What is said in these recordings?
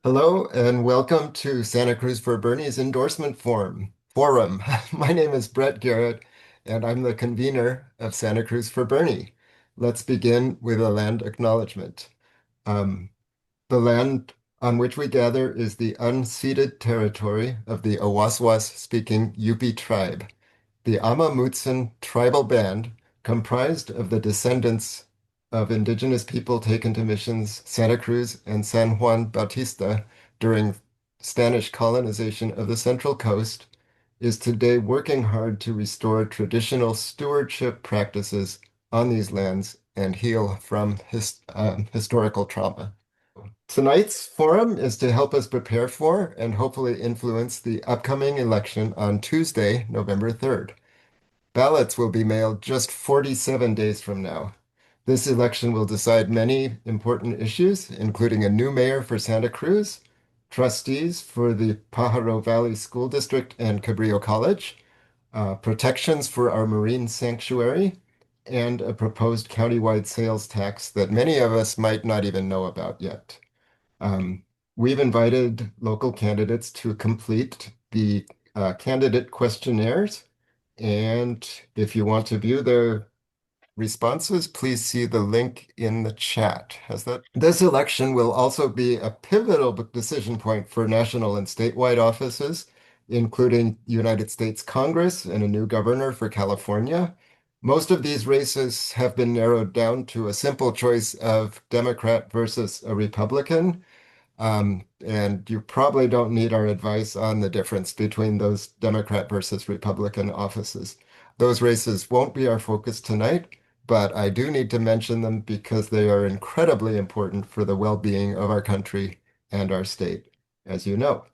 Hello and welcome to Santa Cruz for Bernie's Endorsement Forum. My name is Brett Garrett and I'm the convener of Santa Cruz for Bernie. Let's begin with a land acknowledgement. Um, the land on which we gather is the unceded territory of the Awaswas-speaking Yupi tribe. The Ama Mutsun tribal band, comprised of the descendants of indigenous people taken to missions Santa Cruz and San Juan Bautista during Spanish colonization of the Central Coast, is today working hard to restore traditional stewardship practices on these lands and heal from historical trauma. Tonight's forum is to help us prepare for and hopefully influence the upcoming election on Tuesday, November 3rd. Ballots will be mailed just 47 days from now. This election will decide many important issues, including a new mayor for Santa Cruz, trustees for the Pajaro Valley School District and Cabrillo College, protections for our marine sanctuary, and a proposed countywide sales tax that many of us might not even know about yet. Um, we've invited local candidates to complete the candidate questionnaires. And if you want to view the responses, please see the link in the chat. Has that? This election will also be a pivotal decision point for national and statewide offices, including United States Congress and a new governor for California. Most of these races have been narrowed down to a simple choice of Democrat versus a Republican. And you probably don't need our advice on the difference between those Democrat versus Republican offices. Those races won't be our focus tonight, but I do need to mention them because they are incredibly important for the well-being of our country and our state, as you know.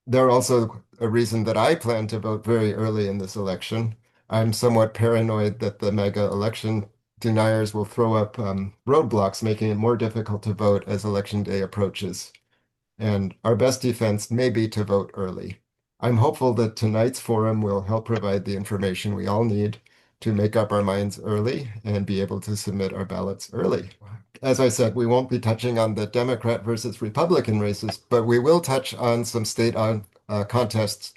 They're also a reason that I plan to vote very early in this election. I'm somewhat paranoid that the mega election deniers will throw up roadblocks, making it more difficult to vote as election day approaches. And our best defense may be to vote early. I'm hopeful that tonight's forum will help provide the information we all need to make up our minds early and be able to submit our ballots early. As I said, we won't be touching on the Democrat versus Republican races, but we will touch on some state contests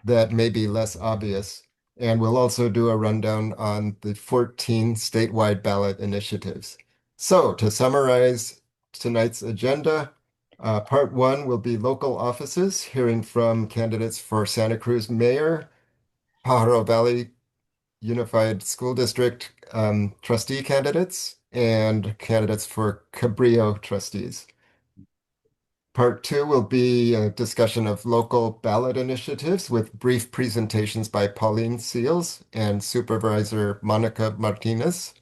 that may be less obvious. And we'll also do a rundown on the 14 statewide ballot initiatives. So to summarize tonight's agenda, part one will be local offices, hearing from candidates for Santa Cruz Mayor, Pajaro Valley Unified School District trustee candidates, and candidates for Cabrillo trustees. Part two will be a discussion of local ballot initiatives with brief presentations by Pauline Seales and Supervisor Monica Martinez.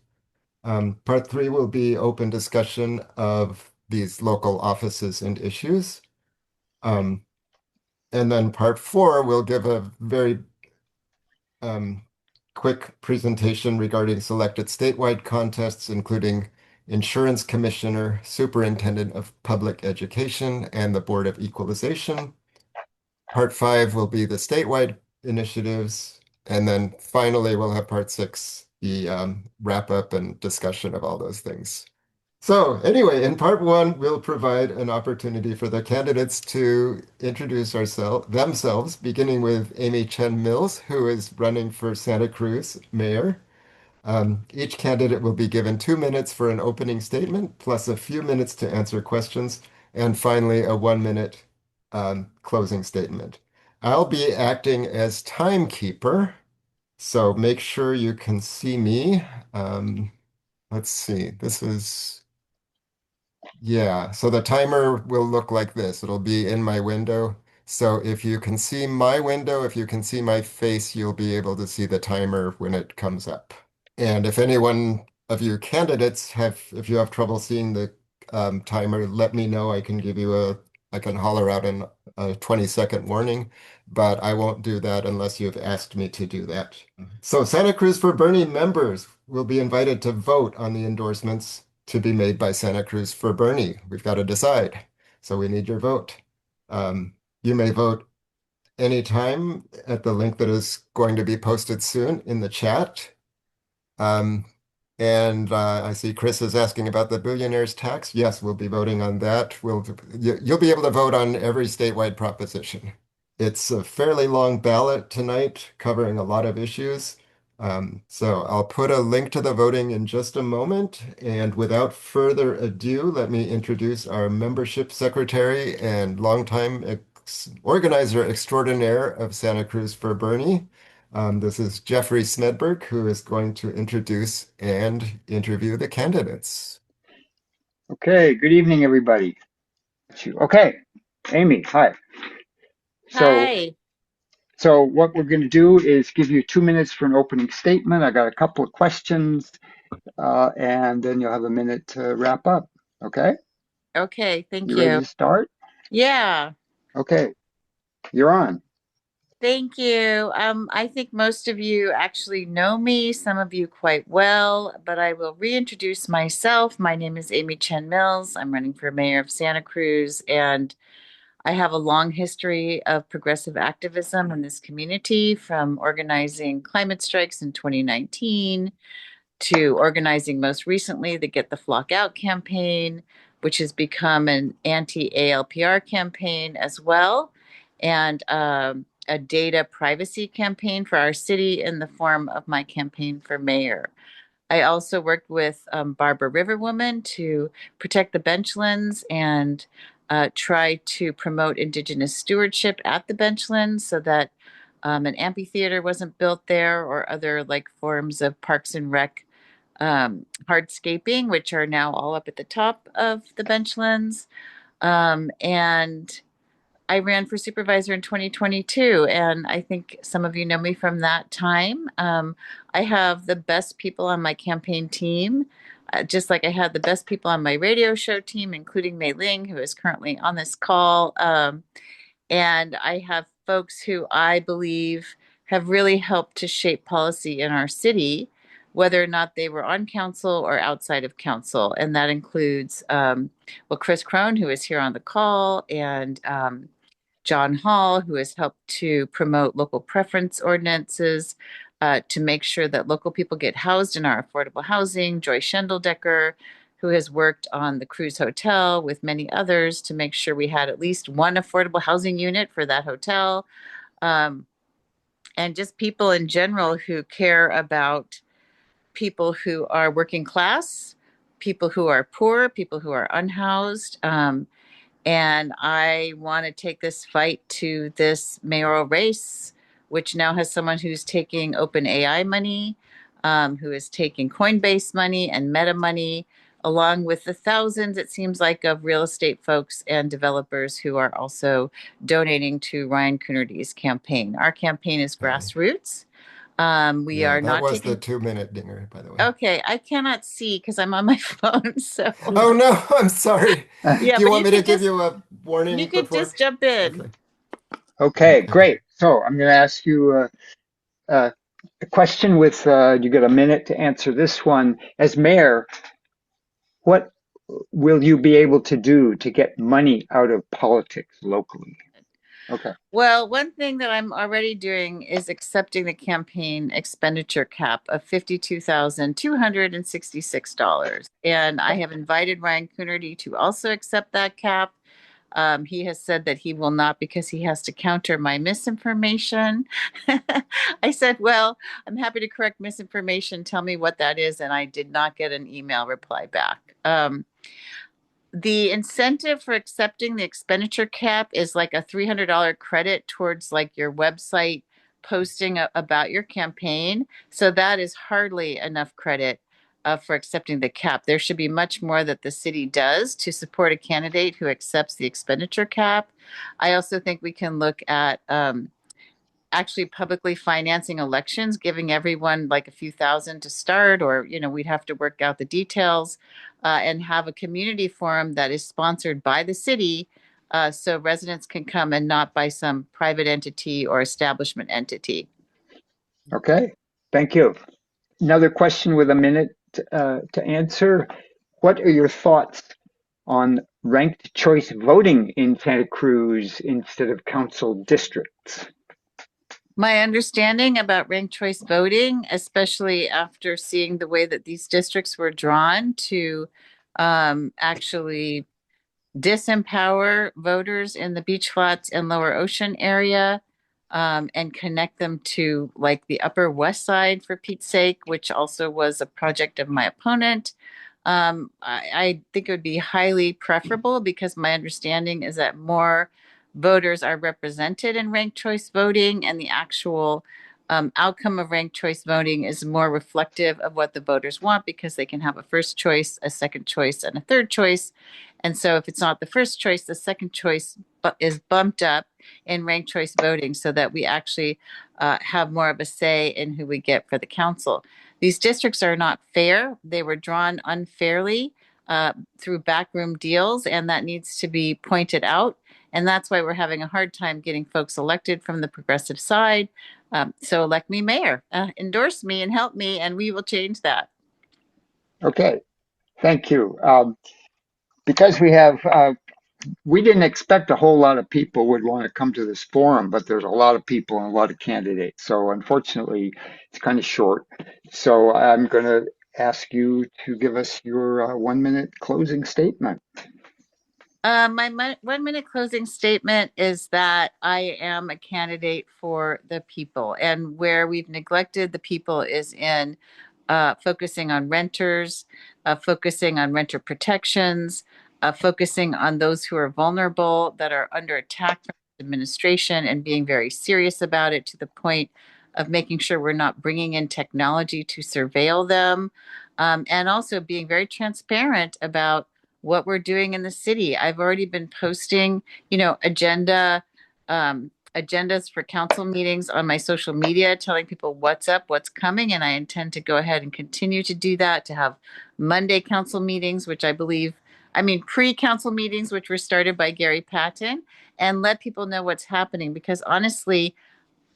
Part three will be open discussion of these local offices and issues. Um, and then part four will give a very um, quick presentation regarding selected statewide contests, including Insurance Commissioner, Superintendent of Public Education, and the Board of Equalization. Part five will be the statewide initiatives. And then finally, we'll have part six, the wrap up and discussion of all those things. So anyway, in part one, we'll provide an opportunity for the candidates to introduce themselves, beginning with Amy Chen Mills, who is running for Santa Cruz mayor. Each candidate will be given 2 minutes for an opening statement, plus a few minutes to answer questions, and finally a 1 minute closing statement. I'll be acting as timekeeper, so make sure you can see me. Let's see, yeah, so the timer will look like this. It'll be in my window. So if you can see my window, if you can see my face, you'll be able to see the timer when it comes up. And if anyone of you candidates if you have trouble seeing the timer, let me know. I can holler out a 20-second warning, but I won't do that unless you've asked me to do that. So Santa Cruz for Bernie members will be invited to vote on the endorsements to be made by Santa Cruz for Bernie. We've got to decide. So we need your vote. You may vote anytime at the link that is going to be posted soon in the chat. Um, And I see Chris is asking about the billionaire's tax. Yes, we'll be voting on that. You'll be able to vote on every statewide proposition. It's a fairly long ballot tonight, covering a lot of issues. So I'll put a link to the voting in just a moment. And without further ado, let me introduce our membership secretary and longtime organizer extraordinaire of Santa Cruz for Bernie. This is Jeffrey Smedberg, who is going to introduce and interview the candidates. Okay, good evening, everybody. Okay, Amy, hi. So, Hi. so what we're going to do is give you 2 minutes for an opening statement. I got a couple of questions, and then you'll have a minute to wrap up. Okay, Okay, thank you ready you. to start? Yeah, Okay, you're on. thank you. I think most of you actually know me, some of you quite well, but I will reintroduce myself. My name is Amy Chen Mills. I'm running for mayor of Santa Cruz, and I have a long history of progressive activism in this community, from organizing climate strikes in 2019 to organizing most recently the Get the Flock Out campaign, which has become an anti-ALPR campaign as well, and a data privacy campaign for our city in the form of my campaign for mayor. I also worked with Barbara Riverwoman to protect the benchlands and try to promote Indigenous stewardship at the benchlands so that an amphitheater wasn't built there or other like forms of parks and rec hardscaping, which are now all up at the top of the benchlands. And I ran for supervisor in 2022, and I think some of you know me from that time. I have the best people on my campaign team, just like I had the best people on my radio show team, including Meilin, who is currently on this call. And I have folks who I believe have really helped to shape policy in our city, whether or not they were on council or outside of council. And that includes, well, Chris Crone, who is here on the call, and John Hall, who has helped to promote local preference ordinances to make sure that local people get housed in our affordable housing. Joy Schendeldecker, who has worked on the Cruz Hotel with many others to make sure we had at least one affordable housing unit for that hotel. Um, and just people in general who care about people who are working class, people who are poor, people who are unhoused. And I want to take this fight to this mayoral race, which now has someone who's taking open AI money, who is taking Coinbase money and Meta money, along with the thousands, it seems like, of real estate folks and developers who are also donating to Ryan Coonerty's campaign. Our campaign is Okay. grassroots. We Yeah, are that not was the taking. 2-minute dinger, by the way. Okay, I cannot see because I'm on my phone. So, Oh no, I'm sorry. yeah, Do you but want me to give you a you warning could before? just jump in. Okay. Okay, Okay. great. So I'm going to ask you a question with you get a minute to answer this one. As mayor, what will you be able to do to get money out of politics locally? Okay. Well, one thing that I'm already doing is accepting the campaign expenditure cap of $52,266. And I have invited Ryan Coonerty to also accept that cap. He has said that he will not because he has to counter my misinformation. I said, well, I'm happy to correct misinformation. Tell me what that is. And I did not get an email reply back. The incentive for accepting the expenditure cap is like a $300 credit towards like your website posting about your campaign. So that is hardly enough credit for accepting the cap. There should be much more that the city does to support a candidate who accepts the expenditure cap. I also think we can look at actually publicly financing elections, giving everyone like a few thousand to start, or, we'd have to work out the details and have a community forum that is sponsored by the city so residents can come and not by some private entity or establishment entity. Okay. Thank you. Another question with a minute to answer. What are your thoughts on ranked choice voting in Santa Cruz instead of council districts? My understanding about ranked choice voting, especially after seeing the way that these districts were drawn to actually disempower voters in the beach flats and lower ocean area, and connect them to like the Upper West Side, for Pete's sake, which also was a project of my opponent. I think it would be highly preferable because my understanding is that more voters are represented in ranked choice voting, and the actual outcome of ranked choice voting is more reflective of what the voters want because they can have a first choice, a second choice, and a third choice. And so if it's not the first choice, the second choice is bumped up in ranked choice voting so that we actually have more of a say in who we get for the council. These districts are not fair. They were drawn unfairly through backroom deals, and that needs to be pointed out. And that's why we're having a hard time getting folks elected from the progressive side. So elect me mayor, endorse me and help me, and we will change that. Okay, thank you. Because we didn't expect a whole lot of people would want to come to this forum, but there's a lot of people and a lot of candidates. So unfortunately, it's kind of short. So I'm going to ask you to give us your 1 minute closing statement. My 1 minute closing statement is that I am a candidate for the people, and where we've neglected the people is in focusing on renters, focusing on renter protections, focusing on those who are vulnerable that are under attack from the administration, and being very serious about it to the point of making sure we're not bringing in technology to surveil them, and also being very transparent about what we're doing in the city. I've already been posting, agendas for council meetings on my social media, telling people what's up, what's coming, and I intend to go ahead and continue to do that, to have Monday council meetings, which pre-council meetings, which were started by Gary Patton, and let people know what's happening. Because honestly,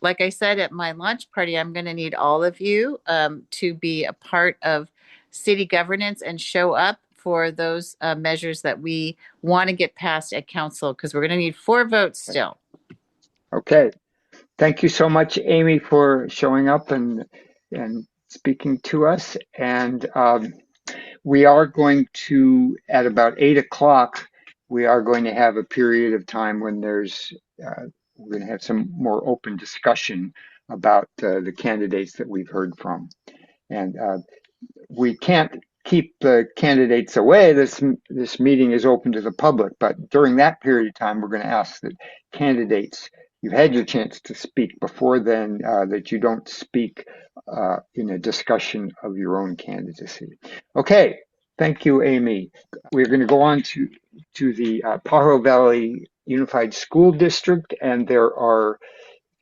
like I said at my launch party, I'm going to need all of you to be a part of city governance and show up for those measures that we want to get passed at council, because we're going to need 4 votes still. Okay. Thank you so much, Amy, for showing up and speaking to us. And we are going to, at about 8 o'clock, we are going to have a period of time when we're going to have some more open discussion about the candidates that we've heard from. And we can't keep the candidates away. This meeting is open to the public, but during that period of time, we're going to ask that candidates, you've had your chance to speak before then, that you don't speak in a discussion of your own candidacy. Okay, thank you, Amy. We're going to go on to the Pajaro Valley Unified School District, and there are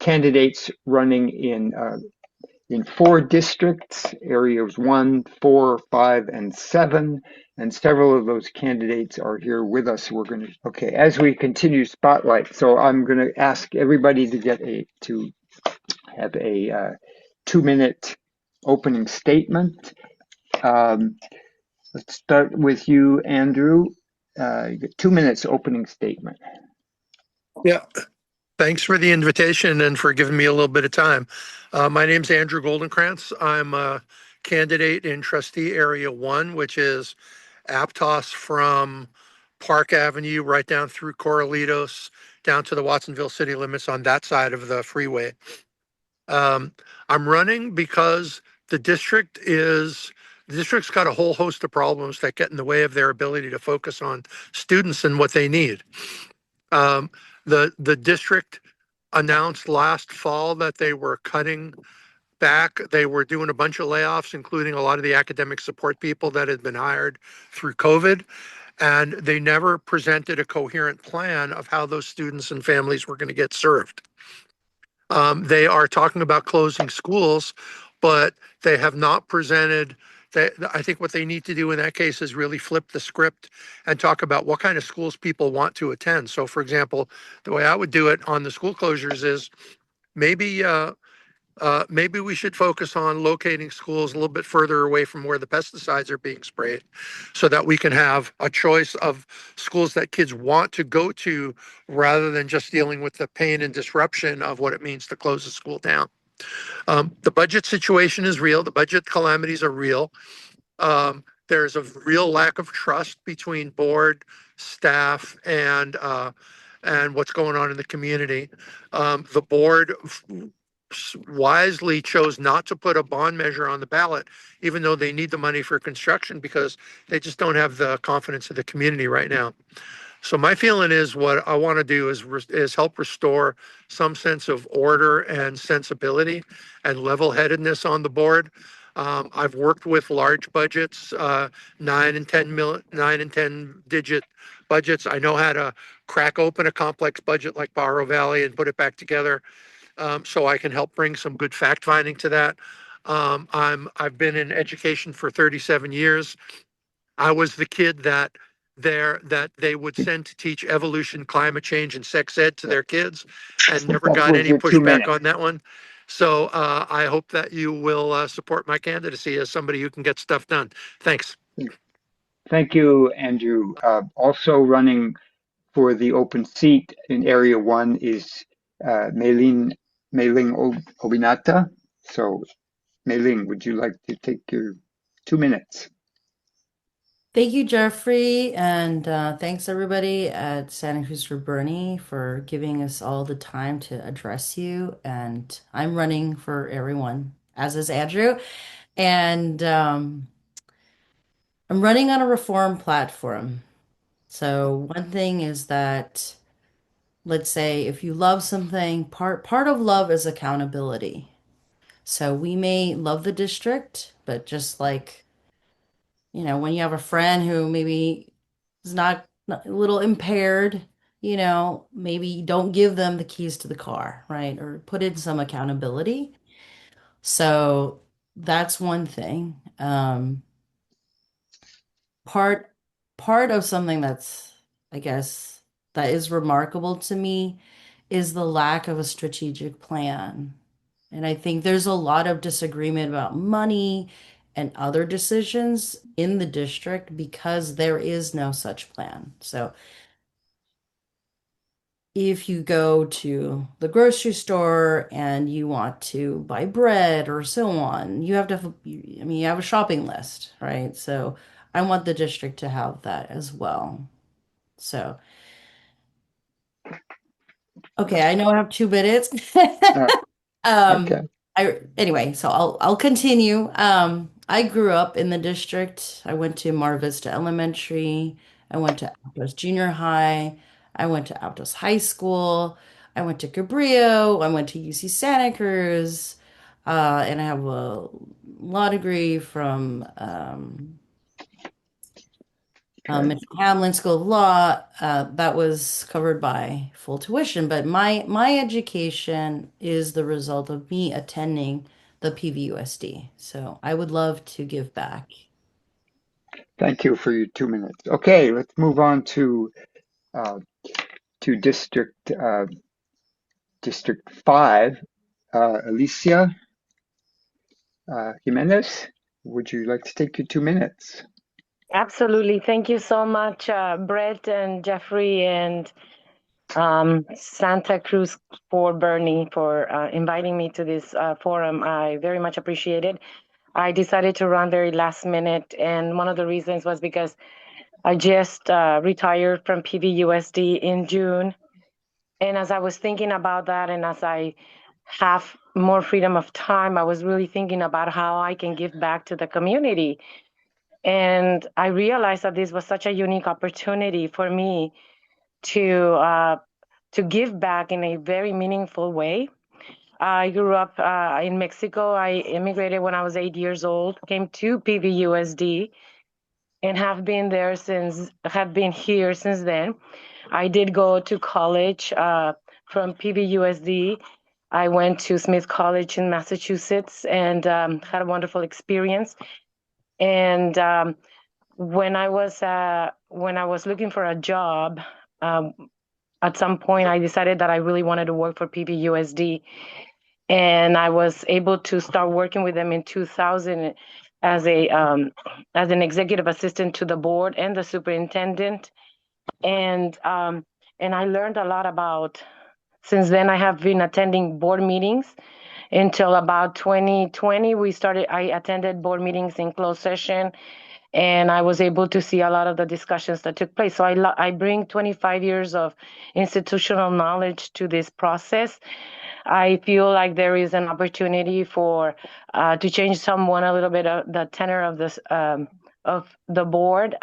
candidates running in 4 districts, areas 1, 4, 5, and 7, and several of those candidates are here with us. Okay, as we continue Spotlight, so I'm going to ask everybody to have a 2-minute opening statement. Let's start with you, Andrew. You get 2 minutes opening statement. Yeah. Thanks for the invitation and for giving me a little bit of time. My name's Andrew Goldenkranz. I'm a candidate in Trustee Area 1, which is Aptos from Park Avenue right down through Corralitos, down to the Watsonville city limits on that side of the freeway. I'm running because the district's got a whole host of problems that get in the way of their ability to focus on students and what they need. The district announced last fall that they were cutting back. They were doing a bunch of layoffs, including a lot of the academic support people that had been hired through COVID. And they never presented a coherent plan of how those students and families were going to get served. They are talking about closing schools, but they have not presented. I think what they need to do in that case is really flip the script and talk about what kind of schools people want to attend. So, for example, the way I would do it on the school closures is maybe maybe we should focus on locating schools a little bit further away from where the pesticides are being sprayed so that we can have a choice of schools that kids want to go to rather than just dealing with the pain and disruption of what it means to close a school down. The budget situation is real. The budget calamities are real. There's a real lack of trust between board, staff, and what's going on in the community. The board wisely chose not to put a bond measure on the ballot, even though they need the money for construction because they just don't have the confidence of the community right now. So my feeling is what I want to do is help restore some sense of order and sensibility and level-headedness on the board. I've worked with large budgets, 9 and 10 digit budgets. I know how to crack open a complex budget like Pajaro Valley and put it back together, so I can help bring some good fact finding to that. I've been in education for 37 years. I was the kid that they would send to teach evolution, climate change, and sex ed to their kids, and never That got was any your 2 minutes. pushback on that one. So I hope that you will support my candidacy as somebody who can get stuff done. Thanks. Thank you, Andrew. Also running for the open seat in Area 1 is Meilin Obinata. So, Meilin, would you like to take your 2 minutes? Thank you, Jeffrey, and thanks everybody at Santa Cruz for Bernie for giving us all the time to address you. And I'm running for everyone, as is Andrew, and I'm running on a reform platform. So one thing is that, let's say, if you love something, part of love is accountability. So we may love the district, but just like when you have a friend who maybe is not a little impaired, maybe don't give them the keys to the car, right? Or put in some accountability. So that's one thing. Part part of something that's, I guess, that is remarkable to me is the lack of a strategic plan. And I think there's a lot of disagreement about money and other decisions in the district because there is no such plan. So if you go to the grocery store and you want to buy bread or so on, you have to, I mean, you have a shopping list, right? So I want the district to have that as well. So, okay, I know I have 2 minutes. Okay. Anyway, so I'll continue. I grew up in the district. I went to Mar Vista Elementary. I went to Aptos Junior High. I went to Aptos High School. I went to Cabrillo. I went to UC Santa Cruz. And I have a law degree from Okay. Mitchell Hamlin School of Law. That was covered by full tuition, but my education is the result of me attending the PVUSD. So I would love to give back. Thank you for your 2 minutes. Okay, let's move on to District 5. Alicia Jiminez, would you like to take your 2 minutes? Absolutely. Thank you so much, Brett and Jeffrey and Santa Cruz for Bernie for inviting me to this forum. I very much appreciate it. I decided to run very last minute, and one of the reasons was because I just retired from PVUSD in June. And as I was thinking about that, and as I have more freedom of time, I was really thinking about how I can give back to the community. And I realized that this was such a unique opportunity for me to give back in a very meaningful way. I grew up in Mexico. I immigrated when I was 8 years old, came to PVUSD, and have been here since then. I did go to college from PVUSD. I went to Smith College in Massachusetts and had a wonderful experience. And when I was looking for a job, at some point I decided that I really wanted to work for PVUSD. and I was able to start working with them in 2000 as an executive assistant to the board and the superintendent, and I learned a lot about. Since then, I have been attending board meetings until about 2020. I attended board meetings in closed session, and I was able to see a lot of the discussions that took place. So I bring 25 years of institutional knowledge to this process. I feel like there is an opportunity for to change someone a little bit of the tenor of this of the board.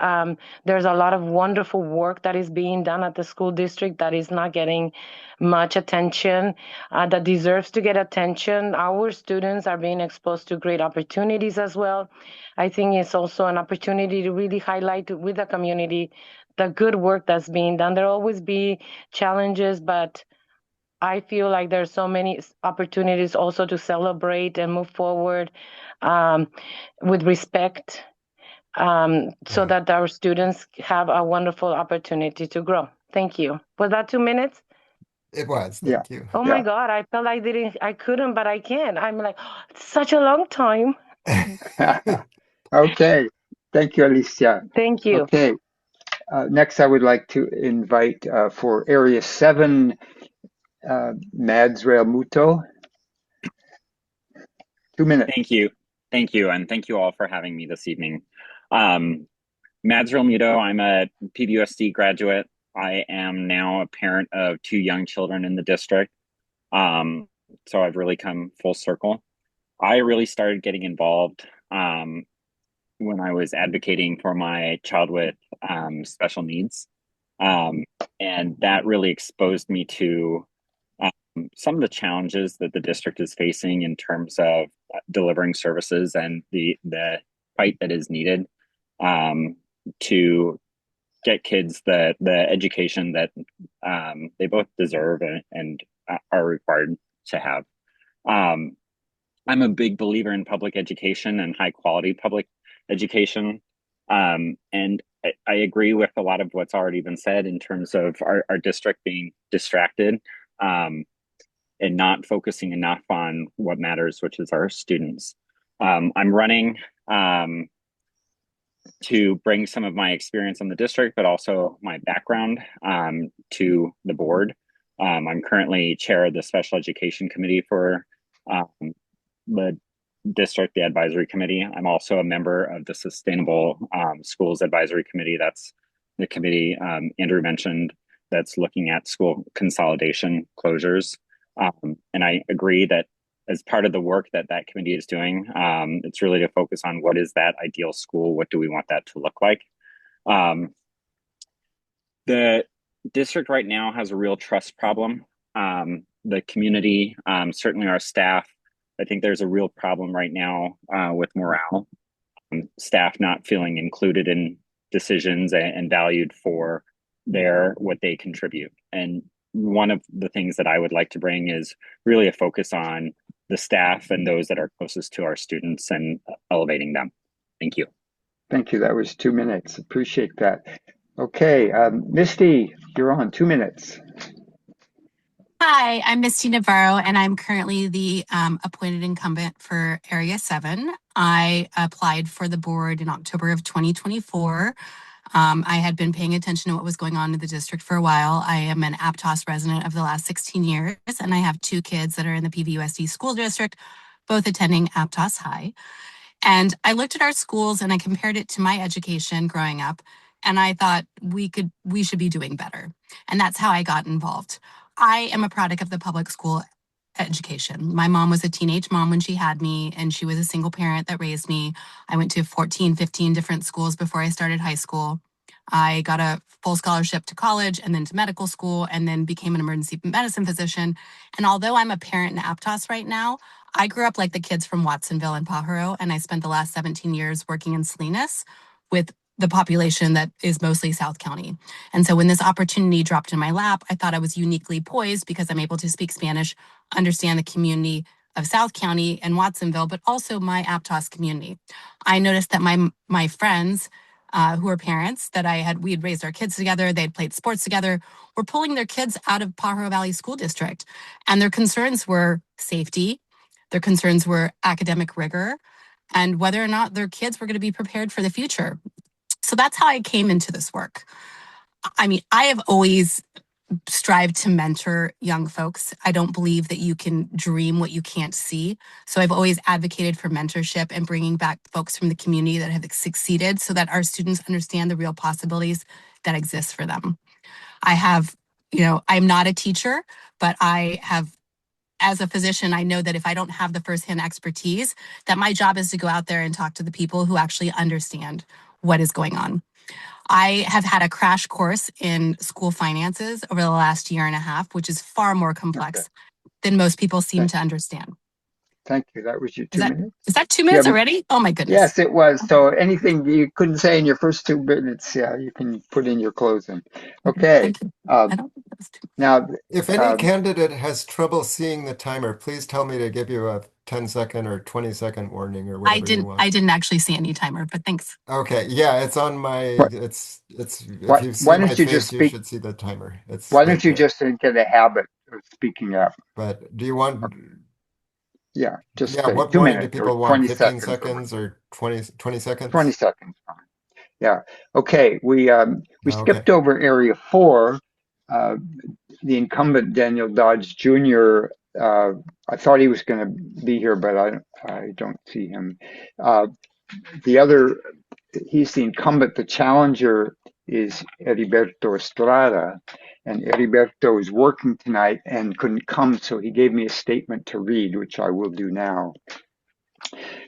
There's a lot of wonderful work that is being done at the school district that is not getting much attention, that deserves to get attention. Our students are being exposed to great opportunities as well. I think it's also an opportunity to really highlight with the community the good work that's being done. There'll always be challenges, but I feel like there's so many opportunities also to celebrate and move forward with respect, so that our students have a wonderful opportunity to grow. Thank you. Was that 2 minutes? It was. Yeah. Thank you. Oh my God, I felt I couldn't, but I can. I'm like, oh, it's such a long time. Okay. Thank you, Alicia. Thank you. Okay. Next, I would like to invite for Area 7, Mads Realmuto. 2 minutes. Thank you. Thank you. And thank you all for having me this evening. Mads Realmuto, I'm a PBUSD graduate. I am now a parent of 2 young children in the district. So I've really come full circle. I really started getting involved when I was advocating for my child with special needs. And that really exposed me to some of the challenges that the district is facing in terms of delivering services and the fight that is needed to get kids the education that they both deserve and are required to have. I'm a big believer in public education and high quality public education. And I agree with a lot of what's already been said in terms of our district being distracted and not focusing enough on what matters, which is our students. I'm running to bring some of my experience in the district, but also my background to the board. I'm currently chair of the special education committee for the district, the advisory committee. I'm also a member of the Sustainable Schools Advisory Committee. That's the committee Andrew mentioned that's looking at school consolidation closures. And I agree that as part of the work that committee is doing, it's really to focus on what is that ideal school? What do we want that to look like? The district right now has a real trust problem. The community, certainly our staff, I think there's a real problem right now with morale. Staff not feeling included in decisions and valued for what they contribute. And one of the things that I would like to bring is really a focus on the staff and those that are closest to our students and elevating them. Thank you. Thank you. That was 2 minutes. Appreciate that. Okay, Misty, you're on. 2 minutes. Hi, I'm Misty Navarro, and I'm currently the appointed incumbent for Area 7. I applied for the board in October of 2024. I had been paying attention to what was going on in the district for a while. I am an Aptos resident of the last 16 years, and I have 2 kids that are in the PVUSD school district, both attending Aptos High. And I looked at our schools and I compared it to my education growing up, and I thought we should be doing better. And that's how I got involved. I am a product of the public school education. My mom was a teenage mom when she had me, and she was a single parent that raised me. I went to 14, 15 different schools before I started high school. I got a full scholarship to college and then to medical school, and then became an emergency medicine physician. And although I'm a parent in Aptos right now, I grew up like the kids from Watsonville and Pajaro, and I spent the last 17 years working in Salinas with the population that is mostly South County. And so when this opportunity dropped in my lap, I thought I was uniquely poised because I'm able to speak Spanish, understand the community of South County and Watsonville, but also my Aptos community. I noticed that my friends who are parents that we had raised our kids together. They had played sports together, were pulling their kids out of Pajaro Valley School District. And their concerns were safety. Their concerns were academic rigor and whether or not their kids were going to be prepared for the future. So that's how I came into this work. I mean, I have always strived to mentor young folks. I don't believe that you can dream what you can't see. So I've always advocated for mentorship and bringing back folks from the community that have succeeded so that our students understand the real possibilities that exist for them. I have, I'm not a teacher, but I have, as a physician, I know that if I don't have the firsthand expertise, that my job is to go out there and talk to the people who actually understand what is going on. I have had a crash course in school finances over the last year and a half, which is far more complex than most people seem to understand. Thank you. That was your 2 minutes. Is that 2 minutes already? Oh my goodness. Yes, it was. So anything you couldn't say in your first 2 minutes, you can put in your closing. Okay. I don't think that was 2 minutes. Now, if any candidate has trouble seeing the timer, please tell me to give you a 10-second or 20-second warning or whatever you want. I didn't actually see any timer, but thanks. Okay, yeah, it's on my. It's. If you see my face, you should see the timer. It's. Why don't you just get a habit of speaking up? But do you want? Yeah, just what 2 warning minutes do people or want? 20 15 seconds or 20 seconds? 20 seconds. Yeah. Okay. We skipped over area 4. The incumbent Daniel Dodge Jr. I thought he was going to be here, but I don't see him. He's the incumbent. The challenger is Eriberto Estrada, and Eriberto is working tonight and couldn't come, so he gave me a statement to read, which I will do now.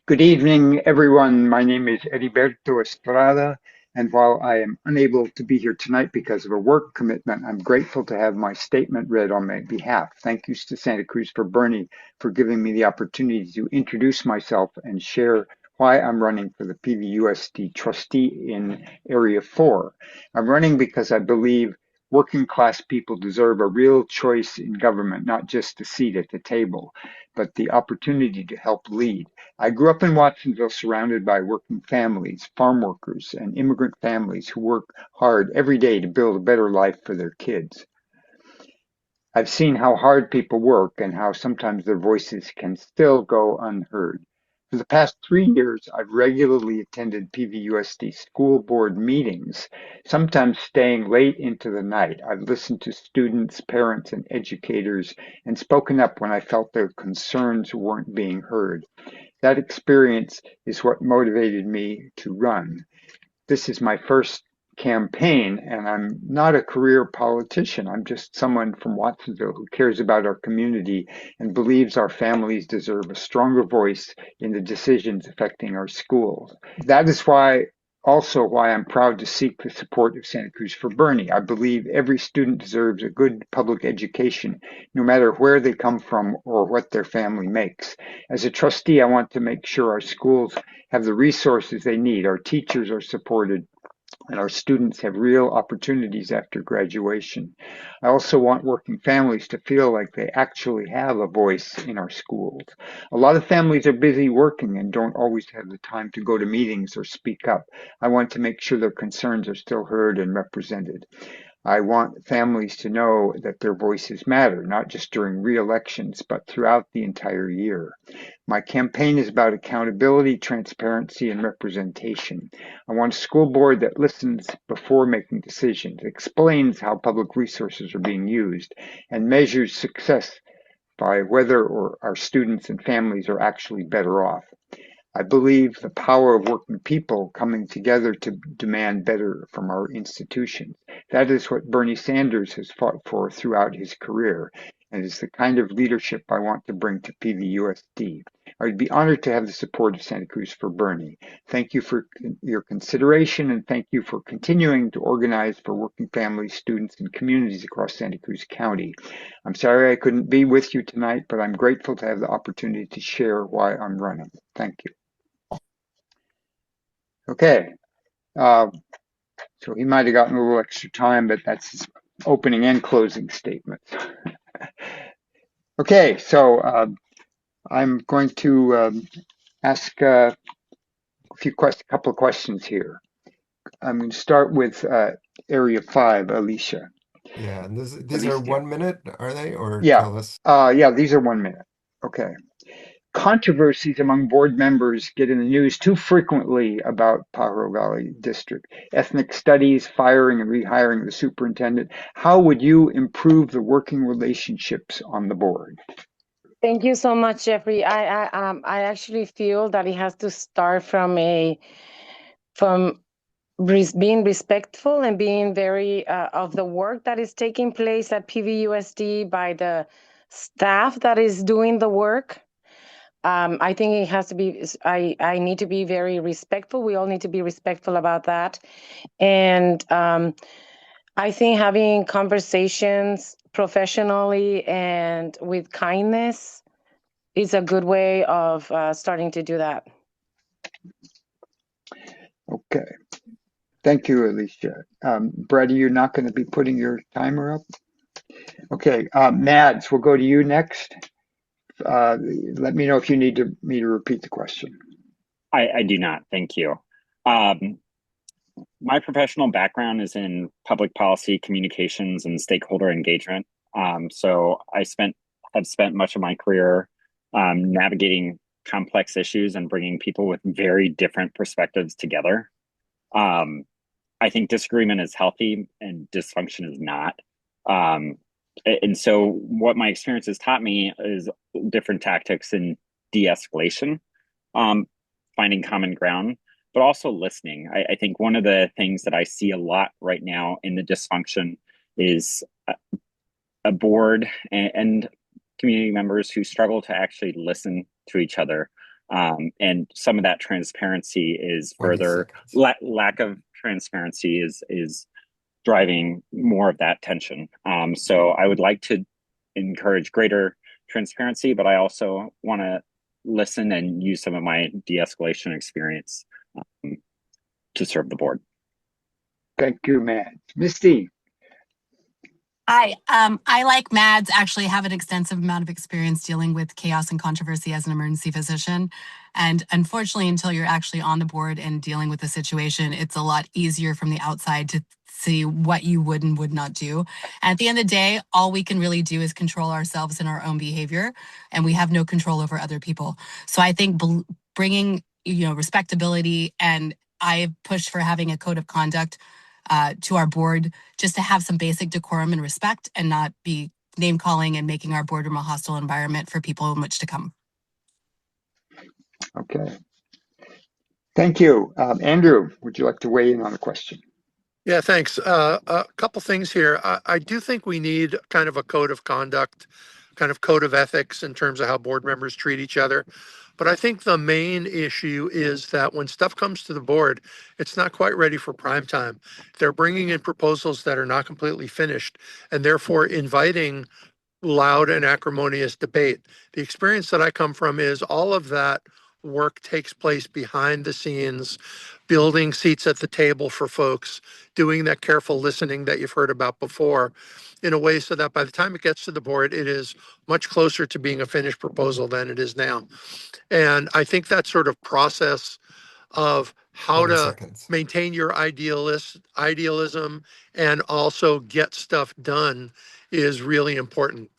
Good evening, everyone. My name is Eriberto Estrada, and while I am unable to be here tonight because of a work commitment, I'm grateful to have my statement read on my behalf. Thank you to Santa Cruz for Bernie for giving me the opportunity to introduce myself and share why I'm running for the PVUSD trustee in Area 4. I'm running because I believe working class people deserve a real choice in government, not just a seat at the table, but the opportunity to help lead. I grew up in Watsonville surrounded by working families, farm workers, and immigrant families who work hard every day to build a better life for their kids. I've seen how hard people work and how sometimes their voices can still go unheard. For the past 3 years, I've regularly attended PVUSD school board meetings, sometimes staying late into the night. I've listened to students, parents, and educators and spoken up when I felt their concerns weren't being heard. That experience is what motivated me to run. This is my first campaign, and I'm not a career politician. I'm just someone from Watsonville who cares about our community and believes our families deserve a stronger voice in the decisions affecting our schools. That is why I'm proud to seek the support of Santa Cruz for Bernie. I believe every student deserves a good public education, no matter where they come from or what their family makes. As a trustee, I want to make sure our schools have the resources they need, our teachers are supported, and our students have real opportunities after graduation. I also want working families to feel like they actually have a voice in our schools. A lot of families are busy working and don't always have the time to go to meetings or speak up. I want to make sure their concerns are still heard and represented. I want families to know that their voices matter, not just during re-elections, but throughout the entire year. My campaign is about accountability, transparency, and representation. I want a school board that listens before making decisions, explains how public resources are being used, and measures success by whether or our students and families are actually better off. I believe the power of working people coming together to demand better from our institutions. That is what Bernie Sanders has fought for throughout his career, and is the kind of leadership I want to bring to PVUSD. I would be honored to have the support of Santa Cruz for Bernie. Thank you for your consideration, and thank you for continuing to organize for working families, students, and communities across Santa Cruz County. I'm sorry I couldn't be with you tonight, but I'm grateful to have the opportunity to share why I'm running. Thank you. Okay, so he might have gotten a little extra time, but that's his opening and closing statements. Okay, so I'm going to ask a couple of questions here. I'm going to start with Area 5, Alicia. Yeah, and these are Alicia. 1 minute, are they? Or Yeah. tell us. Yeah, these are 1 minute. Okay. Controversies among board members get in the news too frequently about Pajaro Valley District. Ethnic studies, firing and rehiring the superintendent. How would you improve the working relationships on the board? Thank you so much, Jeffrey. I actually feel that it has to start from being respectful and being very of the work that is taking place at PVUSD by the staff that is doing the work. I think it has to be, I need to be very respectful. We all need to be respectful about that. And I think having conversations professionally and with kindness is a good way of starting to do that. Okay. Thank you, Alicia. Brett, you're not going to be putting your timer up? Okay. Mads, we'll go to you next. Let me know if you need me to repeat the question. I do not. Thank you. My professional background is in public policy, communications, and stakeholder engagement. So have spent much of my career navigating complex issues and bringing people with very different perspectives together. I think disagreement is healthy and dysfunction is not. And so what my experience has taught me is different tactics in de-escalation, finding common ground, but also listening. I think one of the things that I see a lot right now in the dysfunction is a board and community members who struggle to actually listen to each other. And some of that transparency is 20 further lack of transparency is driving more of that tension. So I would like to encourage greater transparency, but I also want to listen and use some of my de-escalation experience to serve the board. Thank you, Matt. Misty. I like Mads, actually have an extensive amount of experience dealing with chaos and controversy as an emergency physician. And unfortunately, until you're actually on the board and dealing with the situation, it's a lot easier from the outside to see what you would and would not do. And at the end of the day, all we can really do is control ourselves and our own behavior, and we have no control over other people. So I think bringing, respectability, and I've pushed for having a code of conduct to our board, just to have some basic decorum and respect and not be name calling and making our boardroom a hostile environment for people in which to come. Okay. Thank you. Andrew, would you like to weigh in on the question? Yeah, thanks. A couple things here. I do think we need kind of a code of conduct, kind of code of ethics in terms of how board members treat each other. But I think the main issue is that when stuff comes to the board, it's not quite ready for prime time. They're bringing in proposals that are not completely finished, and therefore inviting loud and acrimonious debate. The experience that I come from is all of that work takes place behind the scenes, building seats at the table for folks, doing that careful listening that you've heard about before, in a way so that by the time it gets to the board, it is much closer to being a finished proposal than it is now. And I think that sort of process of how 20 to seconds. maintain your idealism and also get stuff done is really important.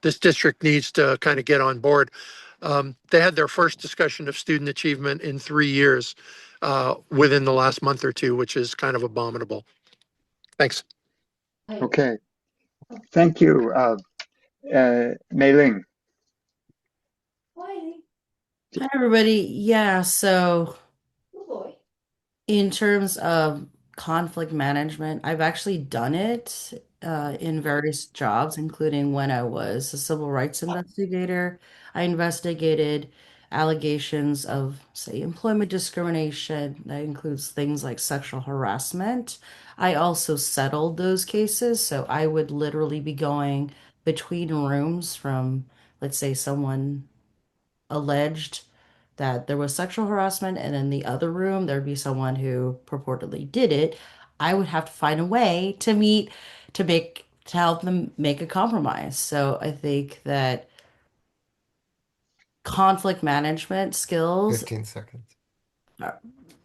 This district needs to kind of get on board. They had their first discussion of student achievement in 3 years within the last month or two, which is kind of abominable. Thanks. Okay. Thank you. Meilin. Hi, everybody. Yeah, so in terms of conflict management, I've actually done it in various jobs, including when I was a civil rights investigator. I investigated allegations of, say, employment discrimination. That includes things like sexual harassment. I also settled those cases, so I would literally be going between rooms from, let's say, someone alleged that there was sexual harassment, and in the other room, there'd be someone who purportedly did it. I would have to find a way to meet, to help them make a compromise. So I think that conflict management skills 15 seconds.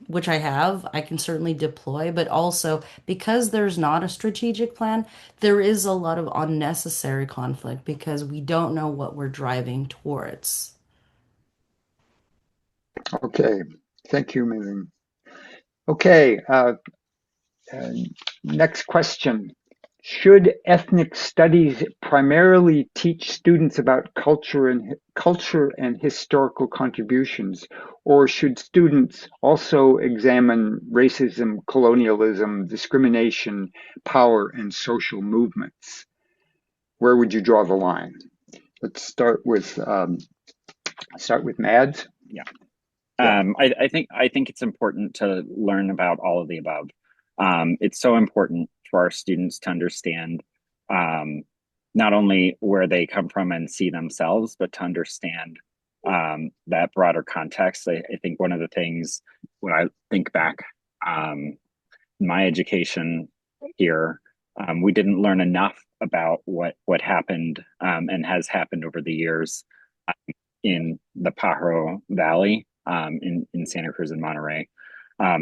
which I have, I can certainly deploy, but also because there's not a strategic plan, there is a lot of unnecessary conflict because we don't know what we're driving towards. Okay, thank you, Meilin. Okay, next question. Should ethnic studies primarily teach students about culture and historical contributions, or should students also examine racism, colonialism, discrimination, power, and social movements? Where would you draw the line? Let's start with Mads. Yeah. Yeah. I think it's important to learn about all of the above. It's so important for our students to understand not only where they come from and see themselves, but to understand that broader context. I think one of the things when I think back my education here, we didn't learn enough about what happened and has happened over the years in the Pajaro Valley, in Santa Cruz and Monterey.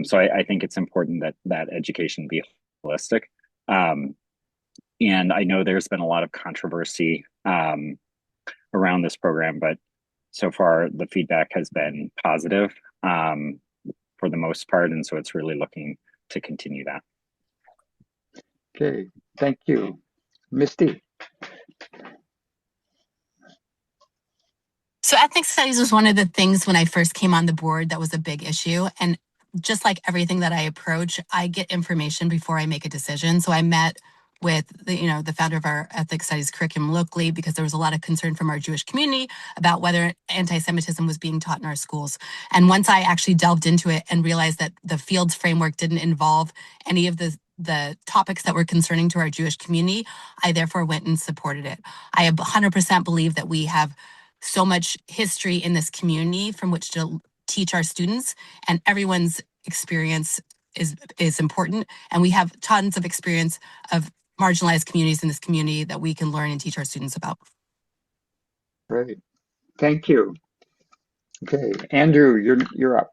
So I think it's important that education be holistic. And I know there's been a lot of controversy around this program, but so far the feedback has been positive for the most part. And so it's really looking to continue that. Okay, thank you. Misty. So ethnic studies was one of the things when I first came on the board that was a big issue. And just like everything that I approach, I get information before I make a decision. So I met with the founder of our ethnic studies curriculum locally because there was a lot of concern from our Jewish community about whether anti-Semitism was being taught in our schools. And once I actually delved into it and realized that the Fields framework didn't involve any of the topics that were concerning to our Jewish community, I therefore went and supported it. I 100% believe that we have so much history in this community from which to teach our students, and everyone's experience is important. And we have tons of experience of marginalized communities in this community that we can learn and teach our students about. Great, thank you. Okay, Andrew, you're up.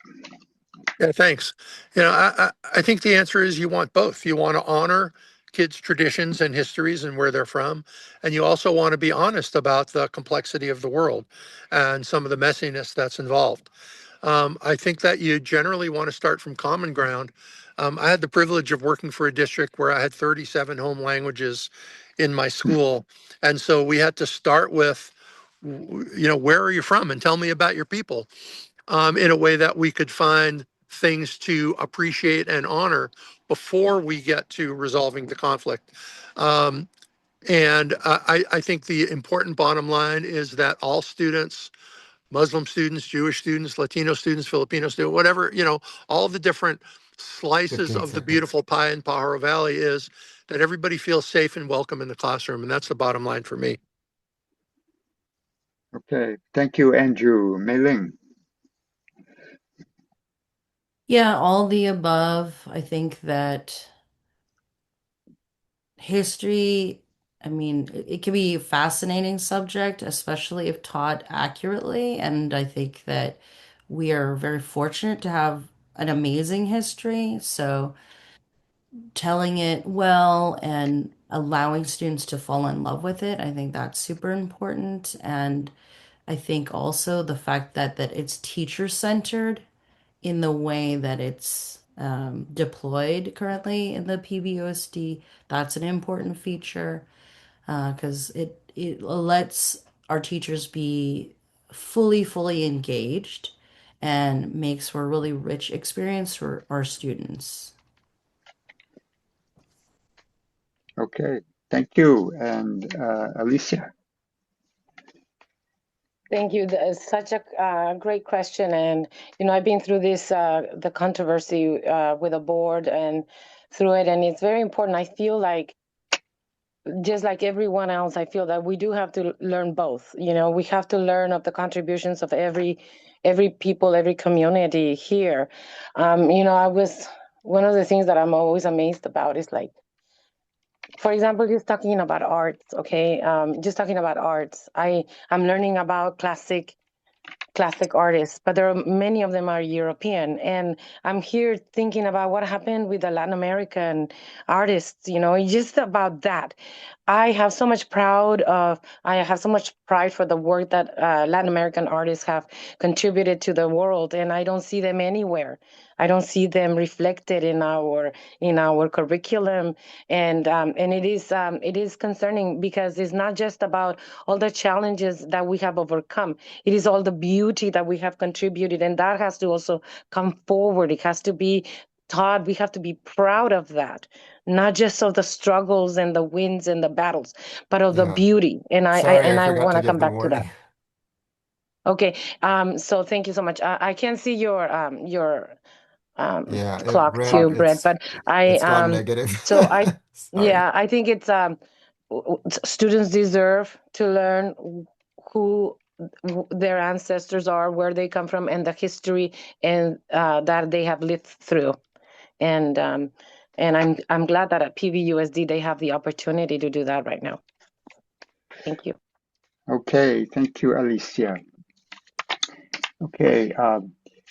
Yeah, thanks. I think the answer is you want both. You want to honor kids' traditions and histories and where they're from. And you also want to be honest about the complexity of the world and some of the messiness that's involved. I think that you generally want to start from common ground. I had the privilege of working for a district where I had 37 home languages in my school. And so we had to start with, where are you from? And tell me about your people, in a way that we could find things to appreciate and honor before we get to resolving the conflict. I think the important bottom line is that all students, Muslim students, Jewish students, Latino students, Filipino students, whatever, all the different slices 15 of the seconds. beautiful pie in Pajaro Valley, is that everybody feels safe and welcome in the classroom. And that's the bottom line for me. Okay, thank you, Andrew. Meilin. Yeah, all the above. I think that history, I mean, it can be a fascinating subject, especially if taught accurately. And I think that we are very fortunate to have an amazing history. So telling it well and allowing students to fall in love with it, I think that's super important. And I think also the fact that it's teacher centered in the way that it's deployed currently in the PBUSD. That's an important feature because it lets our teachers be fully engaged and makes for a really rich experience for our students. Okay, thank you. And Alicia. Thank you. That is such a great question. And, I've been through this, the controversy with the board and through it. And it's very important. I feel like, just like everyone else, I feel that we do have to learn both. We have to learn of the contributions of every people, every community one of the things that I'm always amazed about is like, for example, just talking about arts, okay? Just talking about arts. I'm learning about classic classic artists, but there are many of them are European. And I'm here thinking about what happened with the Latin American artists, just about that. I have so much I have so much pride for the work that Latin American artists have contributed to the world, and I don't see them anywhere. I don't see them reflected in our curriculum, and it is concerning because it's not just about all the challenges that we have overcome. It is all the beauty that we have contributed, and that has to also come forward. It has to be taught. We have to be proud of that, not just of the struggles and the wins and the battles, but of the Yeah. beauty. And Sorry, I I forgot want to to give come the back to that. warning. Okay. So thank you so much. I can't see your Yeah, it clock ran, too, Brett, but it's gone negative. so Sorry. I think it's students deserve to learn who their ancestors are, where they come from, and the history and that they have lived through. And I'm glad that at PVUSD they have the opportunity to do that right now. Thank you. Okay, thank you, Alicia. Okay,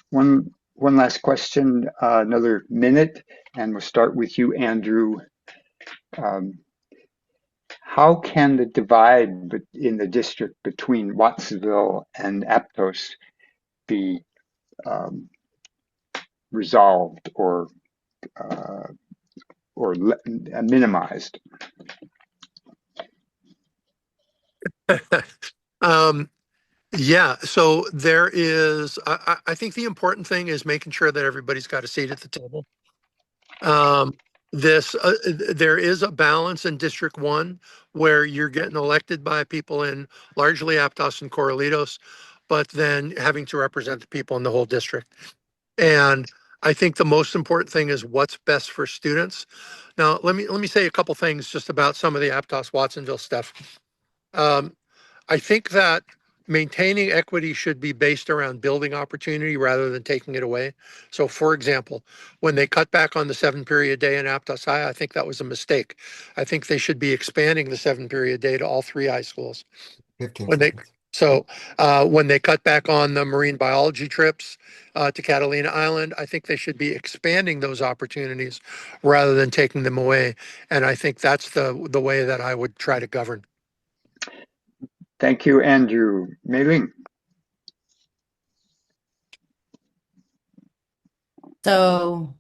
one last question, another minute, and we'll start with you, Andrew. How can the divide in the district between Wattsville and Aptos be resolved or minimized? Yeah, so there is, I think the important thing is making sure that everybody's got a seat at the table. There is a balance in District 1 where you're getting elected by people in largely Aptos and Corralitos, but then having to represent the people in the whole district. And I think the most important thing is what's best for students. Now, let me say a couple things just about some of the Aptos Watsonville stuff. I think that maintaining equity should be based around building opportunity rather than taking it away. So for example, when they cut back on the 7-period day in Aptos High, I think that was a mistake. I think they should be expanding the 7-period day to all 3 high schools. 15 When they seconds. so when they cut back on the marine biology trips to Catalina Island, I think they should be expanding those opportunities rather than taking them away. And I think that's the way that I would try to govern. Thank you, Andrew. Meilin. So,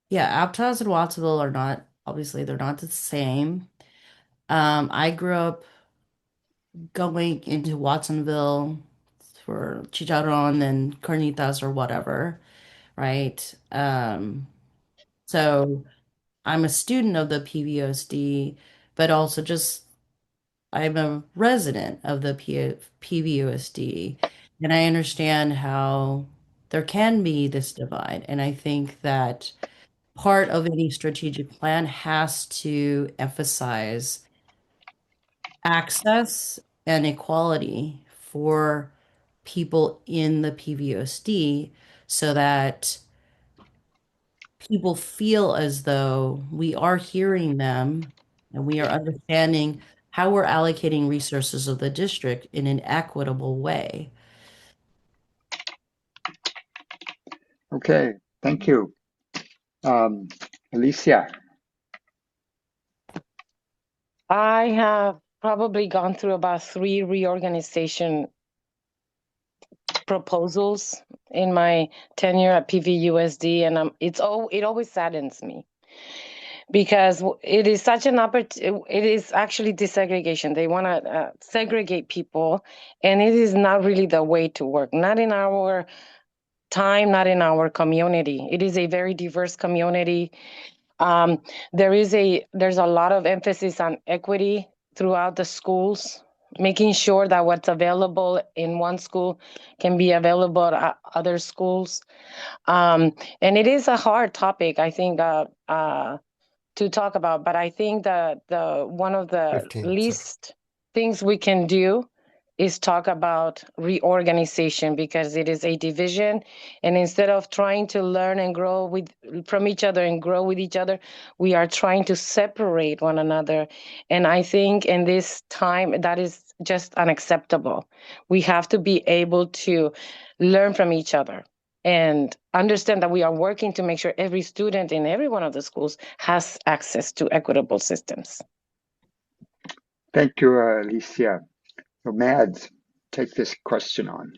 yeah, Aptos and Wattsville are not, obviously, they're not the same. I grew up going into Watsonville for chicharron and carnitas or whatever, right? So I'm a student of the PVOSD, but also just I'm a resident of the PVOSD, and I understand how there can be this divide. And I think that part of any strategic plan has to emphasize access and equality for people in the PVOSD so that people feel as though we are hearing them and we are understanding how we're allocating resources of the district in an equitable way. Okay, thank you. Alicia. I have probably gone through about 3 reorganization proposals in my tenure at PVUSD, and it always saddens me because it is such an opportunity. It is actually desegregation. They want to segregate people, and it is not really the way to work. Not in our time, not in our community. It is a very diverse community. There's a lot of emphasis on equity throughout the schools, making sure that what's available in one school can be available at other schools. And it is a hard topic, I think, to talk about. But I think that one of the 15 seconds. least things we can do is talk about reorganization, because it is a division. And instead of trying to learn and grow from each other and grow with each other, we are trying to separate one another. And I think in this time, that is just unacceptable. We have to be able to learn from each other and understand that we are working to make sure every student in every one of the schools has access to equitable systems. Thank you, Alicia. So Mads, take this question on.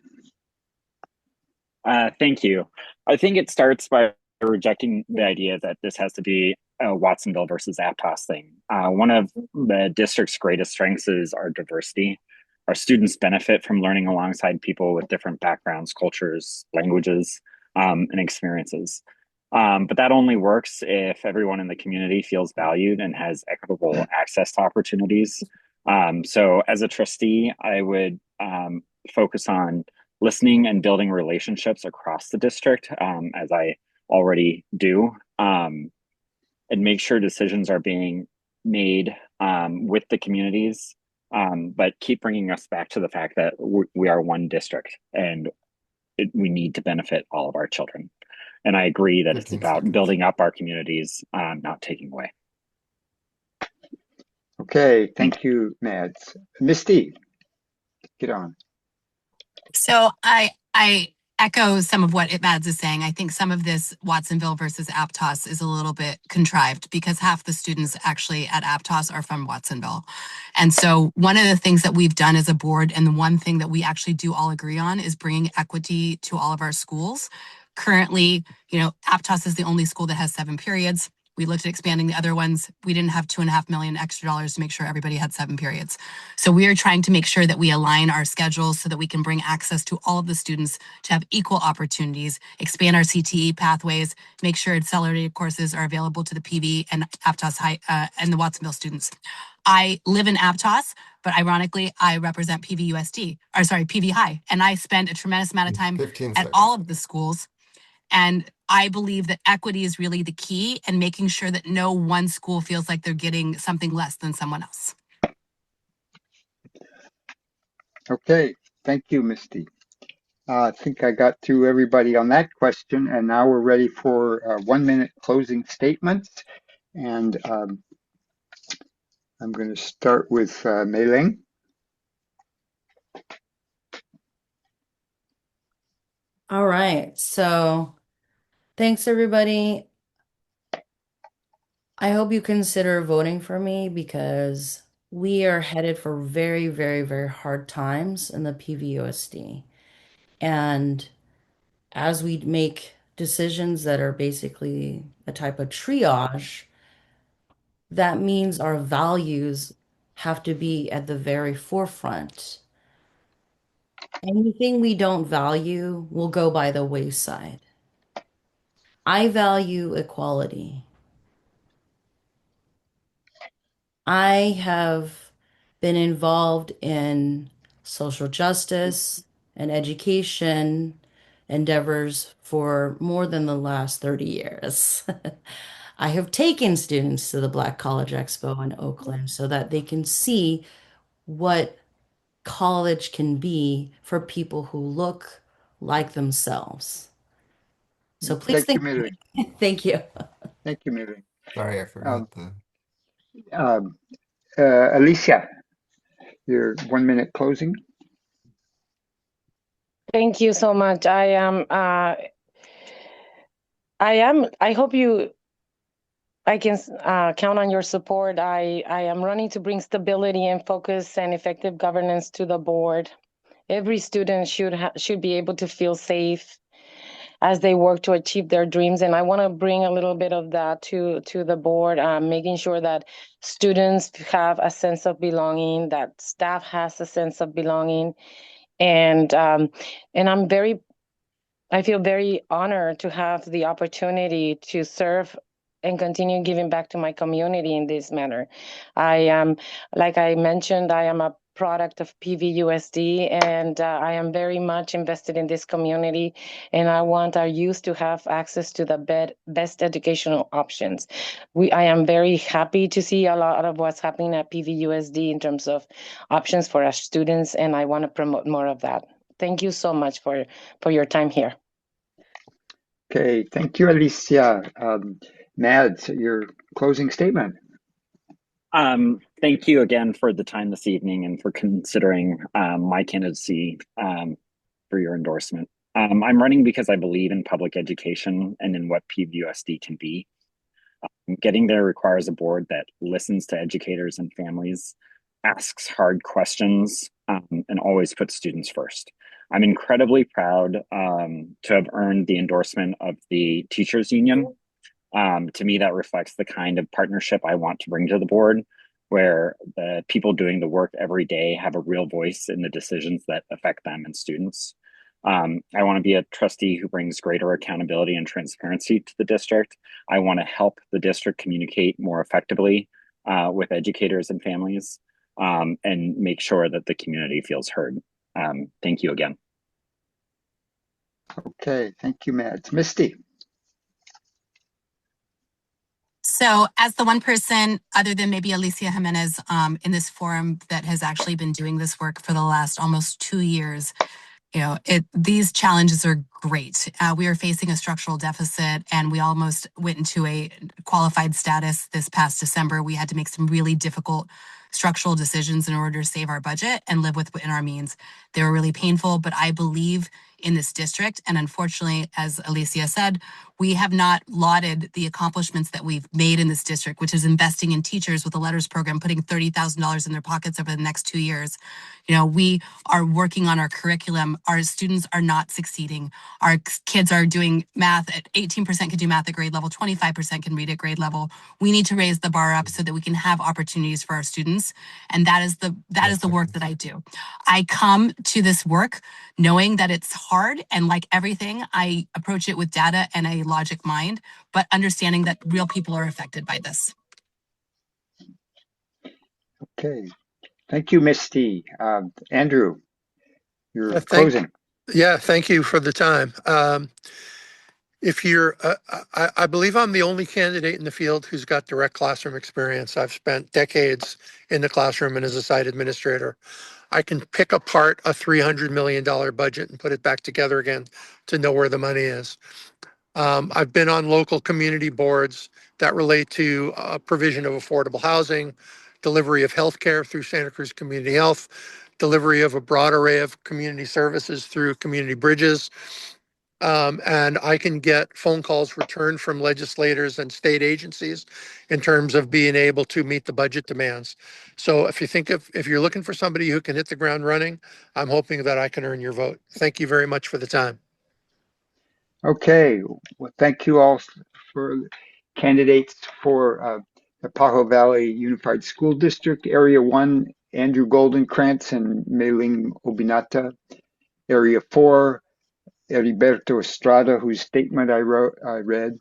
Thank you. I think it starts by rejecting the idea that this has to be a Watsonville versus Aptos thing. One of the district's greatest strengths is our diversity. Our students benefit from learning alongside people with different backgrounds, cultures, languages, and experiences. But that only works if everyone in the community feels valued and has equitable access to opportunities. So as a trustee, I would focus on listening and building relationships across the district, as I already do, and make sure decisions are being made with the communities, but keep bringing us back to the fact that we are one district and we need to benefit all of our children. And I agree that it's about 15 seconds. building up our communities, not taking away. Okay, thank you, Mads. Misty, get on. So I echo some of what Mads is saying. I think some of this Watsonville versus Aptos is a little bit contrived because half the students actually at Aptos are from Watsonville. And so one of the things that we've done as a board, and the one thing that we actually do all agree on, is bringing equity to all of our schools. Currently, Aptos is the only school that has 7 periods. We looked at expanding the other ones. We didn't have $2.5 million extra dollars to make sure everybody had 7 periods. So we are trying to make sure that we align our schedules so that we can bring access to all of the students to have equal opportunities, expand our CTE pathways, make sure accelerated courses are available to the PV and Aptos High and the Watsonville students. I live in Aptos, but ironically, I represent PV High, and I spend a tremendous amount of time 15 at seconds. all of the schools. And I believe that equity is really the key, and making sure that no one school feels like they're getting something less than someone else. Okay, thank you, Misty. I think I got through everybody on that question, and now we're ready for 1-minute closing statements. And I'm going to start with Meilin. All right. So thanks, everybody. I hope you consider voting for me because we are headed for very, very, very hard times in the PVUSD. And as we make decisions that are basically a type of triage, that means our values have to be at the very forefront. Anything we don't value will go by the wayside. I value equality. I have been involved in social justice and education endeavors for more than the last 30 years. I have taken students to the Black College Expo in Oakland so that they can see what college can be for people who look like themselves. So please Thank you, think. Meilin. Thank you. Thank you, Meilin. Sorry, I forgot the. Alicia, your 1-minute closing. Thank you so much. I hope I can count on your support. I am running to bring stability and focus and effective governance to the board. Every student should be able to feel safe as they work to achieve their dreams. And I want to bring a little bit of that to the board, making sure that students have a sense of belonging, that staff has a sense of belonging. And I feel very honored to have the opportunity to serve and continue giving back to my community in this manner. I am, like I mentioned, I am a product of PVUSD, and I am very much invested in this community, and I want our youth to have access to the best educational options. I am very happy to see a lot of what's happening at PVUSD in terms of options for our students, and I want to promote more of that. Thank you so much for your time here. Okay, thank you, Alicia. Mads, your closing statement. Thank you again for the time this evening and for considering my candidacy for your endorsement. I'm running because I believe in public education and in what PVUSD can be. Getting there requires a board that listens to educators and families, asks hard questions, and always puts students first. I'm incredibly proud to have earned the endorsement of the teachers union. To me, that reflects the kind of partnership I want to bring to the board, where the people doing the work every day have a real voice in the decisions that affect them and students. I want to be a trustee who brings greater accountability and transparency to the district. I want to help the district communicate more effectively with educators and families, and make sure that the community feels heard. Thank you again. Okay, thank you, Mads. Misty. So as the one person, other than maybe Alicia Jiminez, in this forum that has actually been doing this work for the last almost 2 years, these challenges are great. We are facing a structural deficit, and we almost went into a qualified status this past December. We had to make some really difficult structural decisions in order to save our budget and live within our means. They were really painful, but I believe in this district. And unfortunately, as Alicia said, we have not lauded the accomplishments that we've made in this district, which is investing in teachers with a letters program, putting $30,000 in their pockets over the next 2 years. We are working on our curriculum. Our students are not succeeding. Our kids are doing math at 18% can do math at grade level, 25% can read at grade level. We need to raise the bar up so that we can have opportunities for our students. And that is the work that I do. I come to this work knowing that it's hard, and like everything, I approach it with data and a logic mind, but understanding that real people are affected by this. Okay, thank you, Misty. Andrew, your closing. Yeah, thank you for the time. If you're, I believe I'm the only candidate in the field who's got direct classroom experience. I've spent decades in the classroom and as a site administrator. I can pick apart a $300 million budget and put it back together again to know where the money is. I've been on local community boards that relate to provision of affordable housing, delivery of healthcare through Santa Cruz Community Health, delivery of a broad array of community services through community bridges. And I can get phone calls returned from legislators and state agencies in terms of being able to meet the budget demands. So if you're looking for somebody who can hit the ground running, I'm hoping that I can earn your vote. Thank you very much for the time. Okay, well, thank you all for candidates for the Pajaro Valley Unified School District, Area 1, Andrew Goldenkranz and Meilin Obinata. Area 4, Eriberto Estrada, whose statement I read.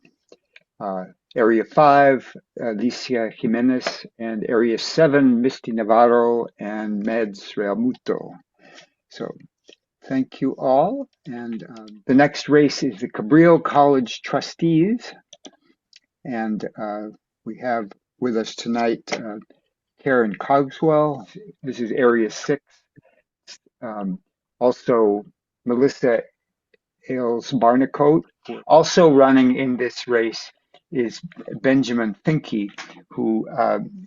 Area 5, Alicia Jiminez, and Area 7, Misty Navarro and Mads Realmuto. So thank you all. And the next race is the Cabrillo College Trustees. And we have with us tonight Karen Cogswell. This is Area 6. Also, Milissa Ales-Barnicoat. Also running in this race is Benjamin Finke, who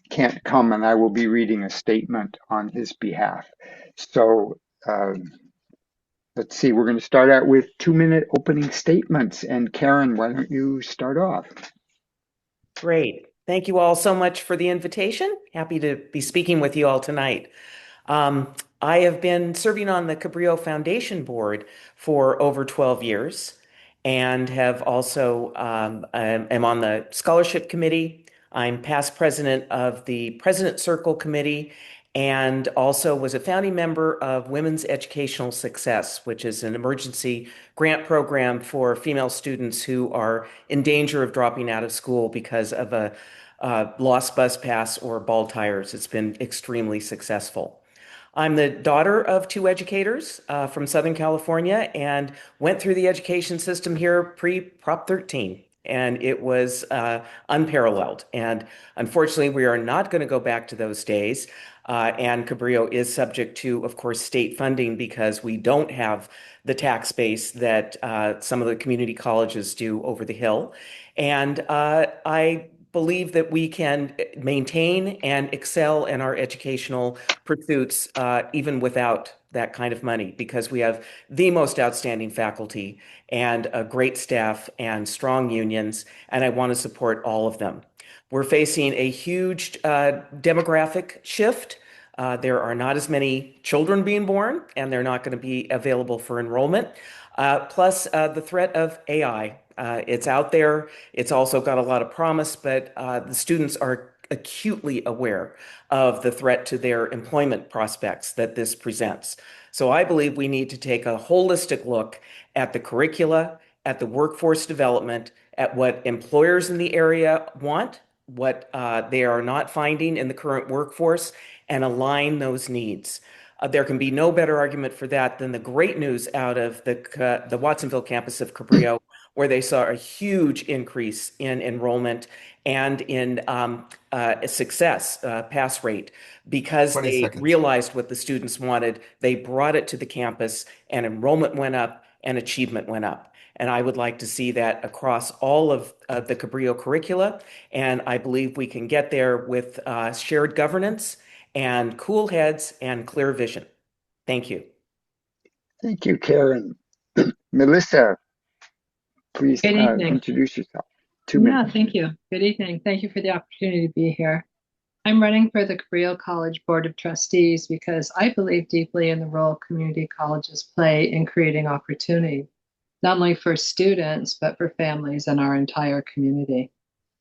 can't come, and I will be reading a statement on his behalf. So let's see, we're going to start out with 2-minute opening statements. And Karen, why don't you start off? Great. Thank you all so much for the invitation. Happy to be speaking with you all tonight. I have been serving on the Cabrillo Foundation Board for over 12 years and have also am on the Scholarship Committee. I'm past president of the President Circle Committee and also was a founding member of Women's Educational Success, which is an emergency grant program for female students who are in danger of dropping out of school because of a lost bus pass or bald tires. It's been extremely successful. I'm the daughter of two educators from Southern California and went through the education system here pre-Prop 13. And it was unparalleled. And unfortunately, we are not going to go back to those days. And Cabrillo is subject to, of course, state funding because we don't have the tax base that some of the community colleges do over the hill. And I believe that we can maintain and excel in our educational pursuits even without that kind of money because we have the most outstanding faculty and a great staff and strong unions, and I want to support all of them. We're facing a huge demographic shift. There are not as many children being born, and they're not going to be available for enrollment. Plus, the threat of AI. It's out there. It's also got a lot of promise, but the students are acutely aware of the threat to their employment prospects that this presents. So I believe we need to take a holistic look at the curricula, at the workforce development, at what employers in the area want, what they are not finding in the current workforce, and align those needs. There can be no better argument for that than the great news out of the Watsonville campus of Cabrillo, where they saw a huge increase in enrollment and in success, pass rate, because 20 they seconds. realized what the students wanted. They brought it to the campus, and enrollment went up and achievement went up. And I would like to see that across all of the Cabrillo curricula. And I believe we can get there with shared governance and cool heads and clear vision. Thank you. Thank you, Karen. Milissa, please Good evening. introduce yourself. 2 minutes. Yeah, thank you. Good evening. Thank you for the opportunity to be here. I'm running for the Cabrillo College Board of Trustees because I believe deeply in the role community colleges play in creating opportunity, not only for students, but for families and our entire community.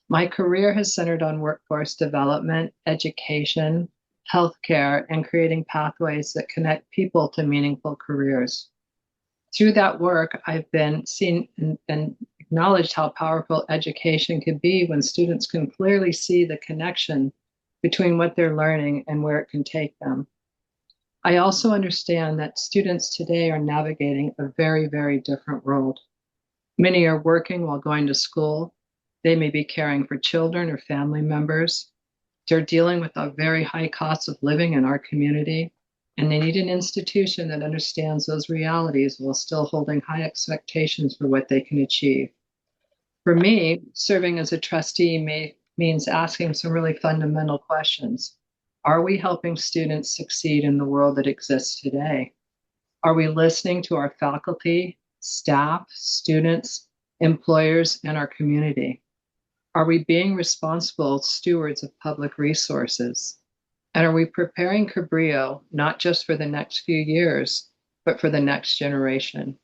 My career has centered on workforce development, education, healthcare, and creating pathways that connect people to meaningful careers. Through that work, I've been seen and acknowledged how powerful education can be when students can clearly see the connection between what they're learning and where it can take them. I also understand that students today are navigating a very, very different world. Many are working while going to school. They may be caring for children or family members. They're dealing with a very high cost of living in our community, and they need an institution that understands those realities while still holding high expectations for what they can achieve. For me, serving as a trustee means asking some really fundamental questions. Are we helping students succeed in the world that exists today? Are we listening to our faculty, staff, students, employers, and our community? Are we being responsible stewards of public resources? And are we preparing Cabrillo not just for the next few years, but for the next generation?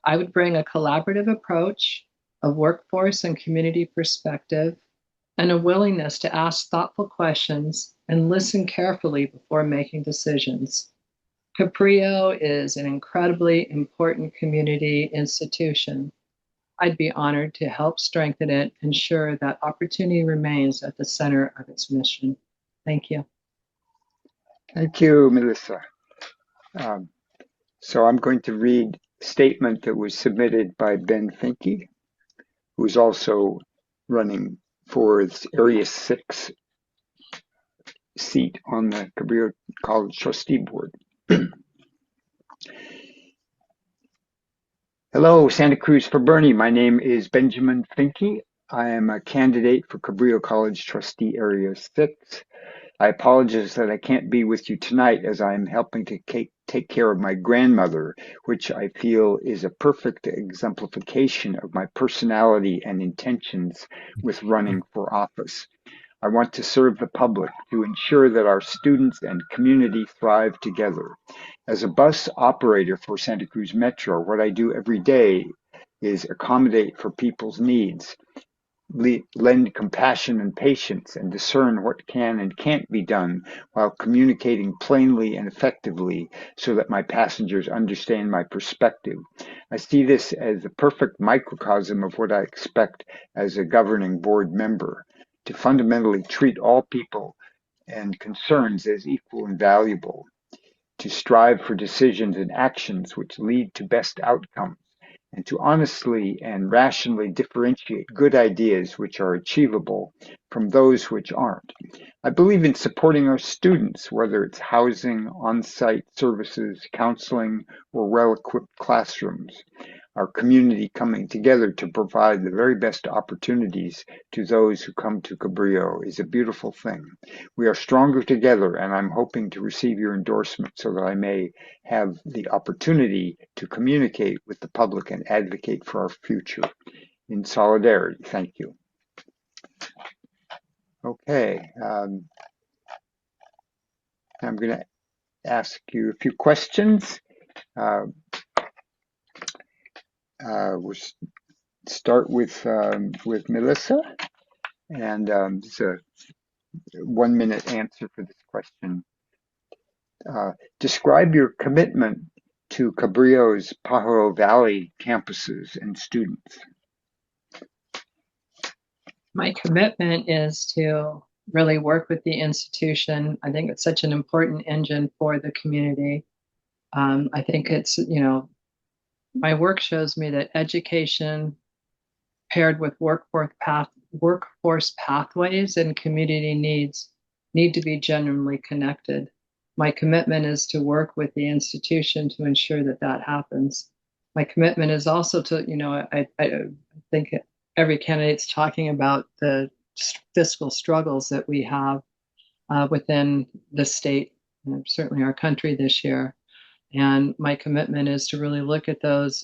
I would bring a collaborative approach, a workforce and community perspective, and a willingness to ask thoughtful questions and listen carefully before making decisions. Cabrillo is an incredibly important community institution. I'd be honored to help strengthen it, ensure that opportunity remains at the center of its mission. Thank you. Thank you, Milissa. So I'm going to read a statement that was submitted by Ben Finke, who's also running for this Area 6 seat on the Cabrillo College Trustee Board. Hello, Santa Cruz for Bernie. My name is Benjamin Finke. I am a candidate for Cabrillo College Trustee Area 6. I apologize that I can't be with you tonight as I am helping to take care of my grandmother, which I feel is a perfect exemplification of my personality and intentions with running for office. I want to serve the public to ensure that our students and community thrive together. As a bus operator for Santa Cruz Metro, what I do every day is accommodate for people's needs, lend compassion and patience, and discern what can and can't be done while communicating plainly and effectively so that my passengers understand my perspective. I see this as a perfect microcosm of what I expect as a governing board member, to fundamentally treat all people and concerns as equal and valuable. to strive for decisions and actions which lead to best outcomes, and to honestly and rationally differentiate good ideas which are achievable from those which aren't. I believe in supporting our students, whether it's housing, on-site services, counseling, or well-equipped classrooms. Our community coming together to provide the very best opportunities to those who come to Cabrillo is a beautiful thing. We are stronger together, and I'm hoping to receive your endorsement so that I may have the opportunity to communicate with the public and advocate for our future. In solidarity, thank you. Okay, I'm going to ask you a few questions. We'll start with Milissa, and it's a 1-minute answer for this question. Describe your commitment to Cabrillo's Pajaro Valley campuses and students. My commitment is to really work with the institution. I think it's such an important engine for the community. I think it's, my work shows me that education paired with workforce pathways and community needs need to be genuinely connected. My commitment is to work with the institution to ensure that that happens. My commitment is also to, I think every candidate's talking about the fiscal struggles that we have within the state, and certainly our country this year. And my commitment is to really look at those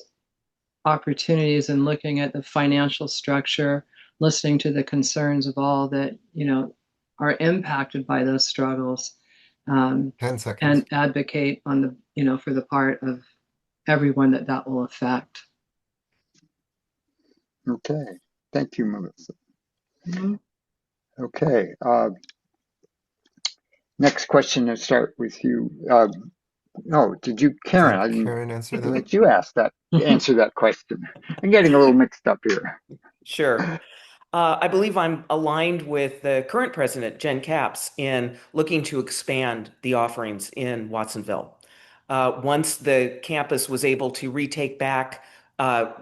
opportunities and looking at the financial structure, listening to the concerns of all that, are impacted by those struggles, 10 seconds. and advocate on the, for the part of everyone that will affect. Okay, thank you, Melissa. Mm-hmm. Okay, next question. I'll start with you. No, did you, Karen? I didn't Karen answer that? let you answer that question. I'm getting a little mixed up here. Sure. I believe I'm aligned with the current president, Jen Capps, in looking to expand the offerings in Watsonville. Once the campus was able to retake back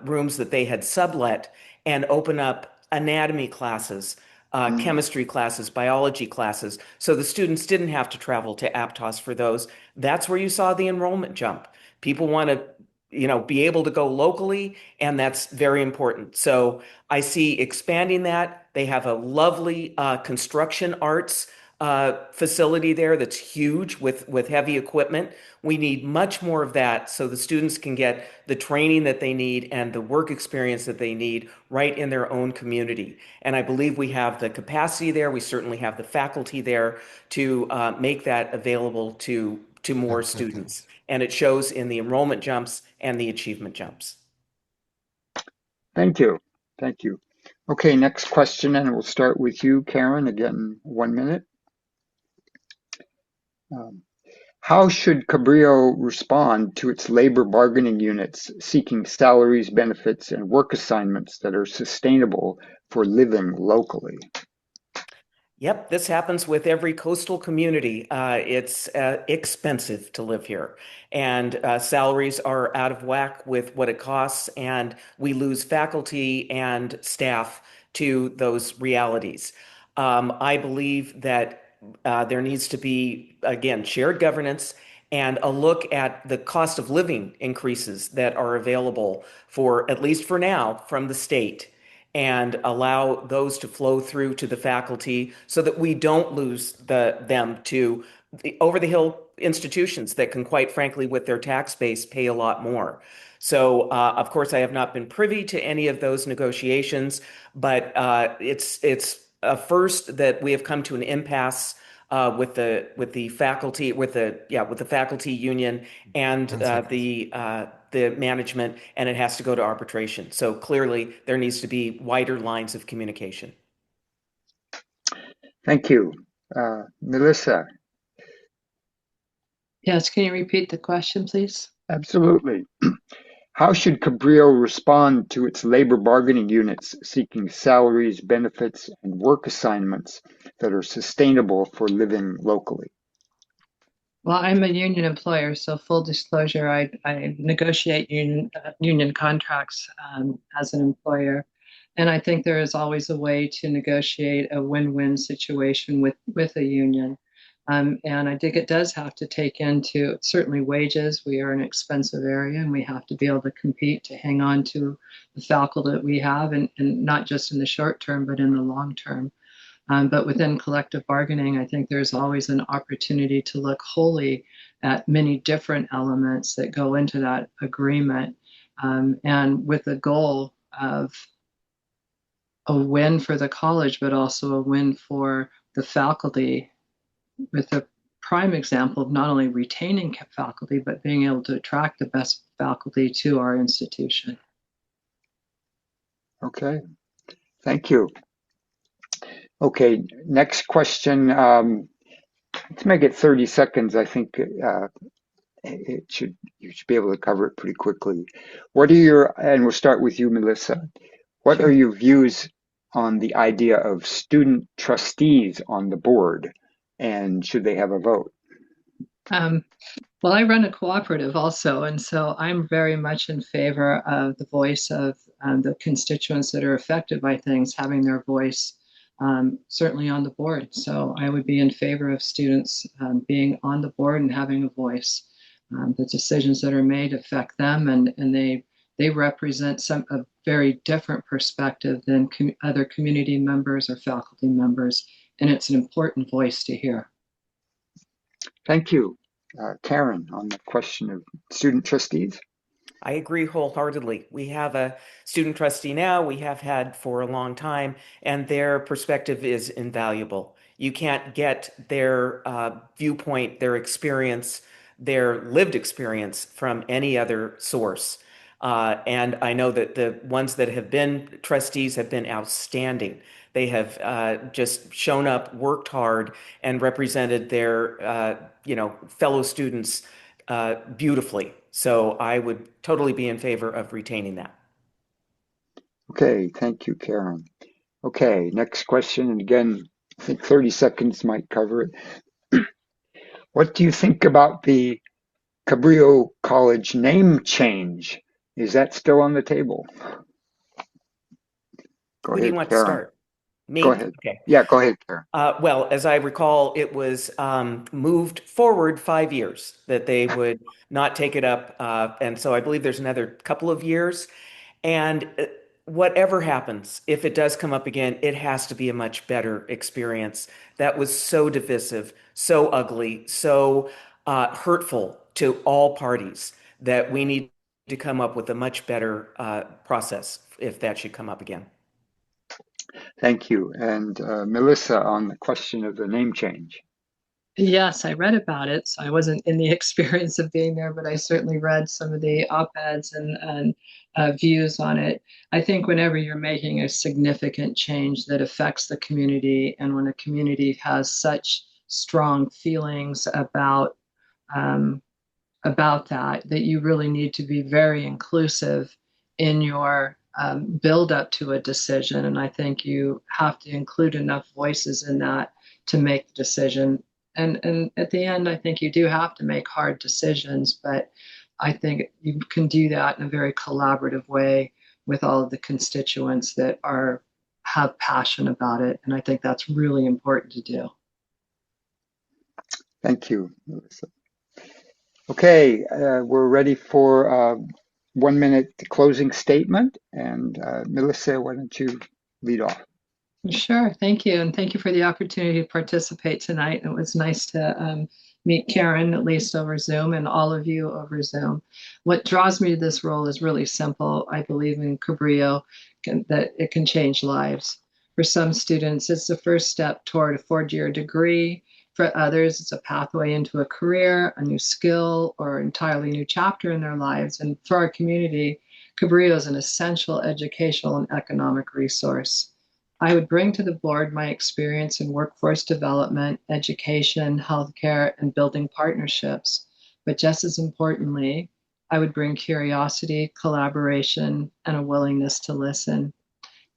rooms that they had sublet and open up anatomy classes, chemistry classes, biology classes, so the students didn't have to travel to Aptos for those. That's where you saw the enrollment jump. People want to, be able to go locally, and that's very important. So I see expanding that. They have a lovely construction arts facility there that's huge with heavy equipment. We need much more of that so the students can get the training that they need and the work experience that they need right in their own community. And I believe we have the capacity there. We certainly have the faculty there to make that available to more students. And it shows in the enrollment jumps and the achievement jumps. Thank you. Thank you. Okay, next question, and we'll start with you, Karen, again, 1 minute. How should Cabrillo respond to its labor bargaining units seeking salaries, benefits, and work assignments that are sustainable for living locally? Yep, this happens with every coastal community. It's expensive to live here, and salaries are out of whack with what it costs, and we lose faculty and staff to those realities. I believe that there needs to be, again, shared governance and a look at the cost of living increases that are available for, at least for now, from the state, and allow those to flow through to the faculty so that we don't lose them to the over-the-hill institutions that can, quite frankly, with their tax base, pay a lot more. So, of course, I have not been privy to any of those negotiations, but it's a first that we have come to an impasse with the faculty union and the management, and it has to go to arbitration. So clearly, there needs to be wider lines of communication. Thank you. Milissa. Yes, can you repeat the question, please? Absolutely. How should Cabrillo respond to its labor bargaining units seeking salaries, benefits, and work assignments that are sustainable for living locally? Well, I'm a union employer, so full disclosure, I negotiate union contracts as an employer. And I think there is always a way to negotiate a win-win situation with a union. And I think it does have to take into certainly wages. We are an expensive area and we have to be able to compete to hang on to the faculty that we have, and not just in the short term, but in the long term. But within collective bargaining, I think there's always an opportunity to look wholly at many different elements that go into that agreement, and with the goal of a win for the college, but also a win for the faculty, with a prime example of not only retaining faculty, but being able to attract the best faculty to our institution. Okay, thank you. Okay, next question. Let's make it 30 seconds. I think you should be able to cover it pretty quickly. What are your, and we'll start with you, Milissa. What are your views on the idea of student trustees on the board, and should they have a vote? Well, I run a cooperative also, and so I'm very much in favor of the voice of the constituents that are affected by things having their voice, certainly on the board. So I would be in favor of students being on the board and having a voice. The decisions that are made affect them, and they represent a very different perspective than other community members or faculty members, and it's an important voice to hear. Thank you. Karen, on the question of student trustees. I agree wholeheartedly. We have a student trustee now, we have had for a long time, and their perspective is invaluable. You can't get their viewpoint, their experience, their lived experience from any other source. And I know that the ones that have been trustees have been outstanding. They have just shown up, worked hard, and represented their fellow students beautifully. So I would totally be in favor of retaining that. Okay, thank you, Karen. Okay, next question, and again, I think 30 seconds might cover it. What do you think about the Cabrillo College name change? Is that still on the table? Go Who do you ahead, want to Karen. start? Me? Go ahead. Okay. Yeah, go ahead, Karen. Well, as I recall, it was moved forward 5 years that they would not take it up. And so I believe there's another couple of years. And whatever happens, if it does come up again, it has to be a much better experience. That was so divisive, so ugly, so hurtful to all parties that we need to come up with a much better process if that should come up again. Thank you. And Milissa, on the question of the name change. Yes, I read about it. So I wasn't in the experience of being there, but I certainly read some of the op-eds and views on it. I think whenever you're making a significant change that affects the community, and when a community has such strong feelings about that you really need to be very inclusive in your build up to a decision. And I think you have to include enough voices in that to make the decision. And at the end, I think you do have to make hard decisions, but I think you can do that in a very collaborative way with all of the constituents that have passion about it. And I think that's really important to do. Thank you, Milissa. Okay, we're ready for 1 minute closing statement. And Milissa, why don't you lead off? Sure, thank you. And thank you for the opportunity to participate tonight. It was nice to meet Karen, at least over Zoom, and all of you over Zoom. What draws me to this role is really simple. I believe in Cabrillo, that it can change lives. For some students, it's the first step toward a 4-year degree. For others, it's a pathway into a career, a new skill, or entirely new chapter in their lives. And for our community, Cabrillo is an essential educational and economic resource. I would bring to the board my experience in workforce development, education, healthcare, and building partnerships. But just as importantly, I would bring curiosity, collaboration, and a willingness to listen.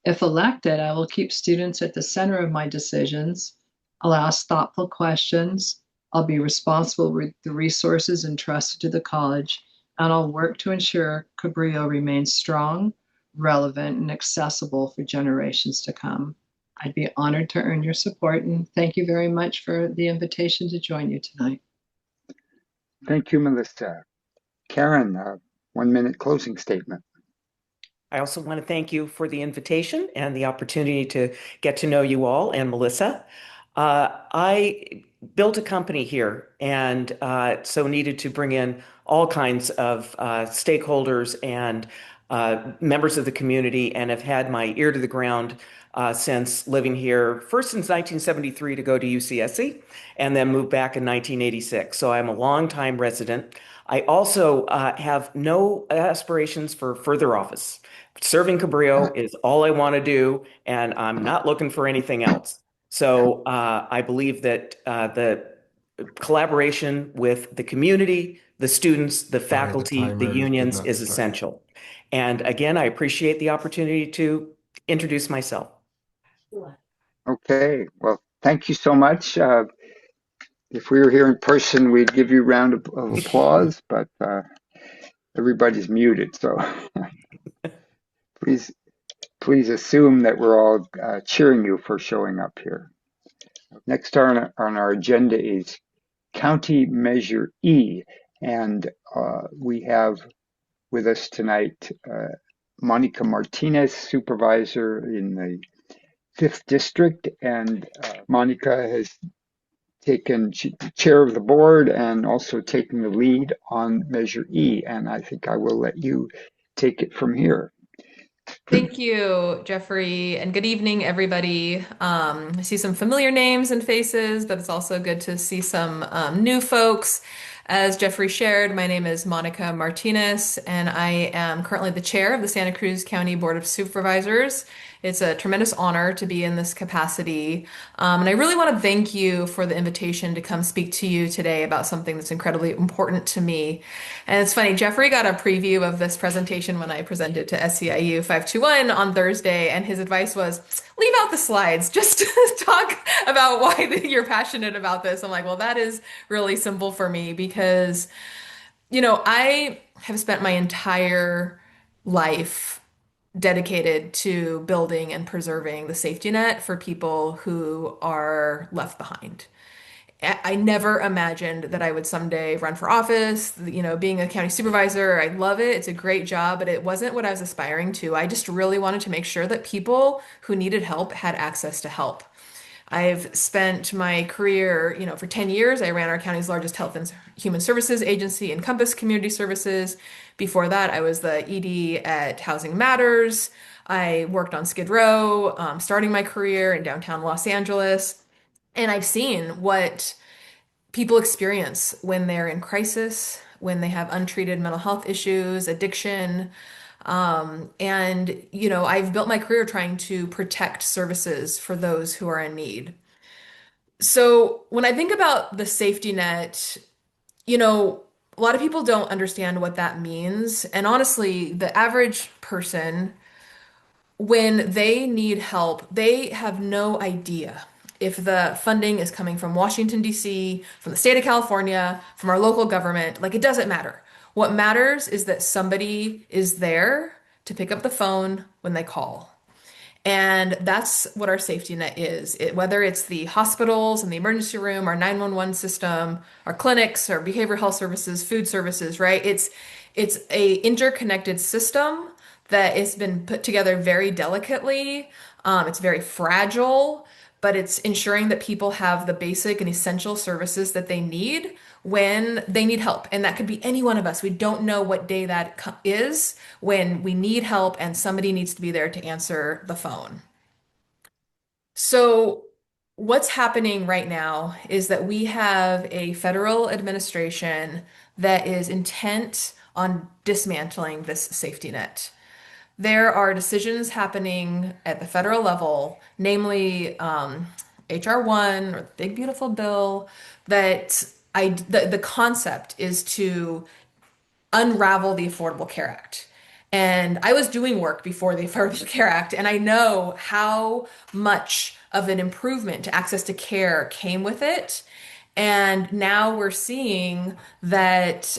If elected, I will keep students at the center of my decisions. I'll ask thoughtful questions, I'll be responsible with the resources entrusted to the college, and I'll work to ensure Cabrillo remains strong, relevant, and accessible for generations to come. I'd be honored to earn your support, and thank you very much for the invitation to join you tonight. Thank you, Milissa. Karen, 1 minute closing statement. I also want to thank you for the invitation and the opportunity to get to know you all and Milissa. I built a company here and so needed to bring in all kinds of stakeholders and members of the community, and have had my ear to the ground since living here, first since 1973 to go to UCSC, and then moved back in 1986. So I'm a longtime resident. I also have no aspirations for further office. Serving Cabrillo is all I want to do, and I'm not looking for anything else. So I believe that the collaboration with the community, the students, the faculty, the unions is essential. And again, I appreciate the opportunity to introduce myself. Okay, well, thank you so much. If we were here in person, we'd give you a round of applause, but everybody's muted, so please assume that we're all cheering you for showing up here. Next on our agenda is County Measure E, and we have with us tonight Monica Martinez, supervisor in the 5th District, and Monica has taken chair of the board and also taken the lead on Measure E, and I think I will let you take it from here. Thank you, Jeffrey, and good evening, everybody. I see some familiar names and faces, but it's also good to see some new folks. As Jeffrey shared, my name is Monica Martinez, and I am currently the chair of the Santa Cruz County Board of Supervisors. It's a tremendous honor to be in this capacity. And I really want to thank you for the invitation to come speak to you today about something that's incredibly important to me. And it's funny, Jeffrey got a preview of this presentation when I presented to SCIU 521 on Thursday, and his advice was, leave out the slides, just talk about why you're passionate about this. I'm like, well, that is really simple for me because, I have spent my entire life dedicated to building and preserving the safety net for people who are left behind. I never imagined that I would someday run for office, being a county supervisor. I love it. It's a great job, but it wasn't what I was aspiring to. I just really wanted to make sure that people who needed help had access to help. I've spent my career, for 10 years. I ran our county's largest health and human services agency, Encompass Community Services. Before that, I was the ED at Housing Matters. I worked on Skid Row, starting my career in downtown Los Angeles. And I've seen what people experience when they're in crisis, when they have untreated mental health issues, addiction. I've built my career trying to protect services for those who are in need. So when I think about the safety net, a lot of people don't understand what that means. And honestly, the average person, when they need help, they have no idea if the funding is coming from Washington, D.C., from the state of California, from our local government. Like, it doesn't matter. What matters is that somebody is there to pick up the phone when they call. And that's what our safety net is. Whether it's the hospitals and the emergency room, our 911 system, our clinics, our behavioral health services, food services, right? It's a interconnected system that has been put together very delicately. It's very fragile, but it's ensuring that people have the basic and essential services that they need when they need help. And that could be any one of us. We don't know what day that is when we need help and somebody needs to be there to answer the phone. So what's happening right now is that we have a federal administration that is intent on dismantling this safety net. There are decisions happening at the federal level, namely HR 1 or the Big Beautiful Bill, that the concept is to unravel the Affordable Care Act. And I was doing work before the Affordable Care Act, and I know how much of an improvement to access to care came with it. And now we're seeing that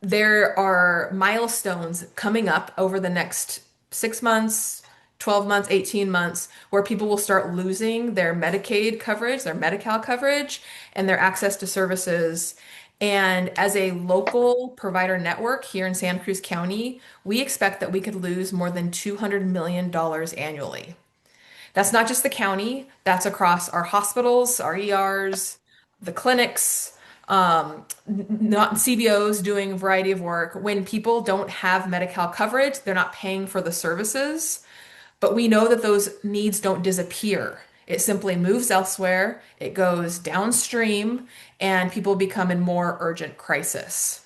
there are milestones coming up over the next 6 months, 12 months, 18 months, where people will start losing their Medicaid coverage, their Medi-Cal coverage, and their access to services. And as a local provider network here in Santa Cruz County, we expect that we could lose more than $200 million annually. That's not just the county, that's across our hospitals, our ERs, the clinics, not CBOs doing a variety of work. When people don't have Medi-Cal coverage, they're not paying for the services, but we know that those needs don't disappear. It simply moves elsewhere, it goes downstream, and people become in more urgent crisis.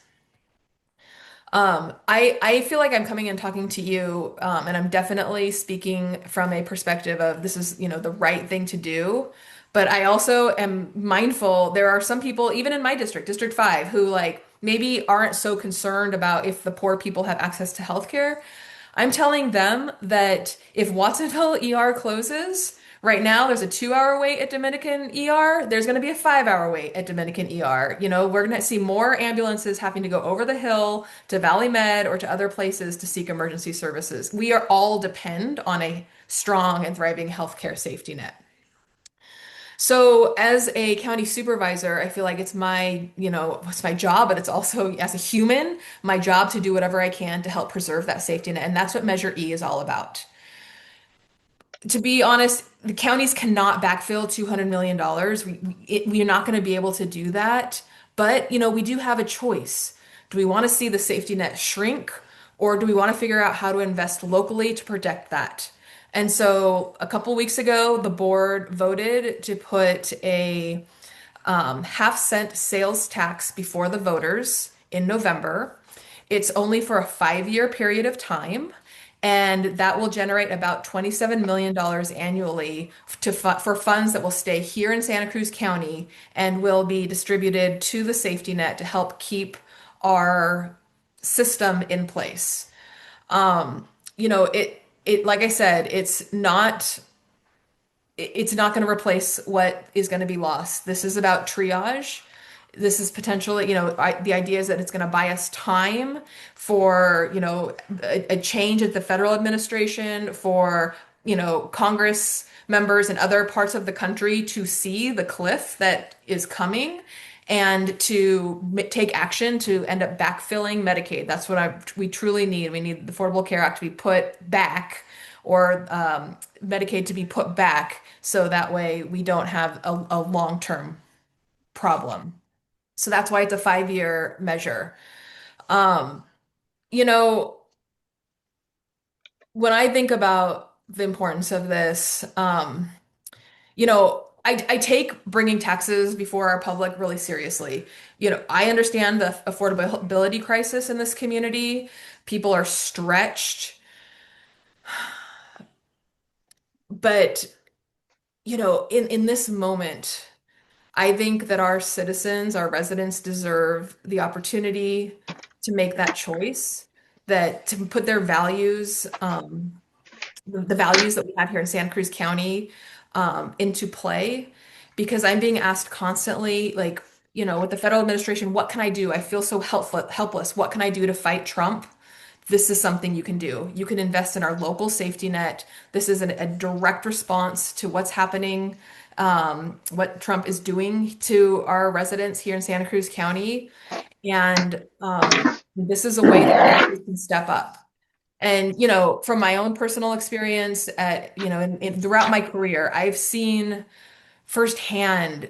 I feel like I'm coming and talking to you, and I'm definitely speaking from a perspective of this is, the right thing to do. But I also am mindful there are some people, even in my district, District 5, who like maybe aren't so concerned about if the poor people have access to healthcare. I'm telling them that if Watsonville ER closes, right now there's a 2 hour wait at Dominican ER. There's going to be a 5 hour wait at Dominican ER. We're going to see more ambulances having to go over the hill to Valley Med or to other places to seek emergency services. We are all depend on a strong and thriving healthcare safety net. So as a county supervisor, I feel like it's my job, but it's also as a human, my job to do whatever I can to help preserve that safety net. And that's what Measure E is all about. To be honest, the counties cannot backfill $200 million. We are not going to be able to do that. But, we do have a choice. Do we want to see the safety net shrink, or do we want to figure out how to invest locally to protect that? And so a couple weeks ago, the board voted to put a half-cent sales tax before the voters in November. It's only for a 5 year period of time, and that will generate about $27 million annually for funds that will stay here in Santa Cruz County and will be distributed to the safety net to help keep our system in place. It like I said, it's not going to replace what is going to be lost. This is about triage. This is potentially, the idea is that it's going to buy us time for, a change at the federal administration, for, Congress members in other parts of the country to see the cliff that is coming and to take action to end up backfilling Medicaid. That's what we truly need. We need the Affordable Care Act to be put back, or Medicaid to be put back, so that way we don't have a long-term problem. So that's why it's a 5 year measure. Um, you know, when I think about the importance of this, I take bringing taxes before our public really seriously. I understand the affordability crisis in this community. People are stretched, but in this moment, I think that our citizens, our residents deserve the opportunity to make that choice, that to put their values, the values that we have here in Santa Cruz County, into play. Because I'm being asked constantly, like, with the federal administration, what can I do? I feel so helpless. What can I do to fight Trump? This is something you can do. You can invest in our local safety net. This is a direct response to what's happening, what Trump is doing to our residents here in Santa Cruz County. And this is a way that we can step up. And, from my own personal experience throughout my career, I've seen firsthand,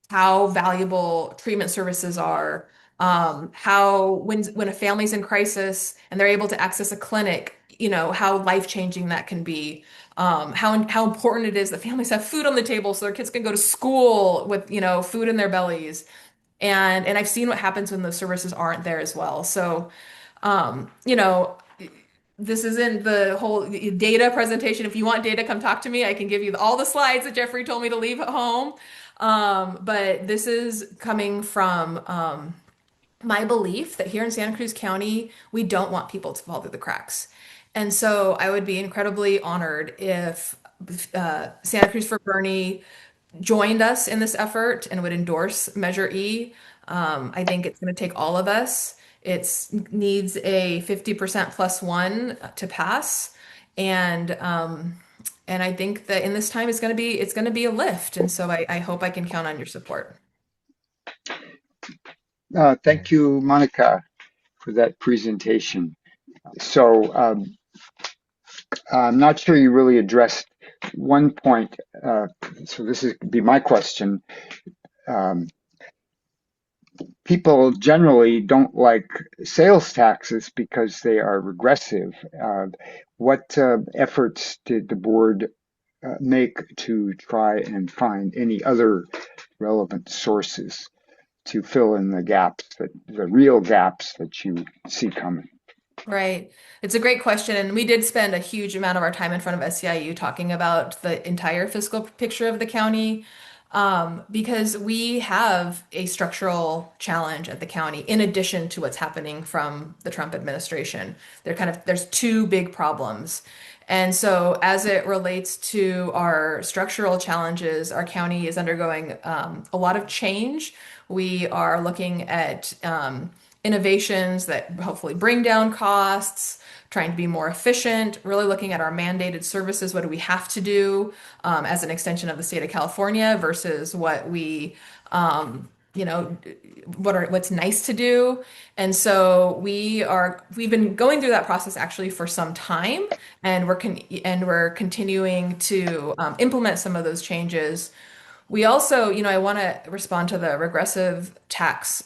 how valuable treatment services are, how when a family's in crisis and they're able to access a clinic, how life-changing that can be. How important it is that families have food on the table so their kids can go to school with, food in their bellies. And I've seen what happens when those services aren't there as well. So, this isn't the whole data presentation. If you want data, come talk to me. I can give you all the slides that Jeffrey told me to leave at home. But this is coming from my belief that here in Santa Cruz County, we don't want people to fall through the cracks. And so I would be incredibly honored if Santa Cruz for Bernie joined us in this effort and would endorse Measure E. I think it's going to take all of us. It needs a 50% plus one to pass. And and I think that in this time it's going to be a lift. And so I hope I can count on your support. Thank you, Monica, for that presentation. So I'm not sure you really addressed one point. So this is be my question. Um, People generally don't like sales taxes because they are regressive. What efforts did the board make to try and find any other relevant sources to fill in the gaps, the real gaps that you see coming? Right. It's a great question. And we did spend a huge amount of our time in front of SEIU talking about the entire fiscal picture of the county, because we have a structural challenge at the county in addition to what's happening from the Trump administration. There's two big problems. And so as it relates to our structural challenges, our county is undergoing a lot of change. We are looking at innovations that hopefully bring down costs, trying to be more efficient, really looking at our mandated services. What do we have to do as an extension of the state of California versus what we, you know, what's nice to do. And so we've been going through that process actually for some time, and we're continuing to implement some of those changes. We also, I want to respond to the regressive tax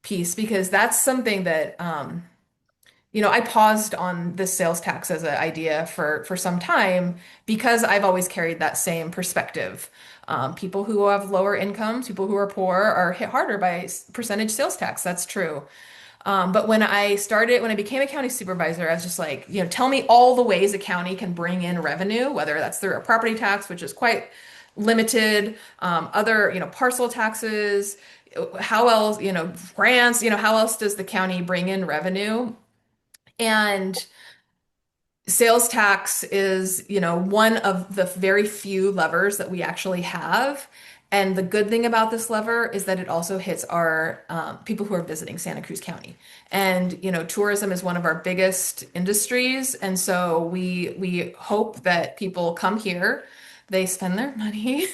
piece because that's something that I paused on this sales tax as an idea for some time because I've always carried that same perspective. People who have lower incomes, people who are poor, are hit harder by percentage sales tax. That's true. But when I became a county supervisor, I was just like, tell me all the ways a county can bring in revenue, whether that's through a property tax, which is quite limited, other, parcel taxes, how else, grants, how else does the county bring in revenue? And sales tax is, one of the very few levers that we actually have. And the good thing about this lever is that it also hits our people who are visiting Santa Cruz County. And, tourism is one of our biggest industries. And so we hope that people come here, they spend their money,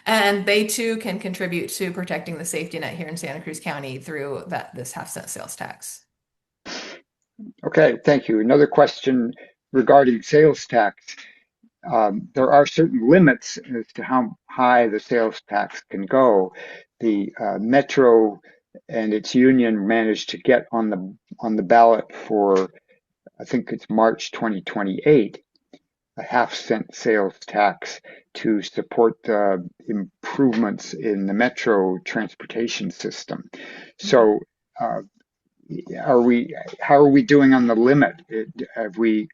and they too can contribute to protecting the safety net here in Santa Cruz County through this half-cent sales tax. Okay, thank you. Another question regarding sales tax. There are certain limits as to how high the sales tax can go. The Metro and its union managed to get on the ballot for, I think it's March 2028, a half-cent sales tax to support the improvements in the Metro transportation system. So, how are we doing on the limit? Have we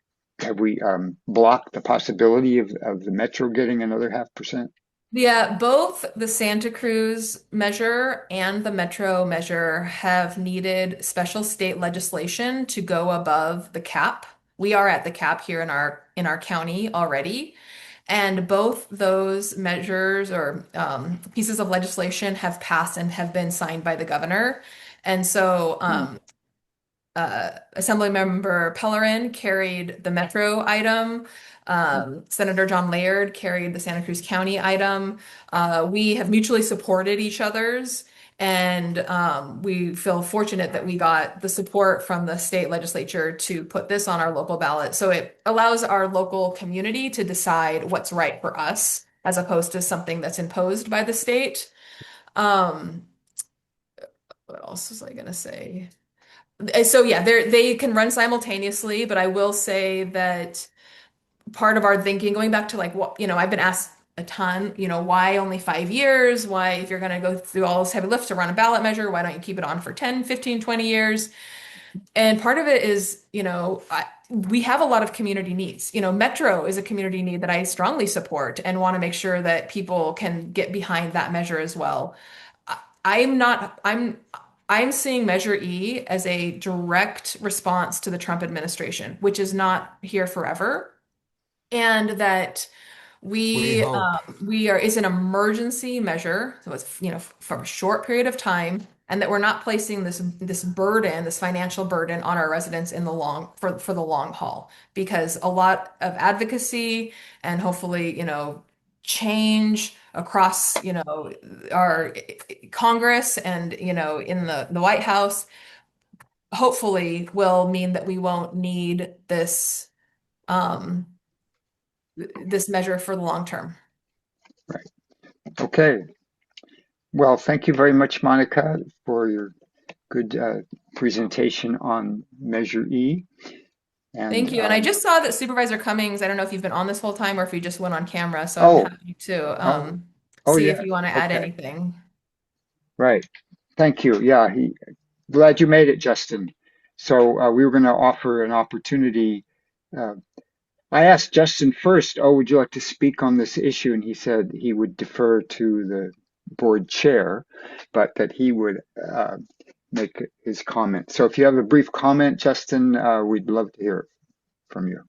blocked the possibility of the Metro getting another 0.5%? Yeah, both the Santa Cruz measure and the Metro measure have needed special state legislation to go above the cap. We are at the cap here in our county already, and both those measures or pieces of legislation have passed and have been signed by the governor. And so Assemblymember Pellerin carried the Metro item. Senator John Laird carried the Santa Cruz County item. We have mutually supported each other's, and we feel fortunate that we got the support from the state legislature to put this on our local ballot. So it allows our local community to decide what's right for us, as opposed to something that's imposed by the state. What else was I going to say? So yeah, they can run simultaneously, but I will say that part of our thinking, going back to like what, I've been asked a ton, why only 5 years? Why, if you're going to go through all this heavy lift to run a ballot measure, why don't you keep it on for 10, 15, 20 years? And part of it is, we have a lot of community needs. Metro is a community need that I strongly support and want to make sure that people can get behind that measure as well. I'm seeing Measure E as a direct response to the Trump administration, which is not here forever. And that We hope. It's an emergency measure, so it's, for a short period of time, and that we're not placing this burden, this financial burden on our residents in the for the long haul, because a lot of advocacy and hopefully, change across, our Congress and, in the White House, hopefully will mean that we won't need um, this measure for the long term. Right. Okay. Well, thank you very much, Monica, for your good presentation on Measure E. Thank you. And I just saw that Supervisor Cummings, I don't know if you've been on this whole time or if you just went on camera, so I'm happy to see if you want to add anything. Right. Thank you. Yeah, glad you made it, Justin. So we were going to offer an opportunity. I asked Justin first, would you like to speak on this issue? And he said he would defer to the board chair, but that he would make his comment. So if you have a brief comment, Justin, we'd love to hear it from you.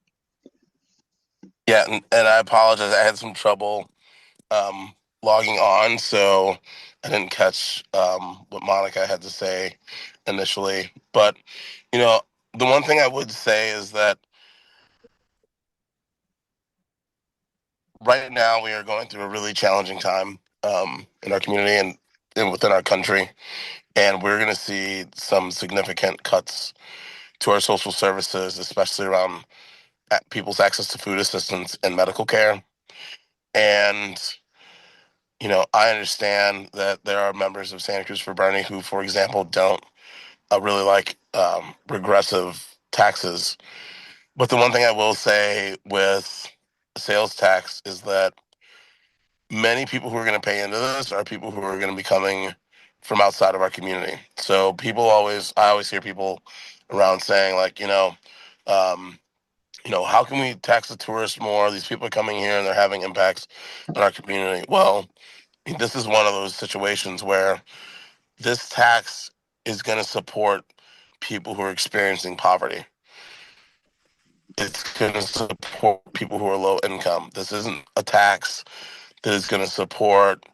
Yeah, and I apologize. I had some trouble logging on, so I didn't catch what Monica had to say initially. But, the one thing I would say is that right now we are going through a really challenging time in our community and within our country. And we're going to see some significant cuts to our social services, especially around people's access to food assistance and medical care. And, I understand that there are members of Santa Cruz for Bernie who, for example, don't really like regressive taxes. But the one thing I will say with sales tax is that many people who are going to pay into this are people who are going to be coming from outside of our community. So I always hear people around saying like, how can we tax the tourists more? These people are coming here and they're having impacts on our community. Well, this is one of those situations where this tax is going to support people who are experiencing poverty. It's going to support people who are low income. This isn't a tax that is going to support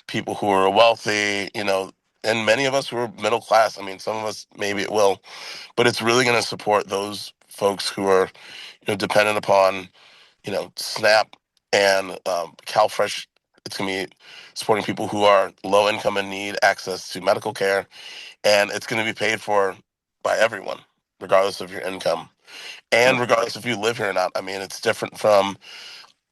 people who are wealthy, and many of us who are middle class. I mean, some of us, maybe it will, but it's really going to support those folks who are, dependent upon, SNAP and CalFresh. It's going to be supporting people who are low income and need access to medical care. And it's going to be paid for by everyone, regardless of your income and regardless if you live here or not. I mean, it's different from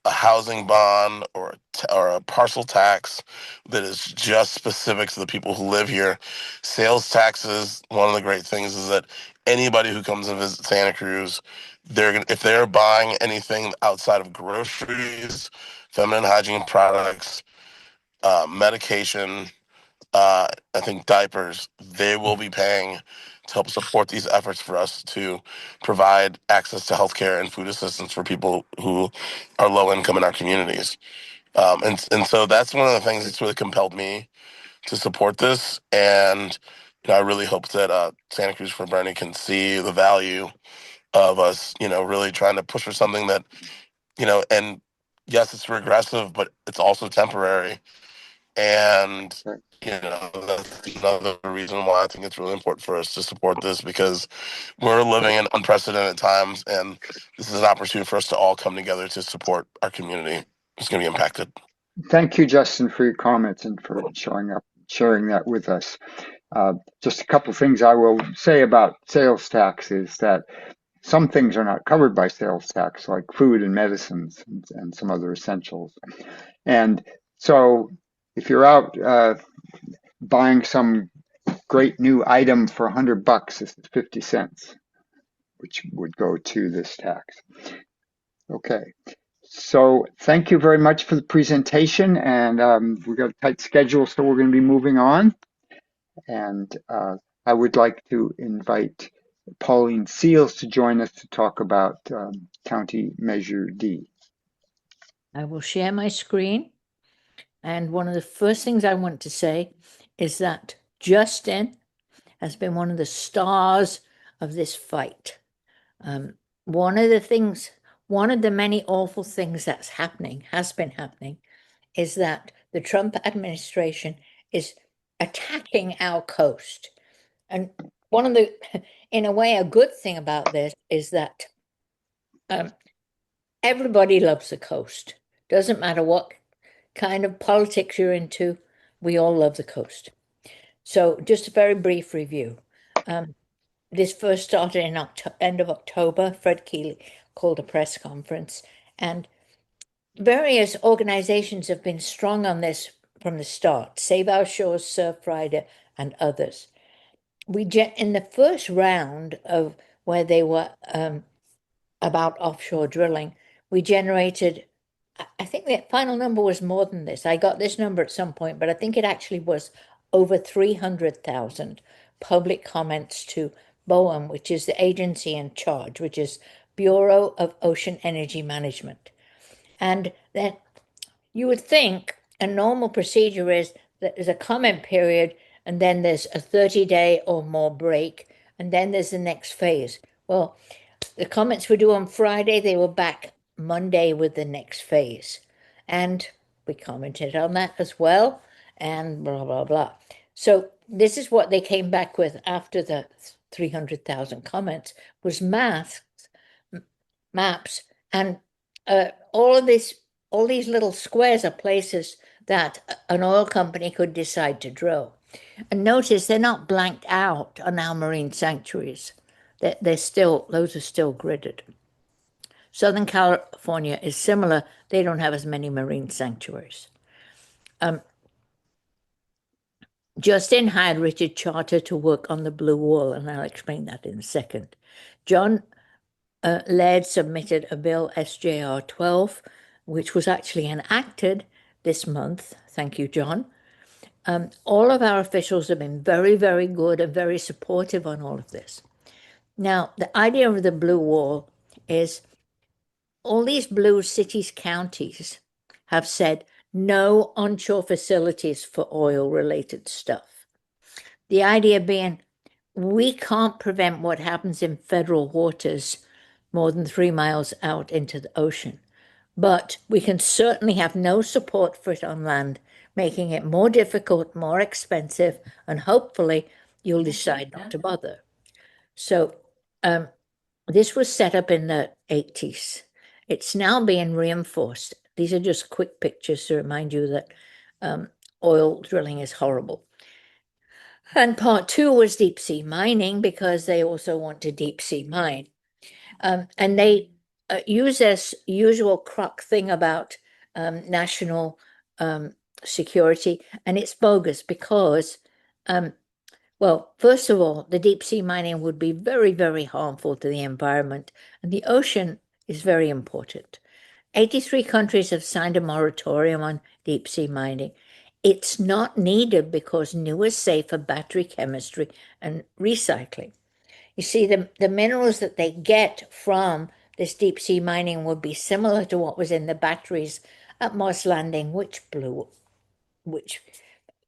a housing bond or a parcel tax that is just specific to the people who live here. Sales taxes, one of the great things is that anybody who comes to visit Santa Cruz, if they're buying anything outside of groceries, feminine hygiene products, medication, I think diapers, they will be paying to help support these efforts for us to provide access to healthcare and food assistance for people who are low income in our communities. And so that's one of the things that's really compelled me to support this. And I really hope that Santa Cruz for Bernie can see the value of us, really trying to push for something that, and yes, it's regressive, but it's also temporary. And, that's another reason why I think it's really important for us to support this, because we're living in unprecedented times, and this is an opportunity for us to all come together to support our community. It's going to be impacted. Thank you, Justin, for your comments and for showing up, sharing that with us. Just a couple of things I will say about sales tax is that some things are not covered by sales tax, like food and medicines and some other essentials. And so if you're out buying some great new item for $100, this is 50 cents, which would go to this tax. Okay. So thank you very much for the presentation, and we've got a tight schedule, so we're going to be moving on. And I would like to invite Pauline Seales to join us to talk about County Measure D. I will share my screen. And one of the first things I want to say is that Justin has been one of the stars of this fight. One of the things one of the many awful things that's happening, has been happening, is that the Trump administration is attacking our coast. And one of the, in a way, a good thing about this is that everybody loves the coast. Doesn't matter what kind of politics you're into, we all love the coast. So just a very brief review. This first started in end of October. Fred Keeley called a press conference, and various organizations have been strong on this from the start. Save Our Shores, Surfrider, and others. In the first round of where they were about offshore drilling, we generated, I think the final number was more than this. I got this number at some point, but I think it actually was over 300,000 public comments to BOEM, which is the agency in charge, which is Bureau of Ocean Energy Management. And then you would think a normal procedure is that there's a comment period, and then there's a 30-day or more break, and then there's the next phase. Well, the comments were due on Friday. They were back Monday with the next phase. And we commented on that as well, and blah, blah, blah. So this is what they came back with after the 300,000 comments, was maps, and all these little squares are places that an oil company could decide to drill. And notice they're not blanked out on our marine sanctuaries. Those are still gridded. Southern California is similar. They don't have as many marine sanctuaries. Justin hired Richard Charter to work on the blue wall, and I'll explain that in a second. John Laird submitted a bill, SJR 12, which was actually enacted this month. Thank you, John. All of our officials have been very, very good and very supportive on all of this. Now, the idea of the blue wall is all these blue cities, counties have said no onshore facilities for oil-related stuff. The idea being we can't prevent what happens in federal waters more than 3 miles out into the ocean, but we can certainly have no support for it on land, making it more difficult, more expensive, and hopefully you'll decide not to bother. So this was set up in the 80s. It's now being reinforced. These are just quick pictures to remind you that oil drilling is horrible. And part two was deep sea mining, because they also want to deep sea mine. And they use this usual crock thing about national security, and it's bogus because, well, first of all, the deep sea mining would be very, very harmful to the environment, and the ocean is very important. 83 countries have signed a moratorium on deep sea mining. It's not needed because newer, safer battery chemistry and recycling. You see, the minerals that they get from this deep sea mining would be similar to what was in the batteries at Moss Landing, which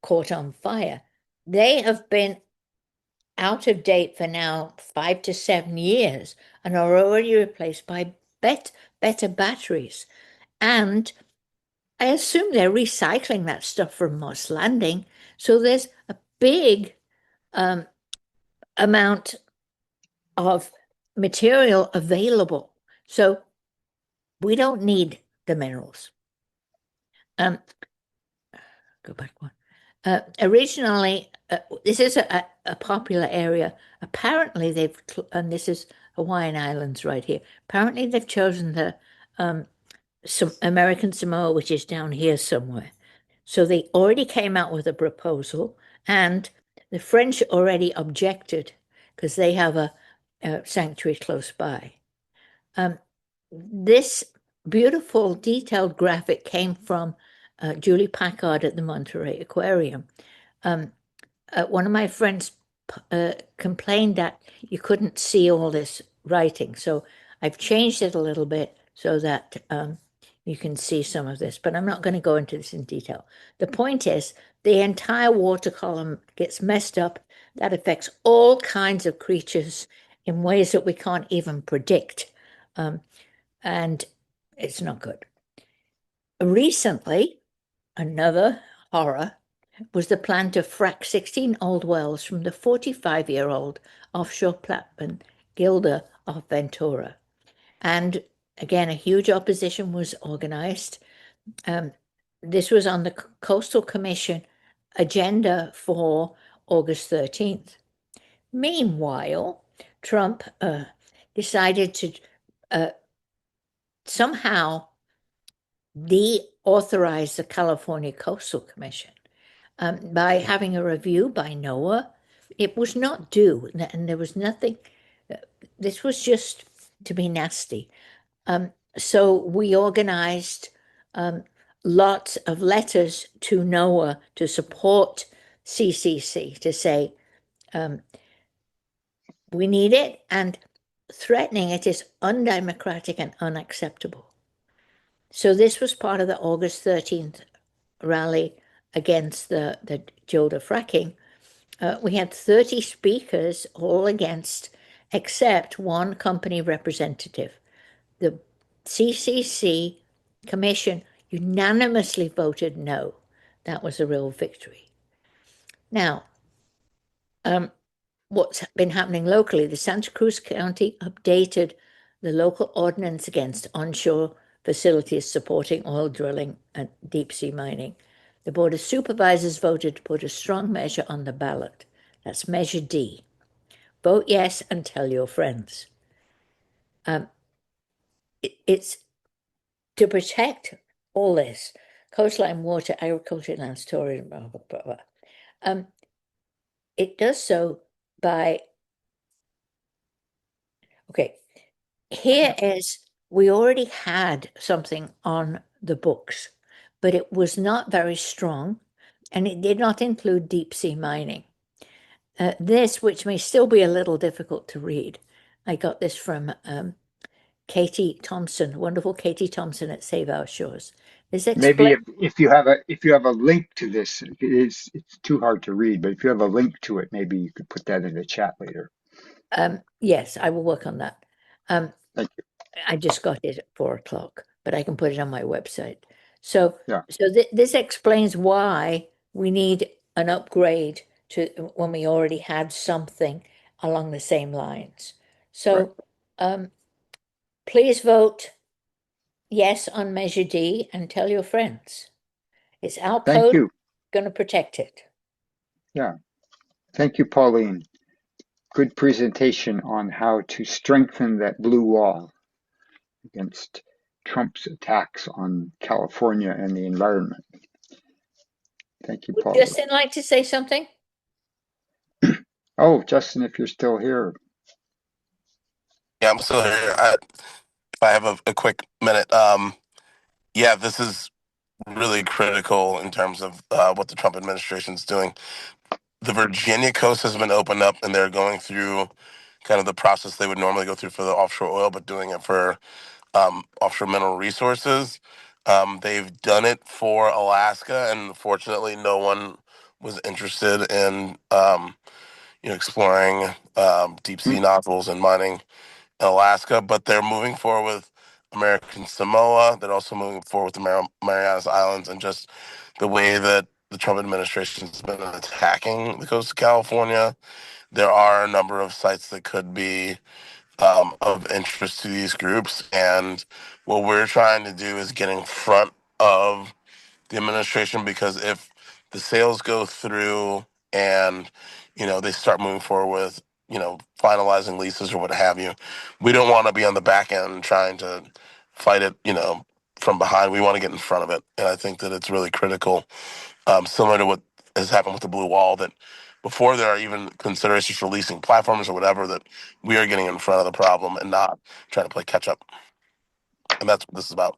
caught on fire. They have been out of date for now 5 to 7 years and are already replaced by better batteries. And I assume they're recycling that stuff from Moss Landing. So there's a big amount of material available. So we don't need the minerals. Go back one. Originally, this is a popular area. Apparently and this is Hawaiian Islands right here. Apparently they've chosen the American Samoa, which is down here somewhere. So they already came out with a proposal, and the French already objected because they have a sanctuary close by. This beautiful detailed graphic came from Julie Packard at the Monterey Aquarium. One of my friends complained that you couldn't see all this writing, so I've changed it a little bit so that you can see some of this, but I'm not going to go into this in detail. The point is, the entire water column gets messed up. That affects all kinds of creatures in ways that we can't even predict. and it's not good. Recently, another horror was the plan to frack 16 old wells from the 45-year-old offshore platform Gilda off Ventura. And again, a huge opposition was organized. This was on the Coastal Commission agenda for August 13th. Meanwhile, Trump decided to somehow deauthorize the California Coastal Commission by having a review by NOAA. It was not due, and there was nothing. This was just to be nasty. So we organized lots of letters to NOAA to support CCC, to say we need it, and threatening it is undemocratic and unacceptable. So this was part of the August 13th rally against the Gilda fracking. We had 30 speakers, all against, except one company representative. The CCC Commission unanimously voted no. That was a real victory. Now, what's been happening locally, the Santa Cruz County updated the local ordinance against onshore facilities supporting oil drilling and deep sea mining. The Board of Supervisors voted to put a strong measure on the ballot. That's Measure D. Vote yes and tell your friends. It's to protect all this, coastline water, agriculture, land storage, blah, blah, blah, blah. It does so by, okay, here is, we already had something on the books, but it was not very strong, and it did not include deep sea mining. This, which may still be a little difficult to read, I got this from Katie Thompson, wonderful Katie Thompson at Save Our Shores. Maybe if you have a link to this, it's too hard to read, but if you have a link to it, maybe you could put that in the chat later. Yes, I will work on that. Thank you. I just got it at 4:00, but I can put it on my website. So, Yeah. This explains why we need an upgrade to when we already had something along the same lines. So, please vote yes on Measure D and tell your friends. It's our Thank code. you. Going to protect it. Yeah. Thank you, Pauline. Good presentation on how to strengthen that blue wall against Trump's attacks on California and the environment. Thank you, Would Pauline. Justin like to say something? Oh, Justin, if you're still here. Yeah, I'm still here. If I have a quick minute, yeah, this is really critical in terms of what the Trump administration is doing. The Virginia coast has been opened up, and they're going through kind of the process they would normally go through for the offshore oil, but doing it for offshore mineral resources. They've done it for Alaska, and fortunately, no one was interested in exploring deep sea nodules and mining in Alaska. But they're moving forward with American Samoa. They're also moving forward with the Marianas Islands, and just the way that the Trump administration has been attacking the coast of California. There are a number of sites that could be of interest to these groups. And what we're trying to do is get in front of the administration, because if the sales go through and, they start moving forward with, finalizing leases or what have you, we don't want to be on the back end trying to fight it, from behind. We want to get in front of it. And I think that it's really critical, similar to what has happened with the Blue Wall, that before there are even considerations for leasing platforms or whatever, that we are getting in front of the problem and not trying to play catch up. And that's what this is about.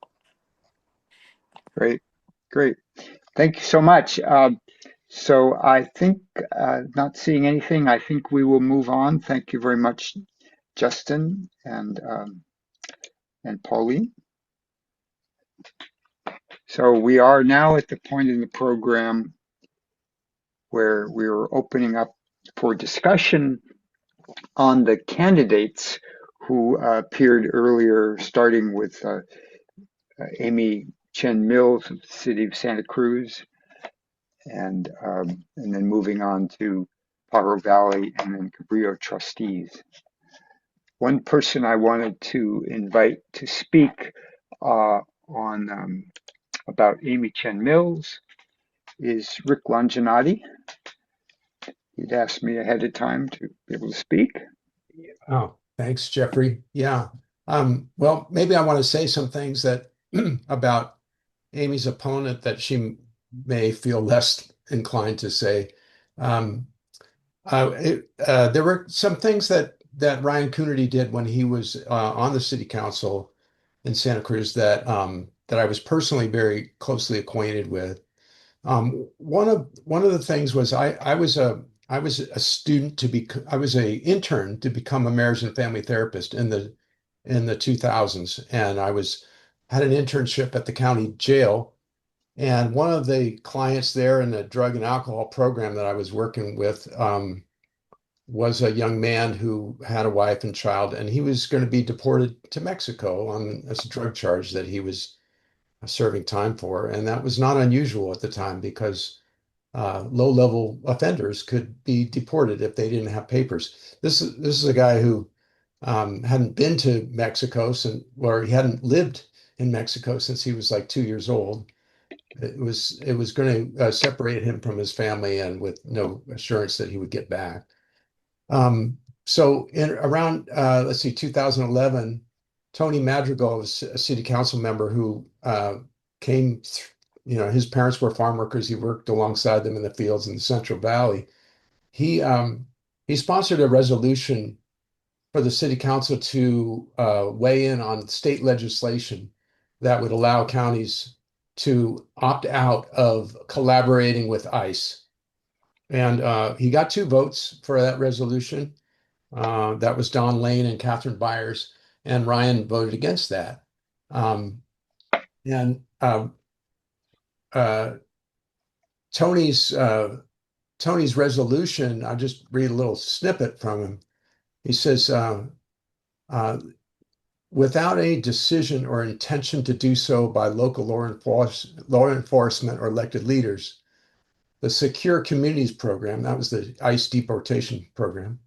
Great. Thank you so much. So I think, not seeing anything, I think we will move on. Thank you very much, Justin and Pauline. So we are now at the point in the program where we're opening up for discussion on the candidates who appeared earlier, starting with Amy Chen Mills of the city of Santa Cruz, and then moving on to Pajaro Valley and then Cabrillo Trustees. One person I wanted to invite to speak on about Amy Chen Mills is Rick Longinati. He'd asked me ahead of time to be able to speak. Oh, thanks, Jeffrey. Yeah. Well, maybe I want to say some things that about Amy's opponent that she may feel less inclined to say. Um, there were some things that Ryan Coonerty did when he was on the city council in Santa Cruz that I was personally very closely acquainted with. One of the things was I was a student to be I was a intern to become a marriage and family therapist in the 2000s, and I was had an internship at the county jail. And one of the clients there in the drug and alcohol program that I was working with was a young man who had a wife and child, and he was going to be deported to Mexico on a drug charge that he was serving time for. And that was not unusual at the time because low-level offenders could be deported if they didn't have papers. This is a guy who hadn't been to Mexico since, or he hadn't lived in Mexico since he was like 2 years old. It was going to separate him from his family, and with no assurance that he would get back. So in around let's see, 2011, Tony Madrigal was a city council member who came. His parents were farm workers. He worked alongside them in the fields in the Central Valley. He sponsored a resolution for the city council to weigh in on state legislation that would allow counties to opt out of collaborating with ICE. And he got 2 votes for that resolution. That was Don Lane and Catherine Byers, and Ryan voted against that. And Tony's resolution, I'll just read a little snippet from him. He says, without any decision or intention to do so by local law enforcement or elected leaders, the Secure Communities Program, that was the ICE deportation program,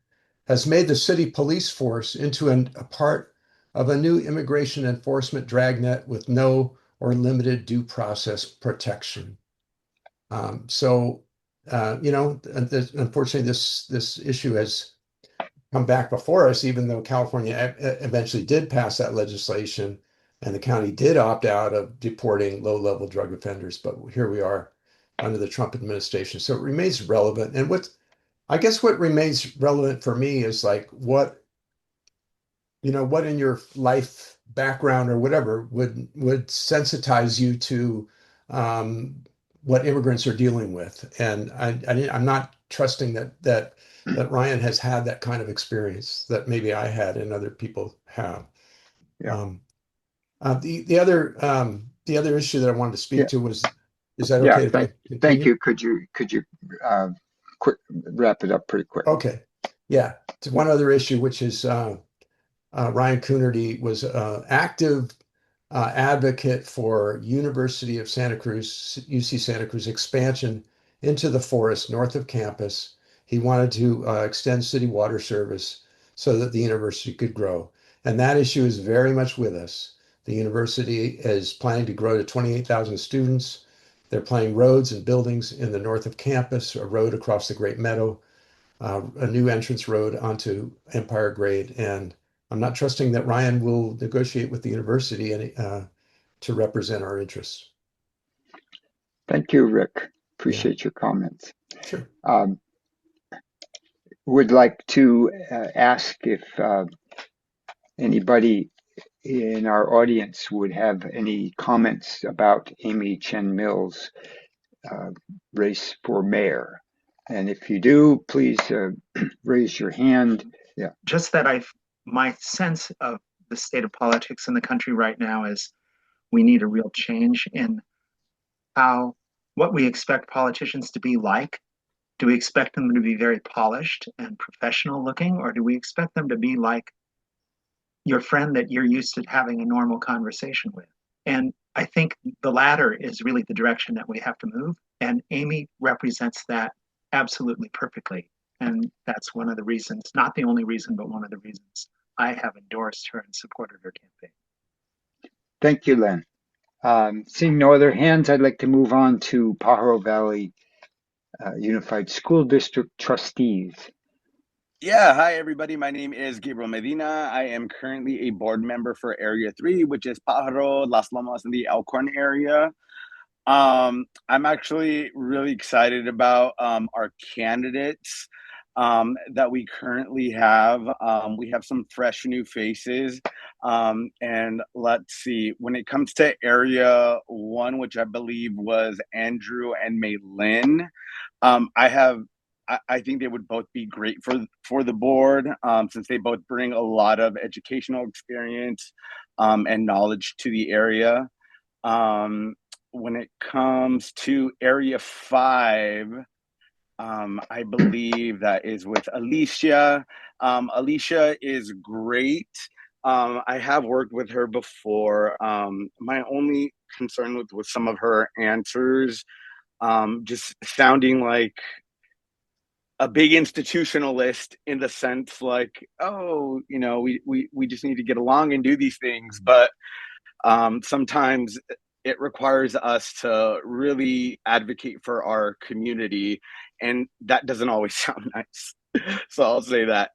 has made the city police force into a part of a new immigration enforcement dragnet with no or limited due process protection. Unfortunately, this issue has come back before us, even though California eventually did pass that legislation and the county did opt out of deporting low-level drug offenders. But here we are under the Trump administration. So it remains relevant. And what remains relevant for me is like what in your life background or whatever would sensitize you to what immigrants are dealing with. And I'm not trusting that Ryan has had that kind of experience that maybe I had and other people have. Yeah. The other issue that I wanted to speak to was, is that Yeah, okay if I continue? thank you. Could you quick wrap it up pretty quick? Okay. Yeah. It's one other issue, which is Ryan Coonerty was active advocate for University of Santa Cruz, UC Santa Cruz expansion into the forest north of campus. He wanted to extend city water service so that the university could grow. And that issue is very much with us. The university is planning to grow to 28,000 students. They're planning roads and buildings in the north of campus, a road across the Great Meadow, a new entrance road onto Empire Grade. And I'm not trusting that Ryan will negotiate with the university to represent our interests. Thank you, Rick. Appreciate your comments. Sure. Would like to ask if anybody in our audience would have any comments about Amy Chen Mills' race for mayor. And if you do, please raise your hand. Yeah. Just that my sense of the state of politics in the country right now is we need a real change in what we expect politicians to be like. Do we expect them to be very polished and professional looking, or do we expect them to be like your friend that you're used to having a normal conversation with. And I think the latter is really the direction that we have to move. And Amy represents that absolutely perfectly. And that's one of the reasons, not the only reason, but one of the reasons I have endorsed her and supported her campaign. Thank you, Len. Seeing no other hands, I'd like to move on to Pajaro Valley Unified School District Trustees. Yeah, hi everybody. My name is Gabriel Medina. I am currently a board member for Area 3, which is Pajaro, Las Lomas, and the Elkhorn area. I'm actually really excited about our candidates that we currently have. We have some fresh new faces. And let's see, when it comes to Area 1, which I believe was Andrew and Meilin, I think they would both be great for the board, since they both bring a lot of educational experience and knowledge to the area. When it comes to Area 5, I believe that is with Alicia. Alicia is great. I have worked with her before. My only concern with some of her answers, just sounding like a big institutionalist in the sense like, oh, we just need to get along and do these things. But sometimes it requires us to really advocate for our community, and that doesn't always sound nice. So I'll say that.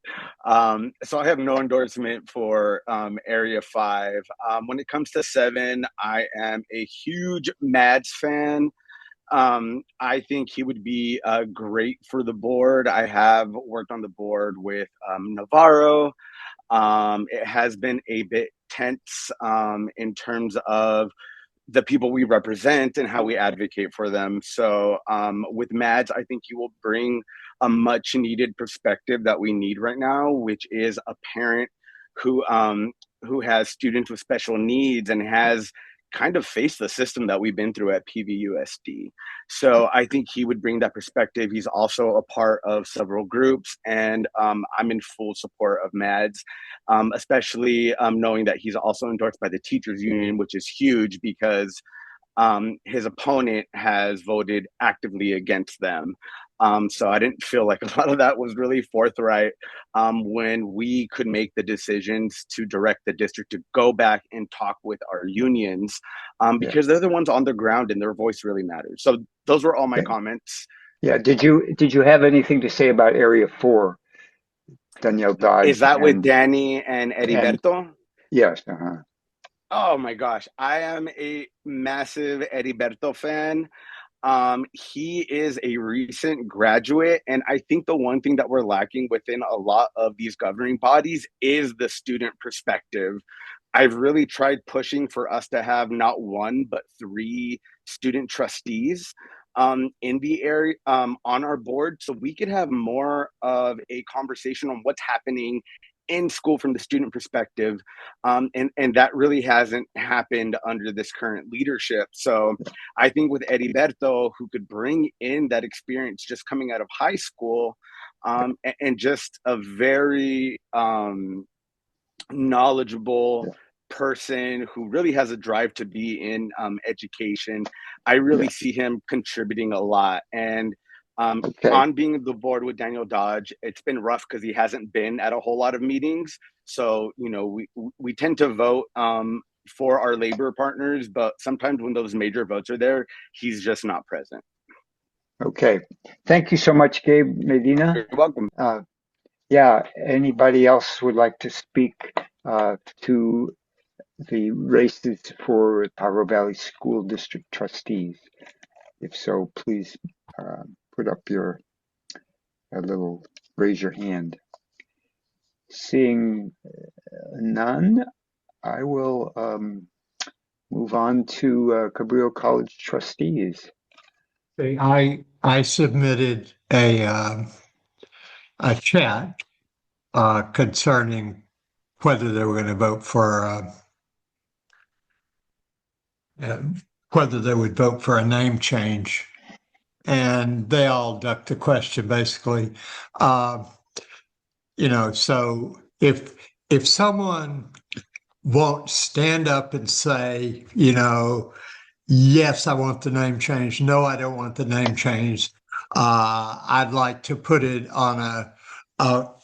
So I have no endorsement for Area 5. When it comes to 7, I am a huge Mads fan. I think he would be great for the board. I have worked on the board with Navarro. It has been a bit tense in terms of the people we represent and how we advocate for them. So with Mads, I think he will bring a much needed perspective that we need right now, which is a parent who has students with special needs and has kind of faced the system that we've been through at PVUSD. So I think he would bring that perspective. He's also a part of several groups, and I'm in full support of Mads, especially knowing that he's also endorsed by the teachers union, which is huge because his opponent has voted actively against them. So I didn't feel like a lot of that was really forthright when we could make the decisions to direct the district to go back and talk with our unions because they're the ones on the ground and their voice really matters. So those were all my comments. Yeah. Did you have anything to say about Area 4, Danielle Dodge? Is that with Danny and Eriberto? Yes. Oh my gosh, I am a massive Eriberto fan. He is a recent graduate, and I think the one thing that we're lacking within a lot of these governing bodies is the student perspective. I've really tried pushing for us to have not 1, but 3 student trustees in the area on our board, so we could have more of a conversation on what's happening in school from the student perspective, and that really hasn't happened under this current leadership. So I think with Eriberto, who could bring in that experience just coming out of high school, and just a very knowledgeable person who really has a drive to be in education, I really see him contributing a lot. And on being the board with Daniel Dodge, it's been rough because he hasn't been at a whole lot of meetings. So, we tend to vote for our labor partners, but sometimes when those major votes are there, he's just not present. Okay. Thank you so much, Gabe Medina. You're welcome. Yeah. Anybody else would like to speak to the races for Pajaro Valley School District Trustees? If so, please put up your raise your hand. Seeing none, I will move on to Cabrillo College Trustees. I submitted a chat concerning whether they were going to vote for whether they would vote for a name change, and they all ducked the question basically. So if if someone won't stand up and say, yes, I want the name changed. No, I don't want the name changed. I'd like to put it on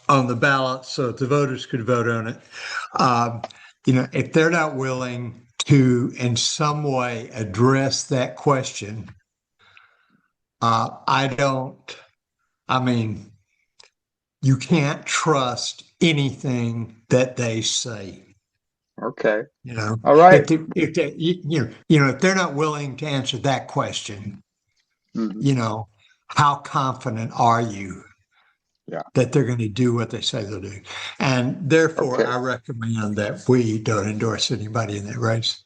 on the ballot so that the voters could vote on it. If they're not willing to in some way address that question, you can't trust anything that they say. Okay. All right. If they're not willing to answer that question, how confident are you that they're going to do what they say they'll do? And therefore, I recommend that we don't endorse anybody in that race.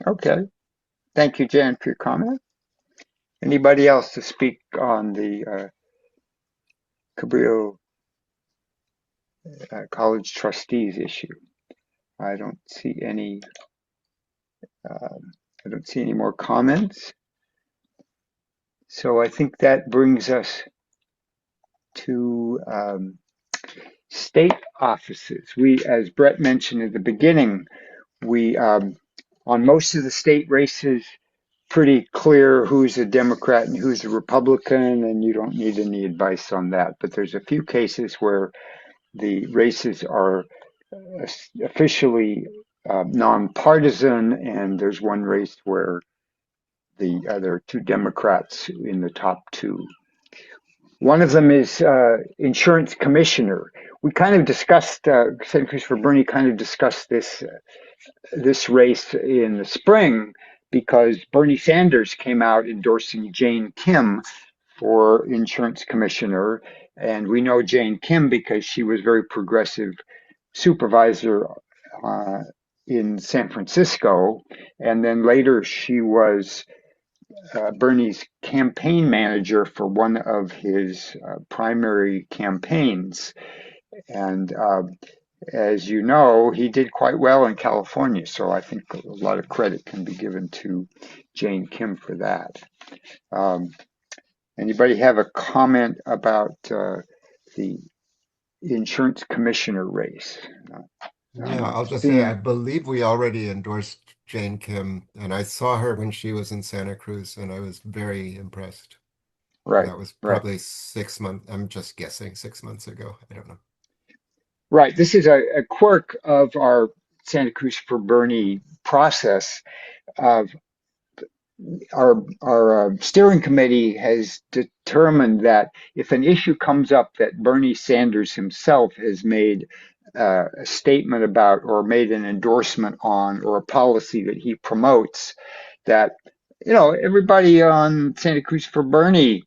Okay. Thank you, Jan, for your comment. Anybody else to speak on the Cabrillo College Trustees issue? I don't see any. I don't see any more comments. So I think that brings us to state offices. We, as Brett mentioned at the beginning, we on most of the state races, pretty clear who's a Democrat and who's a Republican, and you don't need any advice on that. But there's a few cases where the races are officially nonpartisan, and there's one race where there are two Democrats in the top two. One of them is insurance commissioner. We kind of discussed, St. Christopher Berney kind of discussed this race in the spring because Bernie Sanders came out endorsing Jane Kim for insurance commissioner. And we know Jane Kim because she was very progressive supervisor in San Francisco. And then later she was Bernie's campaign manager for one of his primary campaigns. And as you know, he did quite well in California. So I think a lot of credit can be given to Jane Kim for that. Anybody have a comment about the insurance commissioner race? I'll just say I believe we already endorsed Jane Kim, and I saw her when she was in Santa Cruz, and I was very impressed. Right. That was probably 6 months. I'm just guessing 6 months ago. I don't know. Right. This is a quirk of our Santa Cruz for Bernie process. Our steering committee has determined that if an issue comes up that Bernie Sanders himself has made a statement about or made an endorsement on or a policy that he promotes, that everybody on Santa Cruz for Bernie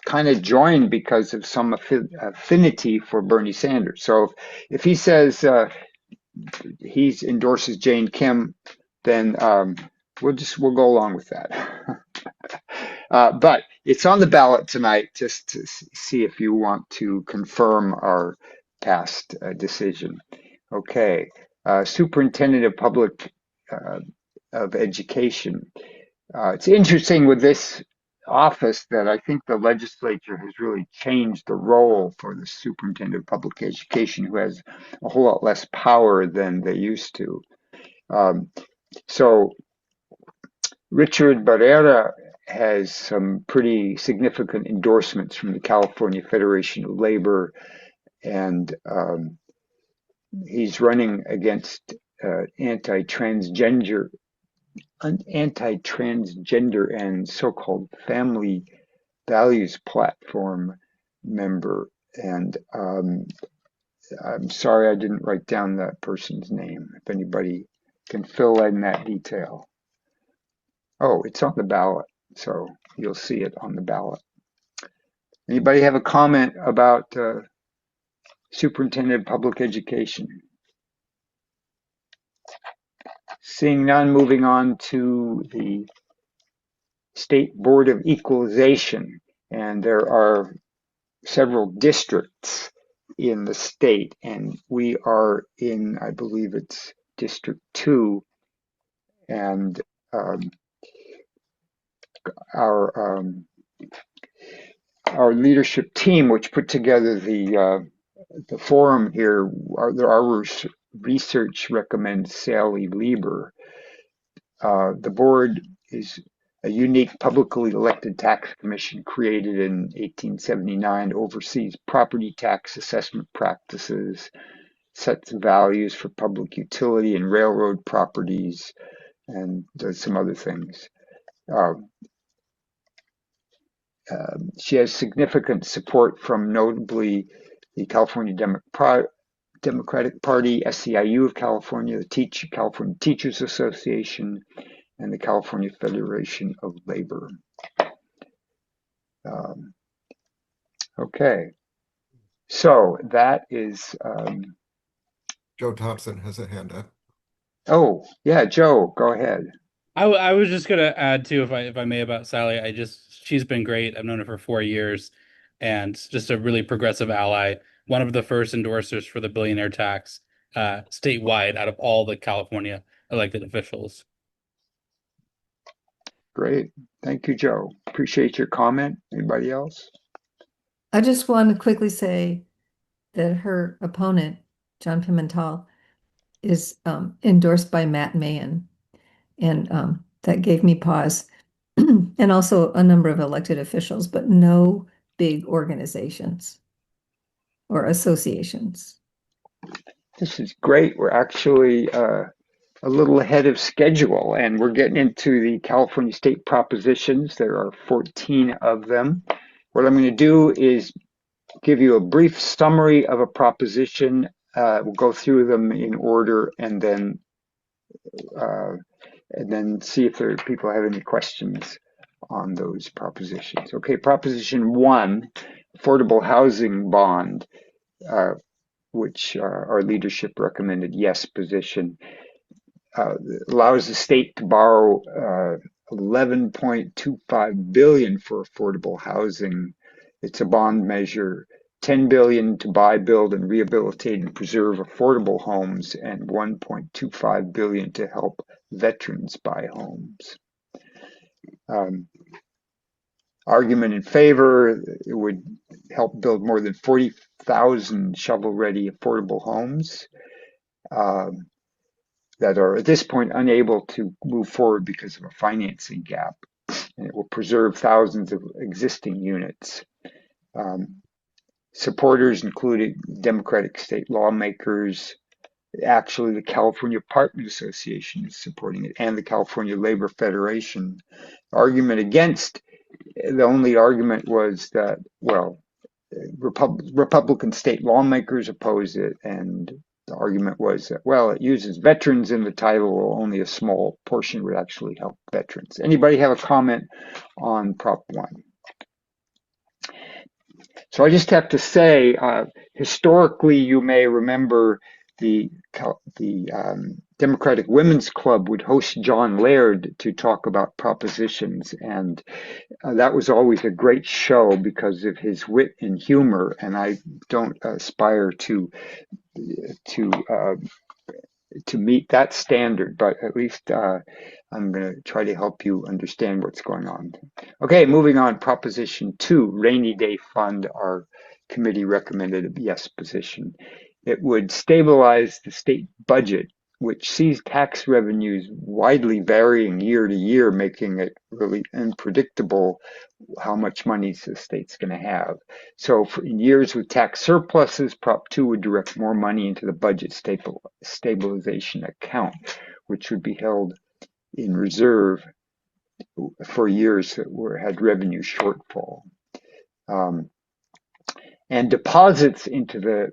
kind of joined because of some affinity for Bernie Sanders. So if he says he endorses Jane Kim, then we'll go along with that. But it's on the ballot tonight just to see if you want to confirm our past decision. Okay. Superintendent of Public of Education. It's interesting with this office that I think the legislature has really changed the role for the superintendent of public education, who has a whole lot less power than they used to. So Richard Barrera has some pretty significant endorsements from the California Federation of Labor, and he's running against anti-transgender and so-called family values platform member. And I'm sorry I didn't write down that person's name. If anybody can fill in that detail. Oh, it's on the ballot, so you'll see it on the ballot. Anybody have a comment about Superintendent of Public Education? Seeing none, moving on to the State Board of Equalization. And there are several districts in the state, and we are in, I believe it's District 2, and our leadership team, which put together the the forum here, our research recommends Sally Lieber. The board is a unique publicly elected tax commission created in 1879, oversees property tax assessment practices, sets values for public utility and railroad properties, and does some other things. She has significant support from notably the California Democratic Party, SEIU of California, the California Teachers Association, and the California Federation of Labor. Okay, so that is. Joe Thompson has a hand up. Oh, yeah, Joe, go ahead. I was just gonna add too, if I may, about Sally. She's been great. I've known her for 4 years, and just a really progressive ally. One of the first endorsers for the billionaire tax statewide out of all the California elected officials. Great. Thank you, Joe. Appreciate your comment. Anybody else? I just want to quickly say that her opponent, John Pimentel, is endorsed by Matt Meilin, and that gave me pause. And also a number of elected officials, but no big organizations or associations. This is great. We're actually a little ahead of schedule, and we're getting into the California state propositions. There are 14 of them. What I'm going to do is give you a brief summary of a proposition. We'll go through them in order, and then see if people have any questions on those propositions. Okay, Proposition 1, affordable housing bond, which our leadership recommended yes position. Allows the state to borrow $11.25 billion for affordable housing. It's a bond measure, $10 billion to buy, build, and rehabilitate and preserve affordable homes, and $1.25 billion to help veterans buy homes. Argument in favor: it would help build more than 40,000 shovel-ready affordable homes that are at this point unable to move forward because of a financing gap. And it will preserve thousands of existing units. Supporters including Democratic state lawmakers. Actually, the California Apartment Association is supporting it, and the California Labor Federation. Argument against, the only argument was that, well, Republican state lawmakers oppose it, and the argument was that, well, it uses veterans in the title, only a small portion would actually help veterans. Anybody have a comment on Prop 1? So I just have to say, historically, you may remember the Democratic Women's Club would host John Laird to talk about propositions, and that was always a great show because of his wit and humor, and I don't aspire to meet that standard, but at least I'm going to try to help you understand what's going on. Okay, moving on. Proposition 2, rainy day fund. Our committee recommended a yes position. It would stabilize the state budget, which sees tax revenues widely varying year to year, making it really unpredictable how much money the state's going to have. So in years with tax surpluses, Prop 2 would direct more money into the budget stabilization account, which would be held in reserve for years that had revenue shortfall. And deposits into the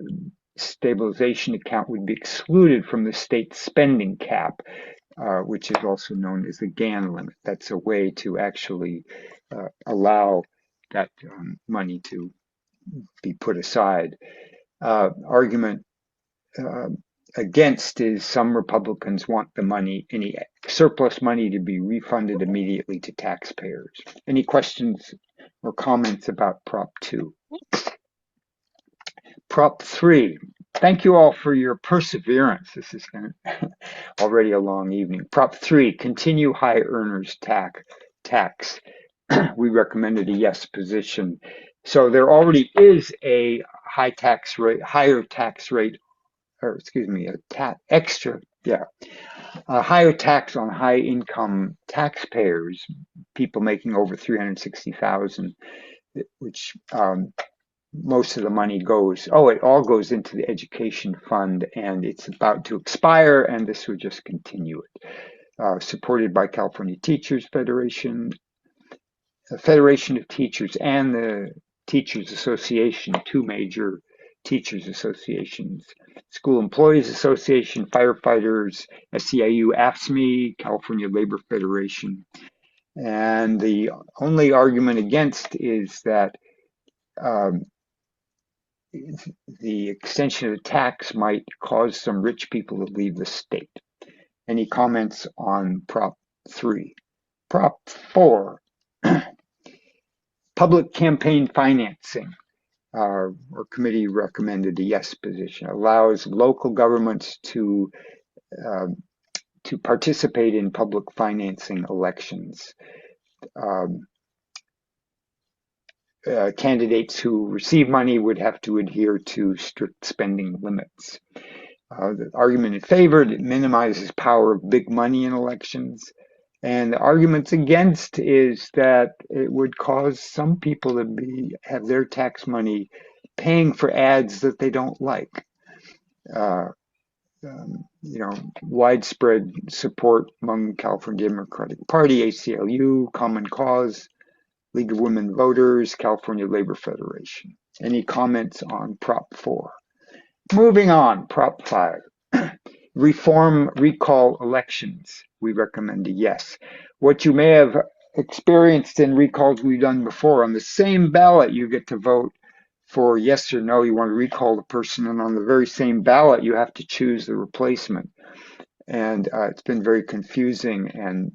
stabilization account would be excluded from the state spending cap, which is also known as the GAN limit. That's a way to actually allow that money to be put aside. Argument against is some Republicans want the money, any surplus money, to be refunded immediately to taxpayers. Any questions or comments about Prop 2? Prop 3. Thank you all for your perseverance. This is already a long evening. Prop 3, continue high earners tax. We recommended a yes position. So there already is a higher tax rate, or excuse me, a higher tax on high income taxpayers, people making over 360,000, which most of the money goes, it all goes into the education fund, and it's about to expire, and this would just continue it. Supported by California Teachers Federation, the Federation of Teachers, and the Teachers Association, two major teachers associations, School Employees Association, Firefighters, SEIU, AFSCME, California Labor Federation. And the only argument against is that the extension of the tax might cause some rich people to leave the state. Any comments on Prop 3? Prop 4, public campaign financing. Our committee recommended a yes position. Allows local governments to participate in public financing elections. Candidates who receive money would have to adhere to strict spending limits. The argument in favor, it minimizes power of big money in elections. And the arguments against is that it would cause some people to have their tax money paying for ads that they don't like. Widespread support among California Democratic Party, ACLU, Common Cause, League of Women Voters, California Labor Federation. Any comments on Prop 4? Moving on, Prop 5. Reform recall elections. We recommend a yes. What you may have experienced in recalls we've done before, on the same ballot you get to vote for yes or no, you want to recall the person, and on the very same ballot you have to choose the replacement. And it's been very confusing and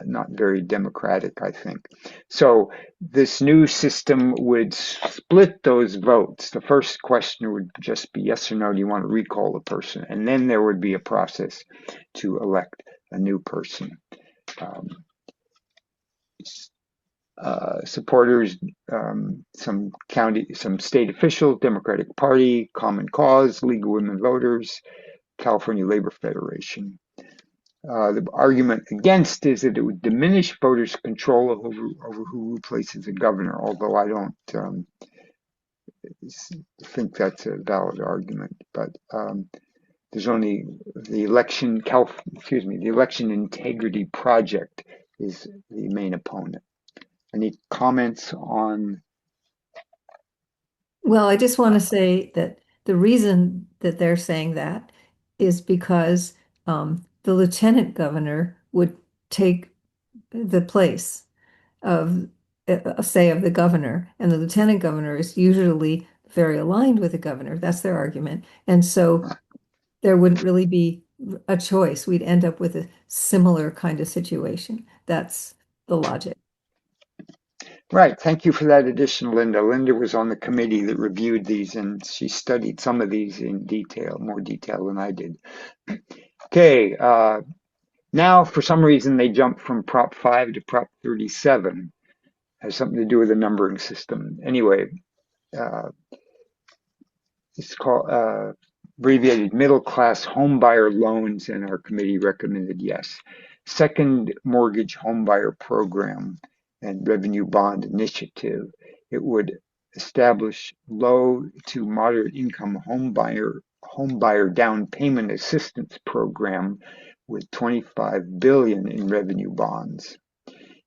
not very democratic, I think. So this new system would split those votes. The first question would just be yes or no, do you want to recall the person? And then there would be a process to elect a new person. Supporters, some state officials, Democratic Party, Common Cause, League of Women Voters, California Labor Federation. The argument against is that it would diminish voters' control over who replaces a governor, although I don't think that's a valid argument. But there's only the election integrity project is the main opponent. Any comments on? Well, I just want to say that the reason that they're saying that is because the lieutenant governor would take the place of, say, of the governor, and the lieutenant governor is usually very aligned with the governor. That's their argument. And so there wouldn't really be a choice. We'd end up with a similar kind of situation. That's the logic. Right. Thank you for that addition, Linda. Linda was on the committee that reviewed these, and she studied some of these in detail, more detail than I did. Okay. Now, for some reason, they jumped from Prop 5 to Prop 37. Has something to do with the numbering system. Anyway, it's called abbreviated middle class home buyer loans, and our committee recommended yes. Second mortgage home buyer program and revenue bond initiative. It would establish low to moderate income home buyer down payment assistance program with $25 billion in revenue bonds.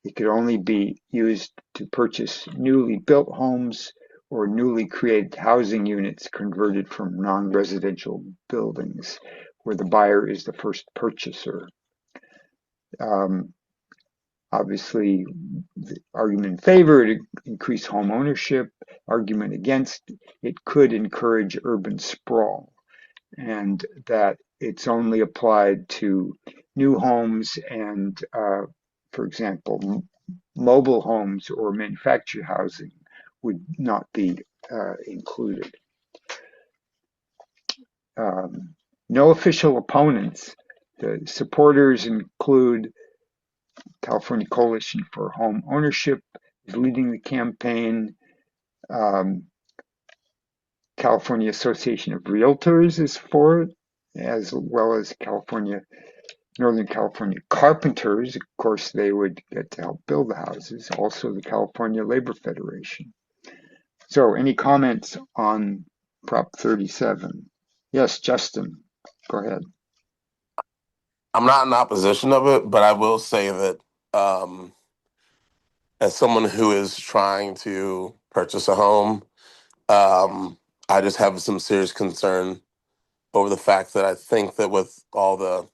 It could only be used to purchase newly built homes or newly created housing units converted from non-residential buildings where the buyer is the first purchaser. Obviously, the argument in favor, it increase home ownership. Argument against, it could encourage urban sprawl, and that it's only applied to new homes and, for example, mobile homes or manufactured housing would not be included. No official opponents. The supporters include California Coalition for Home Ownership is leading the campaign. California Association of Realtors is for it, as well as Northern California Carpenters. Of course, they would get to help build the houses. Also, the California Labor Federation. So, any comments on Prop 37? Yes, Justin, go ahead. I'm not in opposition of it, but I will say that as someone who is trying to purchase a home, I just have some serious concern over the fact that I think that with all the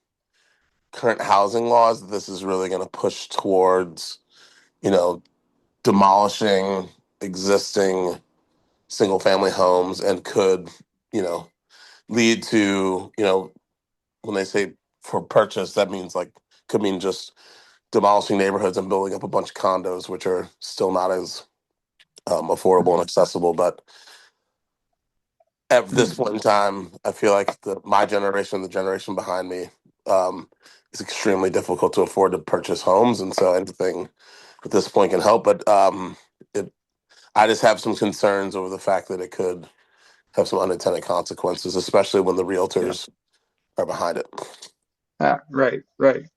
current housing laws, this is really going to push towards, you know, demolishing existing single family homes and could, you know, lead to, when they say for purchase, that means like could mean just demolishing neighborhoods and building up a bunch of condos, which are still not as affordable and accessible. But at this point in time, I feel like my generation, the generation behind me, it's extremely difficult to afford to purchase homes, and so anything at this point can help. But I just have some concerns over the fact that it could have some unintended consequences, especially when the realtors are behind it. Right.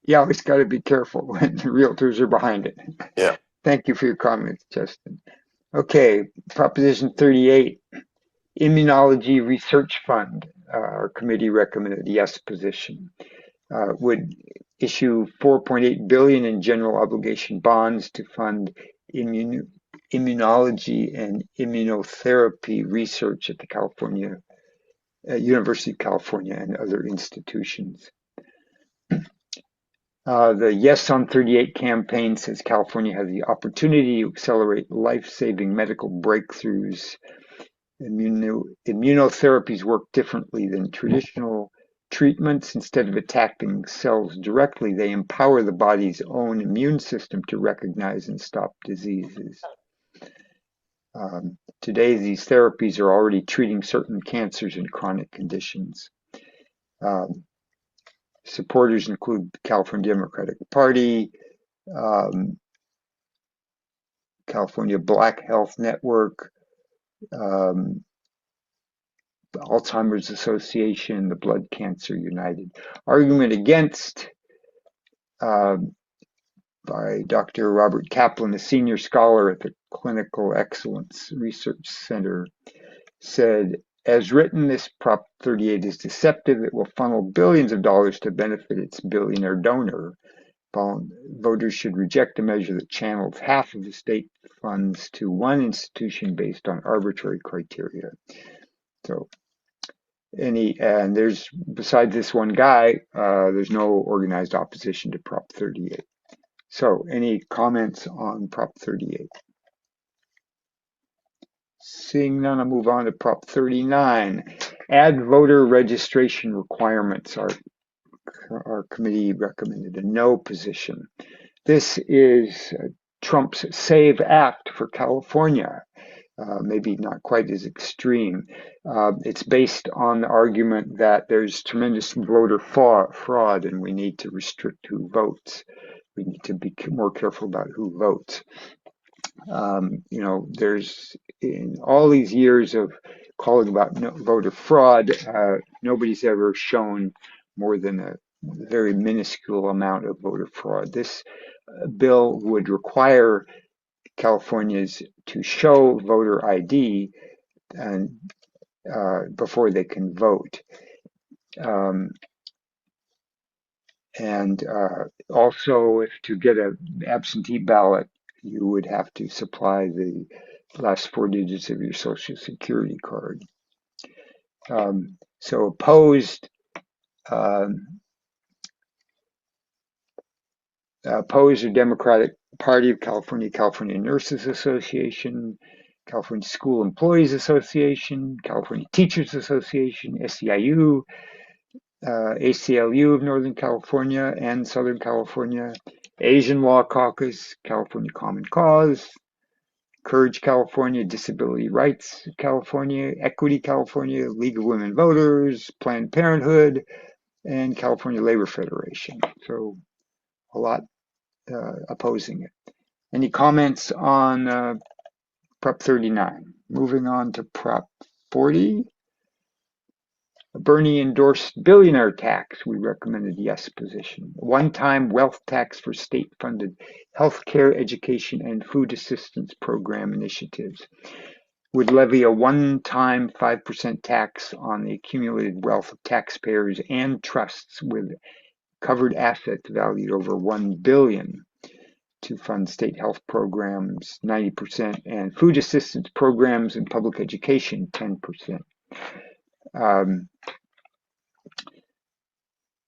You always got to be careful when the realtors are behind it. Yeah. Thank you for your comments, Justin. Okay, Proposition 38, Immunology Research Fund. Our committee recommended yes position. Would issue 4.8 billion in general obligation bonds to fund immunology and immunotherapy research at the University of California and other institutions. The Yes on 38 campaign says California has the opportunity to accelerate life-saving medical breakthroughs. Immunotherapies work differently than traditional treatments. Instead of attacking cells directly, they empower the body's own immune system to recognize and stop diseases. Today, these therapies are already treating certain cancers and chronic conditions. Supporters include the California Democratic Party, California Black Health Network, Alzheimer's Association, the Blood Cancer United. Argument against by Dr. Robert Kaplan, a senior scholar at the Clinical Excellence Research Center, said, as written, this Prop 38 is deceptive. It will funnel billions of dollars to benefit its billionaire donor. Voters should reject a measure that channels half of the state funds to one institution based on arbitrary criteria. So, and there's, besides this one guy, there's no organized opposition to Prop 38. So, any comments on Prop 38? Seeing none, I'll move on to Prop 39. Add voter registration requirements. Our committee recommended a no position. This is Trump's SAVE Act for California. Maybe not quite as extreme. It's based on the argument that there's tremendous voter fraud and we need to restrict who votes. We need to be more careful about who votes. There's in all these years of calling about voter fraud, nobody's ever shown more than a very minuscule amount of voter fraud. This bill would require Californians to show voter ID and before they can vote. And also, if to get an absentee ballot, you would have to supply the last 4 digits of your Social Security card. So opposed are Democratic Party of California, California Nurses Association, California School Employees Association, California Teachers Association, SEIU, ACLU of Northern California and Southern California, Asian Law Caucus, California Common Cause, Courage California, Disability Rights California, Equity California, League of Women Voters, Planned Parenthood, and California Labor Federation. So a lot opposing it. Any comments on Prop 39? Moving on to Prop 40. Bernie endorsed billionaire tax. We recommended yes position. One-time wealth tax for state-funded healthcare, education, and food assistance program initiatives. Would levy a one-time 5% tax on the accumulated wealth of taxpayers and trusts with covered assets valued over $1 billion to fund state health programs 90% and food assistance programs and public education 10%.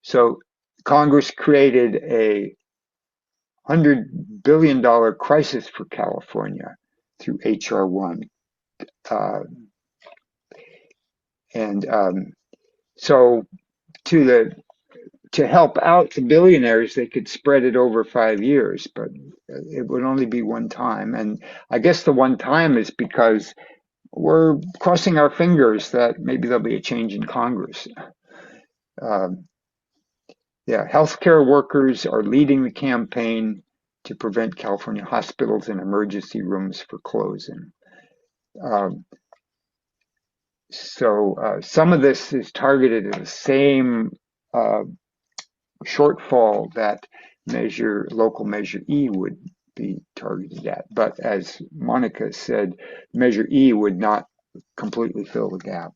So Congress created a $100 billion crisis for California through H.R. 1. So to help out the billionaires, they could spread it over 5 years, but it would only be one time. And I guess the one time is because we're crossing our fingers that maybe there'll be a change in Congress. Healthcare workers are leading the campaign to prevent California hospitals and emergency rooms from closing. Some of this is targeted at the same shortfall that local measure E would be targeted at. But as Monica said, measure E would not completely fill the gap.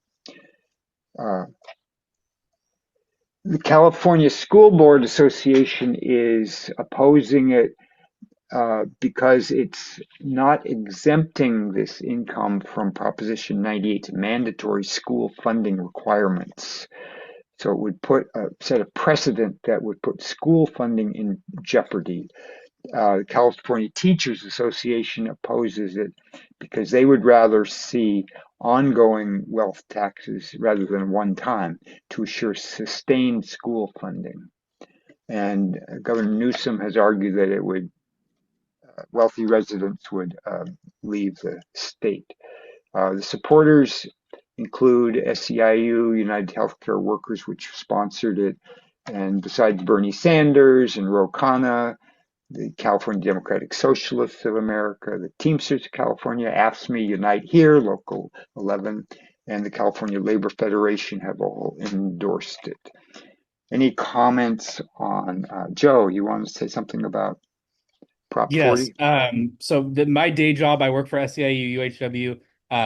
The California School Board Association is opposing it because it's not exempting this income from Proposition 98 mandatory school funding requirements. So it would set a precedent that would put school funding in jeopardy. The California Teachers Association opposes it because they would rather see ongoing wealth taxes rather than one time to assure sustained school funding. And Governor Newsom has argued that wealthy residents would leave the state. The supporters include SEIU, United Healthcare Workers, which sponsored it, and besides Bernie Sanders and Ro Khanna, the California Democratic Socialists of America, the Teamsters of California, AFSCME, Unite Here, Local 11, and the California Labor Federation have all endorsed it. Any comments on, Joe, you want to say something about Prop 40? So my day job, I work for SEIU UHW,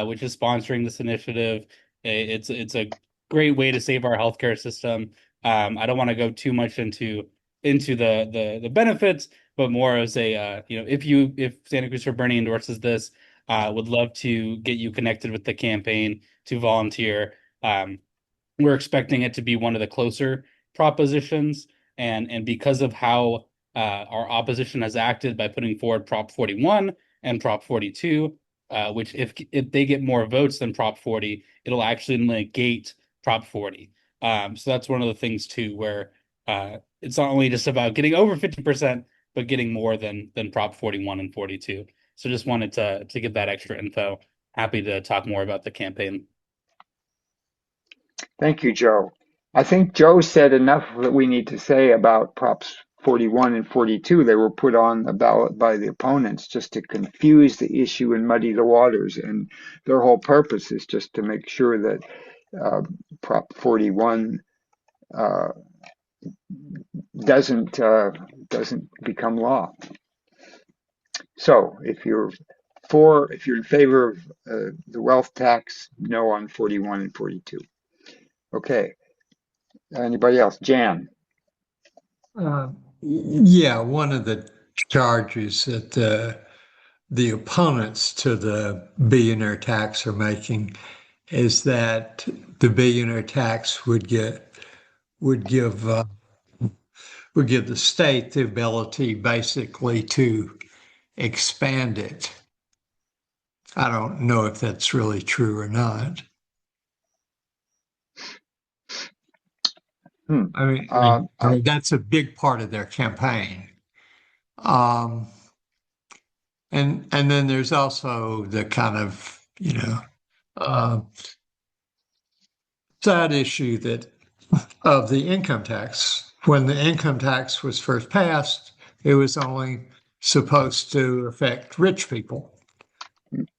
which is sponsoring this initiative. It's a great way to save our healthcare system. I don't want to go too much into the benefits, but more as a if Santa Cruz for Bernie endorses this, would love to get you connected with the campaign to volunteer. We're expecting it to be one of the closer propositions, and because of how our opposition has acted by putting forward Prop 41 and Prop 42, which if they get more votes than Prop 40, it'll actually negate Prop 40. So that's one of the things too, where it's not only just about getting over 50%, but getting more than Prop 41 and 42. So just wanted to get that extra info. Happy to talk more about the campaign. Thank you, Joe. I think Joe said enough that we need to say about Props 41 and 42. They were put on the ballot by the opponents just to confuse the issue and muddy the waters. And their whole purpose is just to make sure that Prop 41 doesn't become law. So if you're in favor of the wealth tax, no on 41 and 42. Okay. Anybody else? Jan. Yeah, one of the charges that the opponents to the billionaire tax are making is that the billionaire tax would give the state the ability basically to expand it. I don't know if that's really true or not. I mean, that's a big part of their campaign. And then there's also the kind of, side issue of the income tax. When the income tax was first passed, it was only supposed to affect rich people.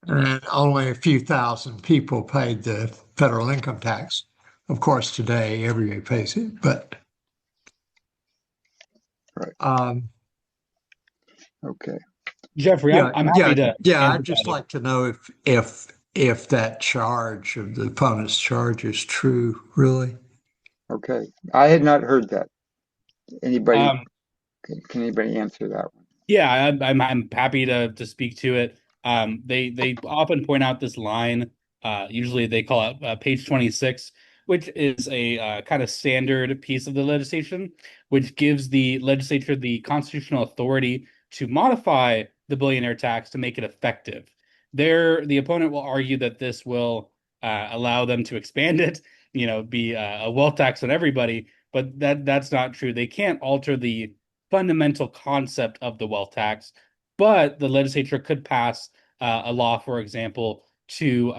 and only a few thousand people paid the federal income tax. Of course, today everybody pays it, but right. Okay. Jeffrey, yeah, I'm happy to yeah. answer I'd just that. like to know if that charge of the opponent's charge is true, really. Okay. I had not heard that. Anybody, Um, can anybody answer that one? Yeah, I'm happy to speak to it. They often point out this line. Usually they call it page 26, which is a kind of standard piece of the legislation, which gives the legislature the constitutional authority to modify the billionaire tax to make it effective. The opponent will argue that this will allow them to expand it, be a wealth tax on everybody, but that's not true. They can't alter the fundamental concept of the wealth tax, but the legislature could pass a law, for example, to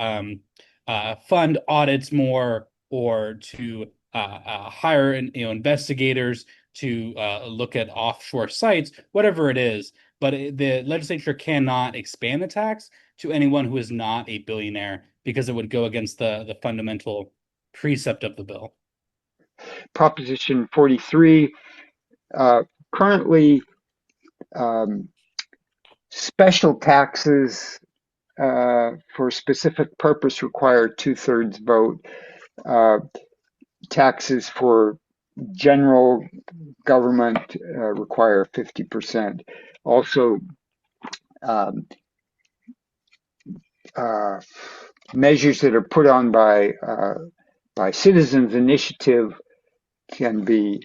fund audits more or to hire investigators to look at offshore sites, whatever it is. But the legislature cannot expand the tax to anyone who is not a billionaire because it would go against the fundamental precept of the bill. Proposition 43, currently special taxes for a specific purpose require 2/3 vote. Taxes for general government require 50%. Also, measures that are put on by citizens initiative can be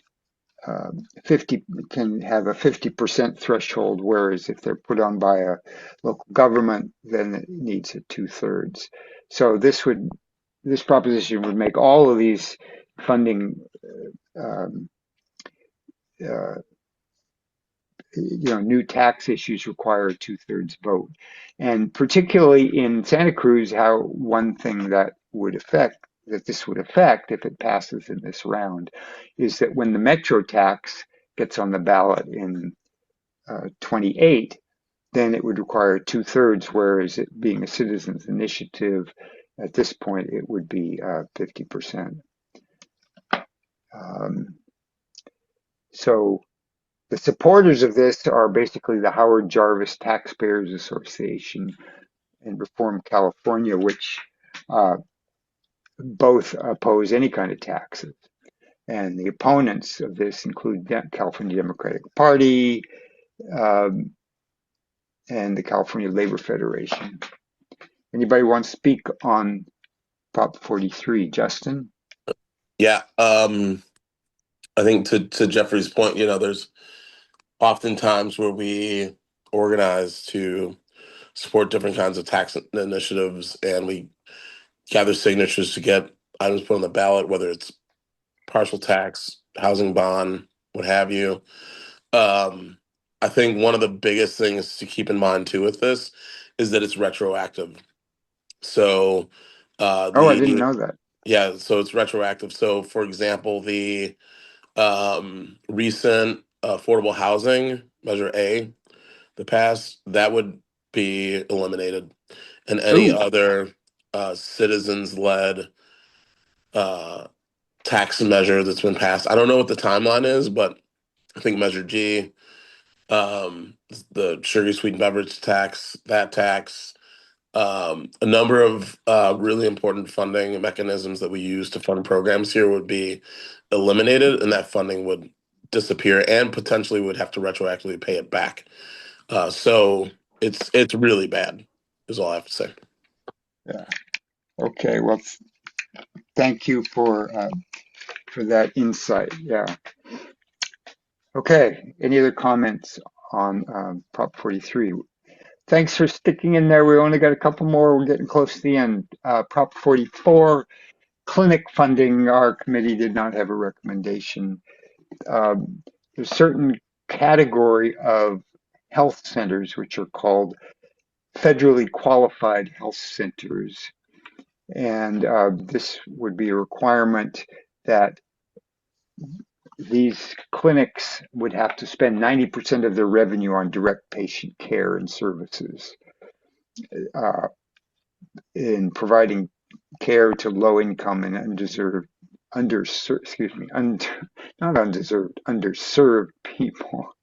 50 can have a 50% threshold, whereas if they're put on by a local government, then it needs a 2/3. So this proposition would make all of these funding um, uh, new tax issues require a 2/3 vote. And particularly in Santa Cruz, how one thing that this would affect if it passes in this round is that when the metro tax gets on the ballot in 28, then it would require 2/3, whereas it being a citizens initiative, at this point, it would be 50%. So the supporters of this are basically the Howard Jarvis Taxpayers Association and Reform California, which both oppose any kind of taxes. And the opponents of this include California Democratic Party and the California Labor Federation. Anybody want to speak on Prop 43? Justin? Yeah, I think to Jeffrey's point, there's often times where we organize to support different kinds of tax initiatives, and we gather signatures to get items put on the ballot, whether it's partial tax, housing bond, what have you. I think one of the biggest things to keep in mind too with this is that it's retroactive. So Oh, I didn't know that. yeah, so it's retroactive. So for example, the recent affordable housing measure A, the pass, that would be eliminated, and any Ooh, other citizens-led tax measure that's been passed. I don't know what the timeline is, but I think Measure G, the sugar sweetened beverage tax, that tax, a number of really important funding mechanisms that we use to fund programs here would be eliminated, and that funding would disappear and potentially would have to retroactively pay it back. So it's really bad, is all I have to say. yeah. Okay. Well, thank you for that insight. Yeah. Okay. Any other comments on Prop 43? Thanks for sticking in there. We only got a couple more. We're getting close to the end. Prop 44, clinic funding. Our committee did not have a recommendation. There's a certain category of health centers which are called federally qualified health centers. And this would be a requirement that these clinics would have to spend 90% of their revenue on direct patient care and services. in providing care to low income and underserved people.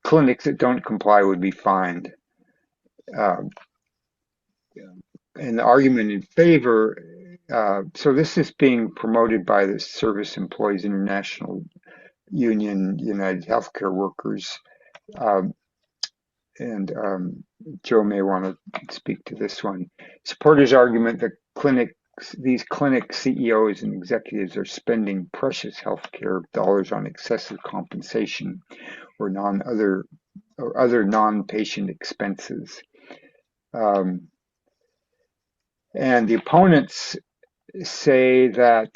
Clinics that don't comply would be fined. And the argument in favor, so this is being promoted by the Service Employees International Union, United Healthcare Workers, and Joe may want to speak to this one. Supporters' argument that these clinic CEOs and executives are spending precious healthcare dollars on excessive compensation or other non-patient expenses. And the opponents say that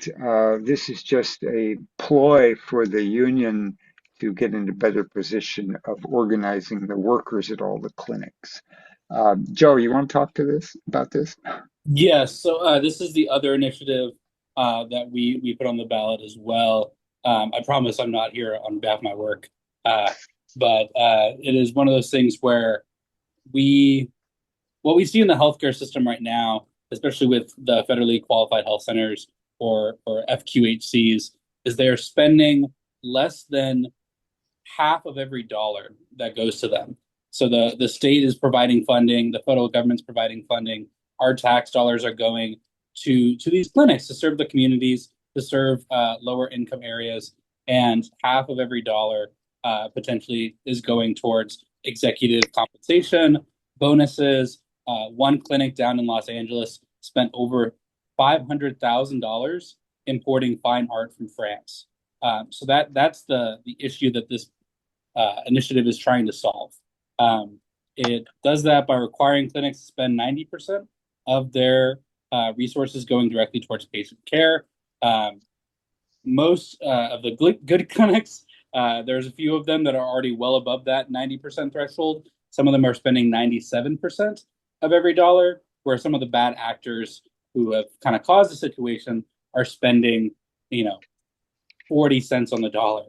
this is just a ploy for the union to get into a better position of organizing the workers at all the clinics. Joe, you want to talk to about this? Yes. So this is the other initiative that we put on the ballot as well. I promise I'm not here on behalf of my work, but it is one of those things where what we see in the healthcare system right now, especially with the federally qualified health centers or FQHCs, is they're spending less than half of every dollar that goes to them. So the state is providing funding, the federal government's providing funding. Our tax dollars are going to these clinics to serve the communities, to serve lower income areas, and half of every dollar potentially is going towards executive compensation, bonuses. One clinic down in Los Angeles spent over $500,000 importing fine art from France. So that's the issue that this initiative is trying to solve. It does that by requiring clinics to spend 90% of their resources going directly towards patient care. Most of the good clinics, there's a few of them that are already well above that 90% threshold. Some of them are spending 97% of every dollar, where some of the bad actors who have kind of caused the situation are spending, 40 cents on the dollar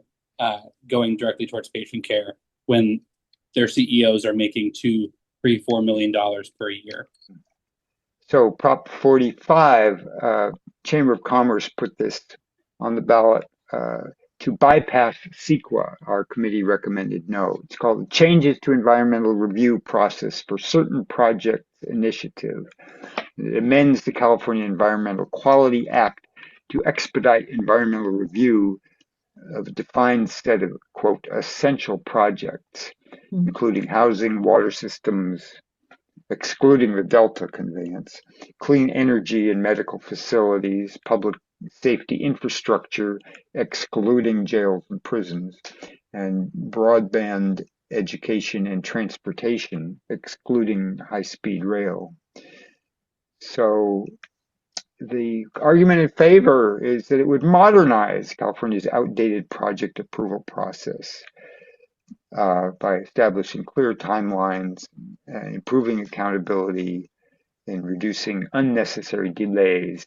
going directly towards patient care when their CEOs are making $2, $3, $4 million per year. So Prop 45, Chamber of Commerce put this on the ballot to bypass CEQA. Our committee recommended no. It's called Changes to Environmental Review Process for Certain Projects Initiative. It amends the California Environmental Quality Act to expedite environmental review of a defined set of, quote, essential projects, including housing, water systems, excluding the Delta conveyance, clean energy and medical facilities, public safety infrastructure, excluding jails and prisons, and broadband education and transportation, excluding high-speed rail. So the argument in favor is that it would modernize California's outdated project approval process by establishing clear timelines, improving accountability, and reducing unnecessary delays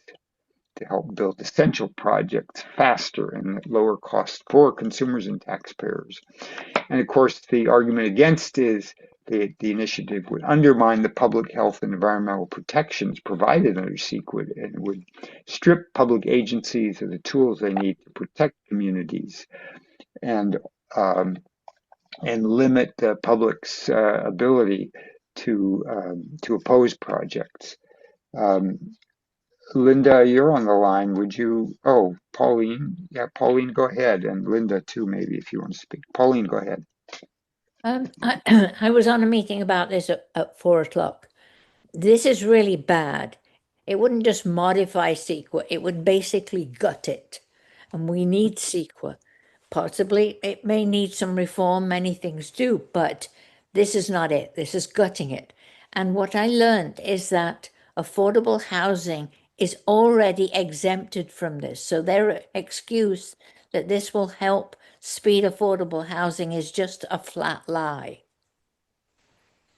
to help build essential projects faster and at lower cost for consumers and taxpayers. And of course, the argument against is the initiative would undermine the public health and environmental protections provided under CEQA and would strip public agencies of the tools they need to protect communities and limit the public's ability to oppose projects. Linda, you're on the line. Would you? Oh, Pauline. Yeah, Pauline, go ahead. And Linda, too, maybe, if you want to speak. Pauline, go ahead. I was on a meeting about this at 4:00. This is really bad. It wouldn't just modify CEQA, it would basically gut it. And we need CEQA. Possibly it may need some reform, many things do, but this is not it. This is gutting it. And what I learned is that affordable housing is already exempted from this. So their excuse that this will help speed affordable housing is just a flat lie.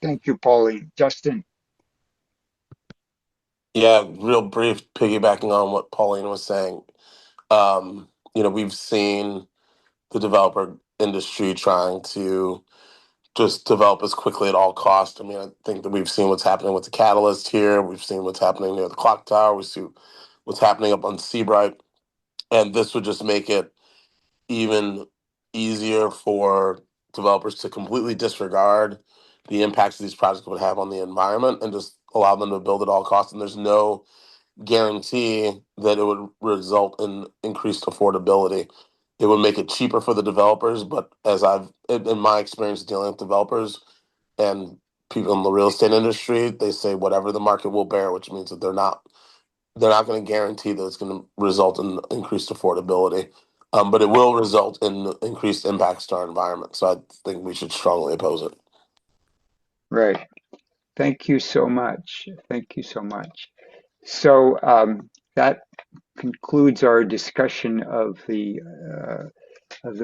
Thank you, Pauline. Justin. Yeah, real brief, piggybacking on what Pauline was saying. We've seen the developer industry trying to just develop as quickly at all costs. I mean, I think that we've seen what's happening with the Catalyst here. We've seen what's happening near the clock tower. We see what's happening up on Seabright. And this would just make it even easier for developers to completely disregard the impacts these projects would have on the environment and just allow them to build at all costs. And there's no guarantee that it would result in increased affordability. It would make it cheaper for the developers, but as in my experience dealing with developers and people in the real estate industry, they say whatever the market will bear, which means that they're not going to guarantee that it's going to result in increased affordability. But it will result in increased impacts to our environment. So I think we should strongly oppose it. Right. Thank you so much. Thank you so much. So that concludes our discussion of the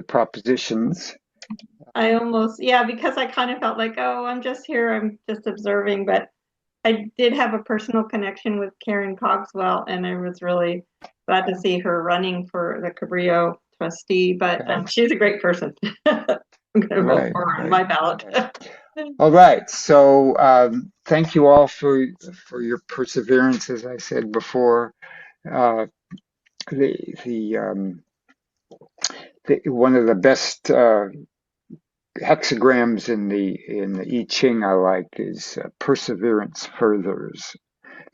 propositions. Yeah, because I kind of felt like, oh, I'm just here, I'm just observing, but I did have a personal connection with Karen Cogswell, and I was really glad to see her running for the Cabrillo trustee, but she's a great person. I'm going to vote for her on my ballot. All right. So thank you all for your perseverance, as I said before. One of the best hexagrams in the I Ching I like is perseverance furthers.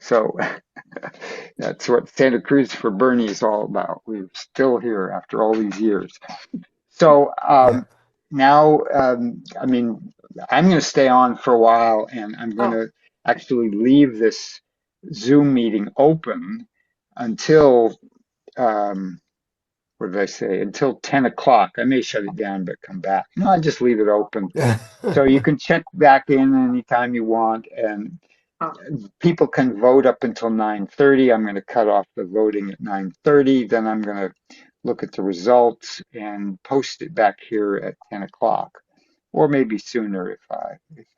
So that's what Santa Cruz for Bernie is all about. We're still here after all these years. So now, I mean, I'm going to stay on for a while, and I'm going to actually leave this Zoom meeting open until what did I say? Until 10 o'clock. I may shut it down, but come back. No, I just leave it open. So you can check back in anytime you want, and people can vote up until 9:30. I'm going to cut off the voting at 9:30. Then I'm going to look at the results and post it back here at 10 o'clock, or maybe sooner if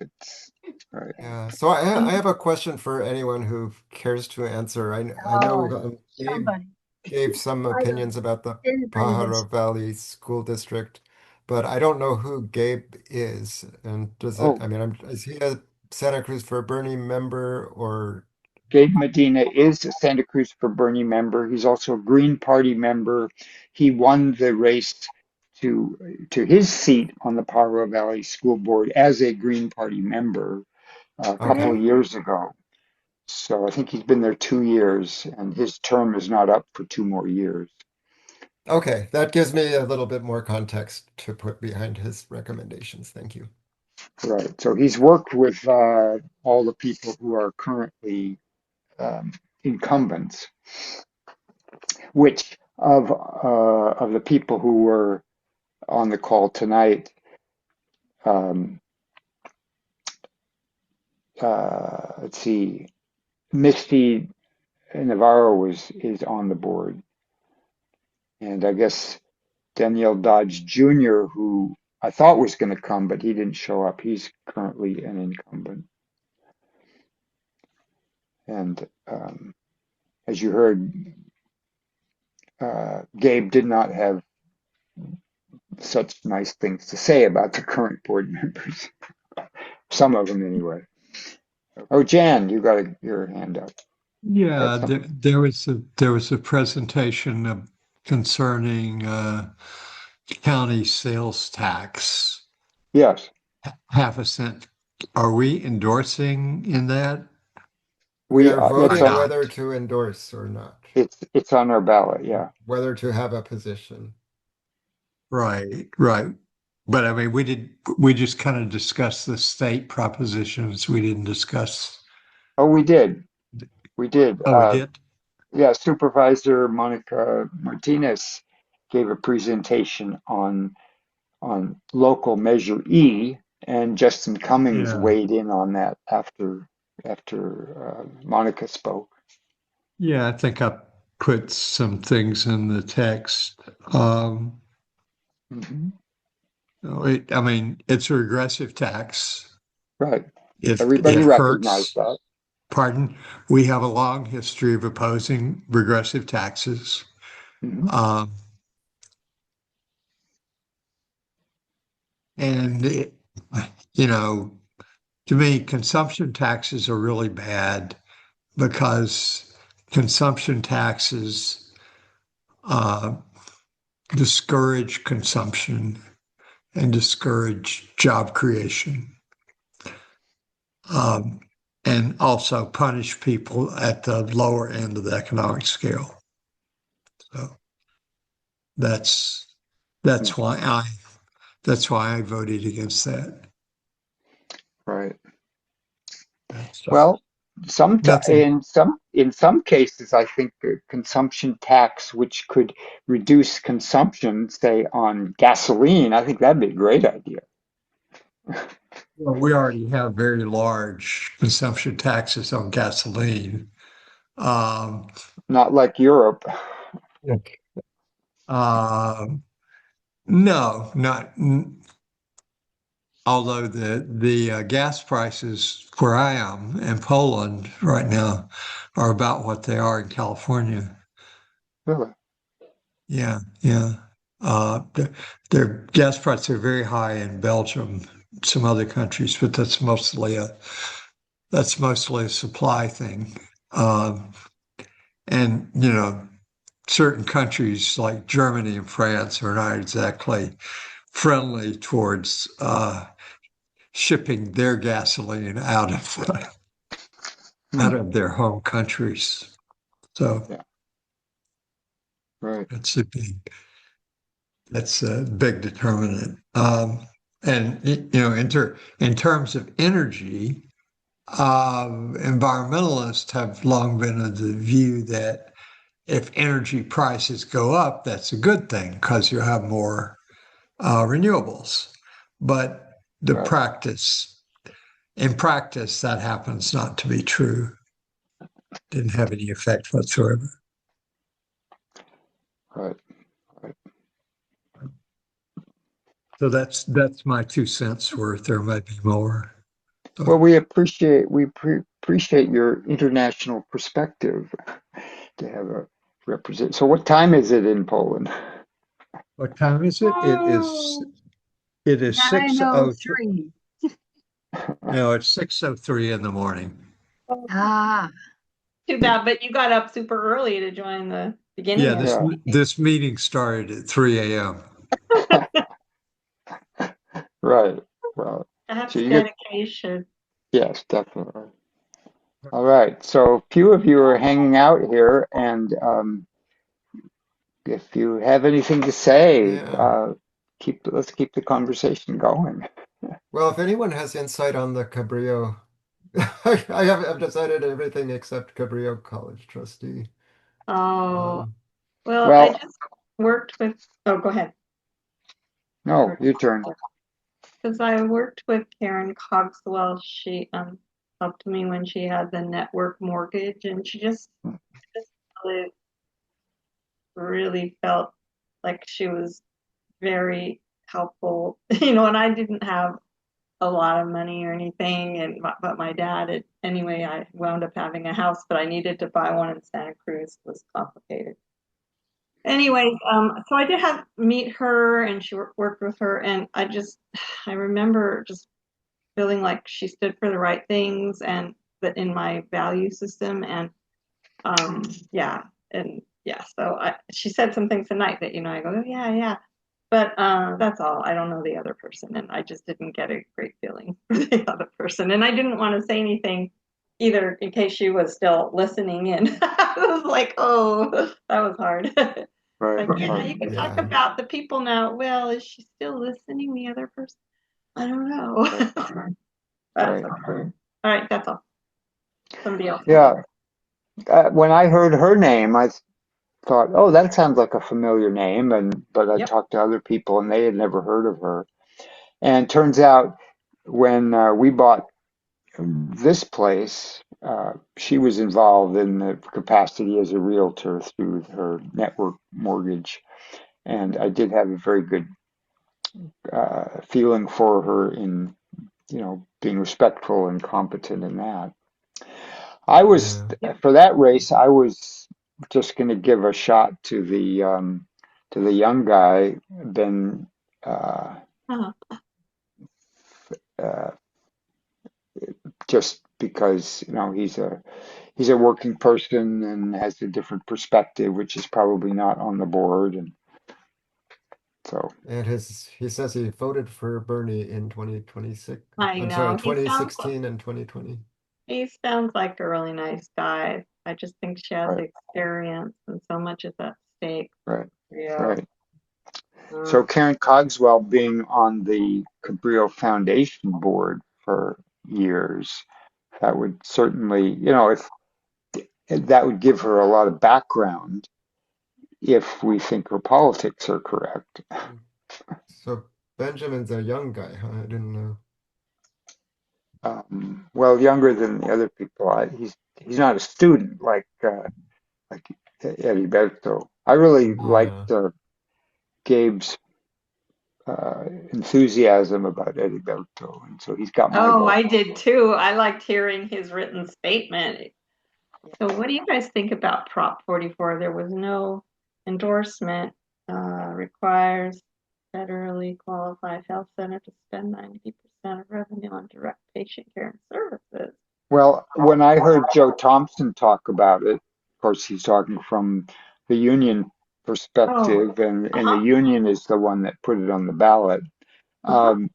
it's right. Yeah. So I have a question for anyone who cares to answer. I know Gabe gave some opinions about the Pajaro Valley School District, but I don't know who Gabe is. And does it, I mean, is he a Santa Cruz for Bernie member or? Gabe Medina is a Santa Cruz for Bernie member. He's also a Green Party member. He won the race to his seat on the Pajaro Valley School Board as a Green Party member a couple of years ago. So I think he's been there 2 years, and his term is not up for 2 more years. Okay, that gives me a little bit more context to put behind his recommendations. Thank you. Right. So he's worked with all the people who are currently incumbents, which of the people who were on the call tonight, let's see, Misty Navarro is on the board, and I guess Danielle Dodge Jr., who I thought was going to come, but he didn't show up. He's currently an incumbent. And as you heard, Gabe did not have such nice things to say about the current board members. Some of them, anyway. Oh, Jan, you got your hand up. Yeah, there was a presentation concerning county sales tax. Yes. Half a cent. Are we endorsing in that? We are voting whether to endorse or not. It's on our ballot, yeah. Whether to have a position. Right. But I mean, we just kind of discussed the state propositions. We didn't discuss. Oh, we did. We did. Oh, we did? Yeah, Supervisor Monica Martinez gave a presentation on local Measure E, and Justin Cummings weighed in on that after Monica spoke. Yeah, I think I put some things in the text. I mean, it's a regressive tax. Right. Everybody recognized that. Pardon? We have a long history of opposing regressive taxes. And You know, to me, consumption taxes are really bad because consumption taxes uh, discourage consumption and discourage job creation, um, and also punish people at the lower end of the economic scale. So that's why I voted against that. Right. So, Well, nothing. in some cases, I think a consumption tax, which could reduce consumption, say on gasoline, I think that'd be a great idea. Well, we already have very large consumption taxes on gasoline. Um, Not like Europe. um, no, not. Although the gas prices where I am in Poland right now are about what they are in California. Really? Yeah, yeah. Their gas prices are very high in Belgium, some other countries, but that's mostly a supply thing. And certain countries like Germany and France are not exactly friendly towards shipping their gasoline out of their home countries. So yeah. Right. That's a big determinant. And in terms of energy, environmentalists have long been of the view that if energy prices go up, that's a good thing because you have more renewables. But in practice, that happens not to be true. Didn't have any effect whatsoever. Right. So that's my 2 cents worth. There might be more. So. Well, we appreciate your international perspective to have a represent. So, what time is it in Poland? What time is it? It is 6:03. No, it's 6:03 in the morning. Ah. Too bad, but you got up super early to join the beginning. Yeah, this meeting started at 3 a.m. Right. Well, That's dedication. Yes, definitely. All right. So a few of you are hanging out here, and if you have anything to say, let's keep the conversation going. Well, if anyone has insight on the Cabrillo, I've decided everything except Cabrillo College Trustee. Oh, well, I just worked with. Oh, go ahead. No, your turn. Because I worked with Karen Cogswell. She helped me when she had the network mortgage, and she just really felt like she was very helpful. And I didn't have a lot of money or anything, but my dad, anyway, I wound up having a house, but I needed to buy one in Santa Cruz. It was complicated. Anyway, so I did meet her, and she worked with her, and I remember just feeling like she stood for the right things but in my value system, and so she said some things tonight that I go, oh, yeah, but that's all. I don't know the other person, and I just didn't get a great feeling for the other person, and I didn't want to say anything either in case she was still listening in. I was like, oh, that was hard. Right. Like, you can talk about the people now. Well, is she still listening, the other person? I don't know. Right. All right, that's all. Somebody else. Yeah. When I heard her name, I thought, oh, that sounds like a familiar name, but I talked to other people, and they had never heard of her. And it turns out when we bought this place, she was involved in the capacity as a realtor through her network mortgage. And I did have a very good feeling for her in, being respectful and competent in that. For that race, I was just going to give a shot to the young guy, Ben uh, just because he's a working person and has a different perspective, which is probably not on the board, and so. And he says he voted for Bernie in 2026. I I'm sorry, know. 2016 and 2020. He sounds like a really nice guy. I just think she has Right, experience and so much is at stake. right, Yeah. right. So Karen Cogswell being on the Cabrillo Foundation board for years, that would certainly, if that would give her a lot of background if we think her politics are correct. So Benjamin's a young guy, huh? I didn't know. Well, younger than the other people. He's not a student like Eriberto. I really Yeah. liked Gabe's enthusiasm about Eriberto, and so he's got my Oh, vote. I did too. I liked hearing his written statement. So what do you guys think about Prop 44? There was no endorsement, requires federally qualified health center to spend 90% of revenue on direct patient care and services. Well, when I heard Joe Thompson talk about it, of course, he's talking from the union Oh, perspective, and the uh-huh, union is the one that put it on the ballot. uh-huh. Um,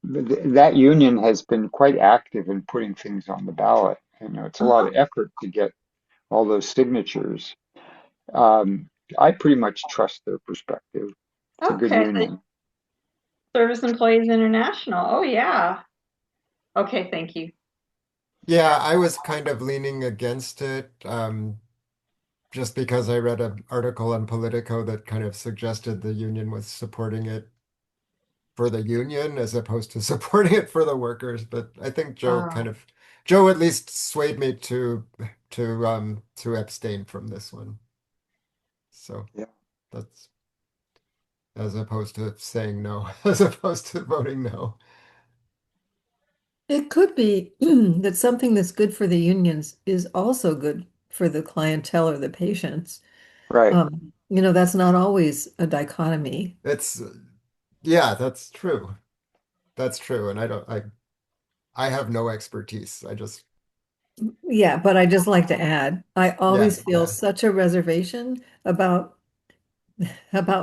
that union has been quite active in putting things on the ballot. It's a lot Uh-huh. of effort to get all those signatures. Um, I pretty much trust their perspective. It's a good Okay, the union. Service Employees International. Oh, yeah. Okay, thank you. Yeah, I was kind of leaning against it, just because I read an article on Politico that kind of suggested the union was supporting it for the union as opposed to supporting it for the workers. But I think Joe at least swayed me to abstain from this one. So Yeah. that's as opposed to saying no, as opposed to voting no. It could be that something that's good for the unions is also good for the clientele or the patients. Right. That's not always a dichotomy. It's yeah, that's true. That's true. And I have no expertise. I just Yeah, but I just like to add, I yeah, always feel yeah. such a reservation about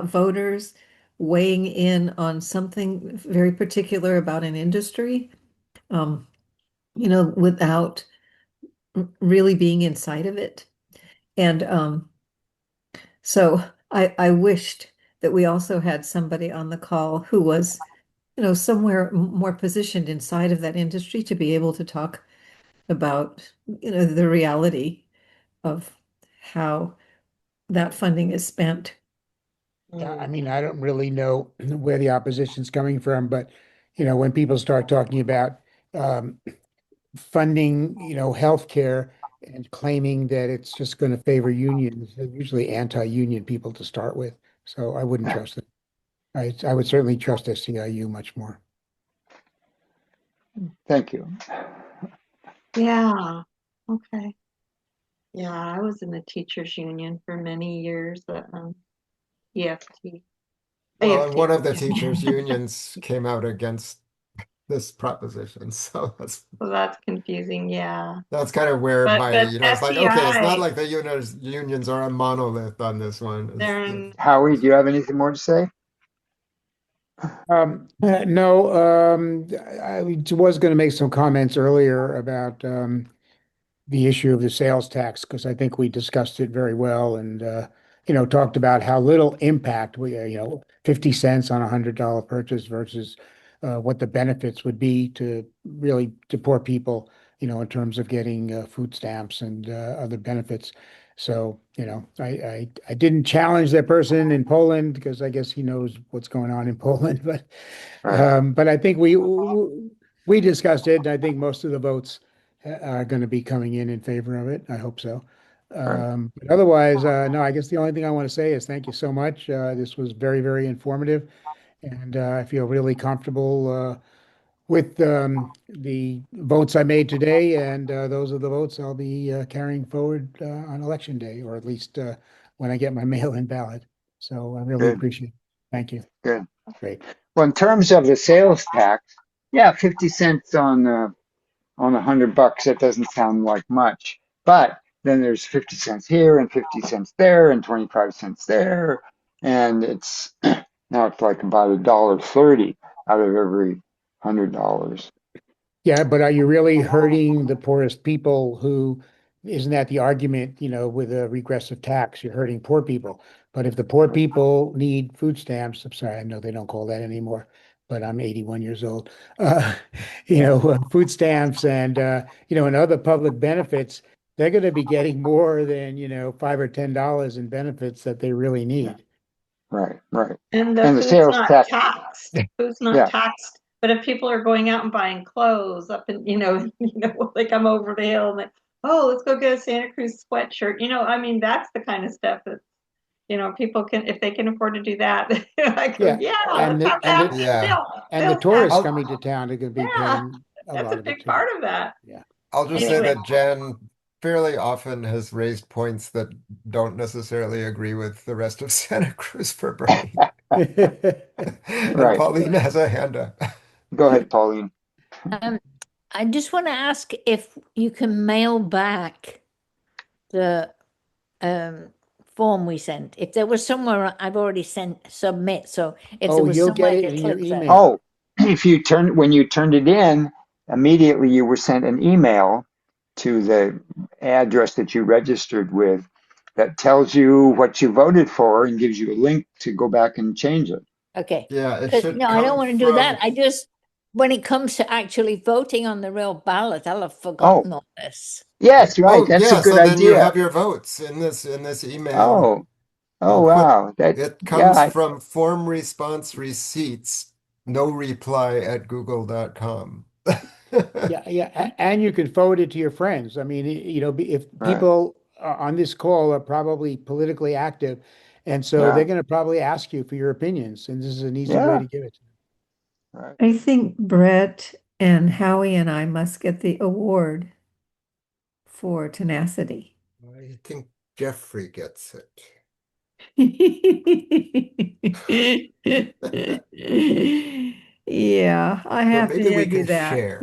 voters weighing in on something very particular about an industry, um, without really being inside of it. And so I wished that we also had somebody on the call who was, somewhere more positioned inside of that industry to be able to talk about, the reality of how that funding is spent. Yeah, I mean, I don't really know where the opposition's coming from, but when people start talking about um, funding, healthcare and claiming that it's just going to favor unions, they're usually anti-union people to start with. So I wouldn't trust them. I would certainly trust SEIU much more. Thank you. Yeah. Okay. Yeah, I was in the teachers union for many years at EFT. Well, and one of the Yeah. teachers' unions came out against this proposition. So So that's confusing, yeah. that's kind of where But it's like, okay, it's not SEI, like the unions are a monolith on this one. they're in. Howie, do you have anything more to say? No, I was going to make some comments earlier about the issue of the sales tax because I think we discussed it very well and talked about how little impact 50 cents on $100 purchase versus what the benefits would be to poor people, in terms of getting food stamps and other benefits. So, I didn't challenge that person in Poland because I guess he knows what's going on in Poland, but I think we discussed it, and I think most of the votes are going to be coming in favor of it. I hope so. But otherwise, no, I guess the only thing I want to say is thank you so much. This was very, very informative, and I feel really comfortable with the votes I made today, and those are the votes I'll be carrying forward on election day, or at least when I get my mail-in ballot. So I really Good, appreciate it. Thank you. good. Great. Well, in terms of the sales tax, Yeah, 50 cents on $100. That doesn't sound like much, but then there's 50 cents here and 50 cents there and 25 cents there, and it's now it's like about $1.30 out of every $100. Yeah, but are you really hurting the poorest people who, isn't that the argument, with a regressive tax? You're hurting poor people. But if the poor people need food stamps, I'm sorry, I know they don't call that anymore, but I'm 81 years old. Uh, food stamps and other public benefits, they're going to be getting more than, $5 or $10 in benefits that they really need. Right, right. And the And the food's sales not tax, taxed. Food's not yeah, taxed. But if people are going out and buying clothes up in, they come over the hill and let's go get a Santa Cruz sweatshirt. I mean, that's the kind of stuff that, people can, if they can afford to do that, I go, Yeah, yeah, and let's have the that. Yeah. and the They'll tourists tax. coming to town are going to be Yeah, paying a that's lot a of it big too. part of that. Yeah. I'll just say Anyway, that Jen fairly often has raised points that don't necessarily agree with the rest of Santa Cruz for Bernie. And right. Pauline has a hand up. Go ahead, Pauline. I just want to ask if you can mail back the form we sent. If there was somewhere I've already sent submit, so if there Oh, was you'll get somewhere it to in your click that. email. Oh, when you turned it in, immediately you were sent an email to the address that you registered with that tells you what you voted for and gives you a link to go back and change it. Okay. Yeah, it Because should no, I don't come want to do that. from. I just, when it comes to actually voting on the real ballot, I'll have Oh, forgotten all this. yes, right. Oh, That's a yeah, good so then you idea. have your votes in this email. Oh, oh, I'll put wow. it Yeah, comes from form response receipts, no reply at google.com. Yeah, and you can forward it to your friends. I mean, if right. people on this call are probably politically active, and so Yeah, they're going to probably ask you for your opinions, and this is an easy way yeah, to give it to right. I think Brett and Howie and I must get the award for tenacity. I think Jeffrey gets it. Yeah, I Or have to maybe we hand you can that. share.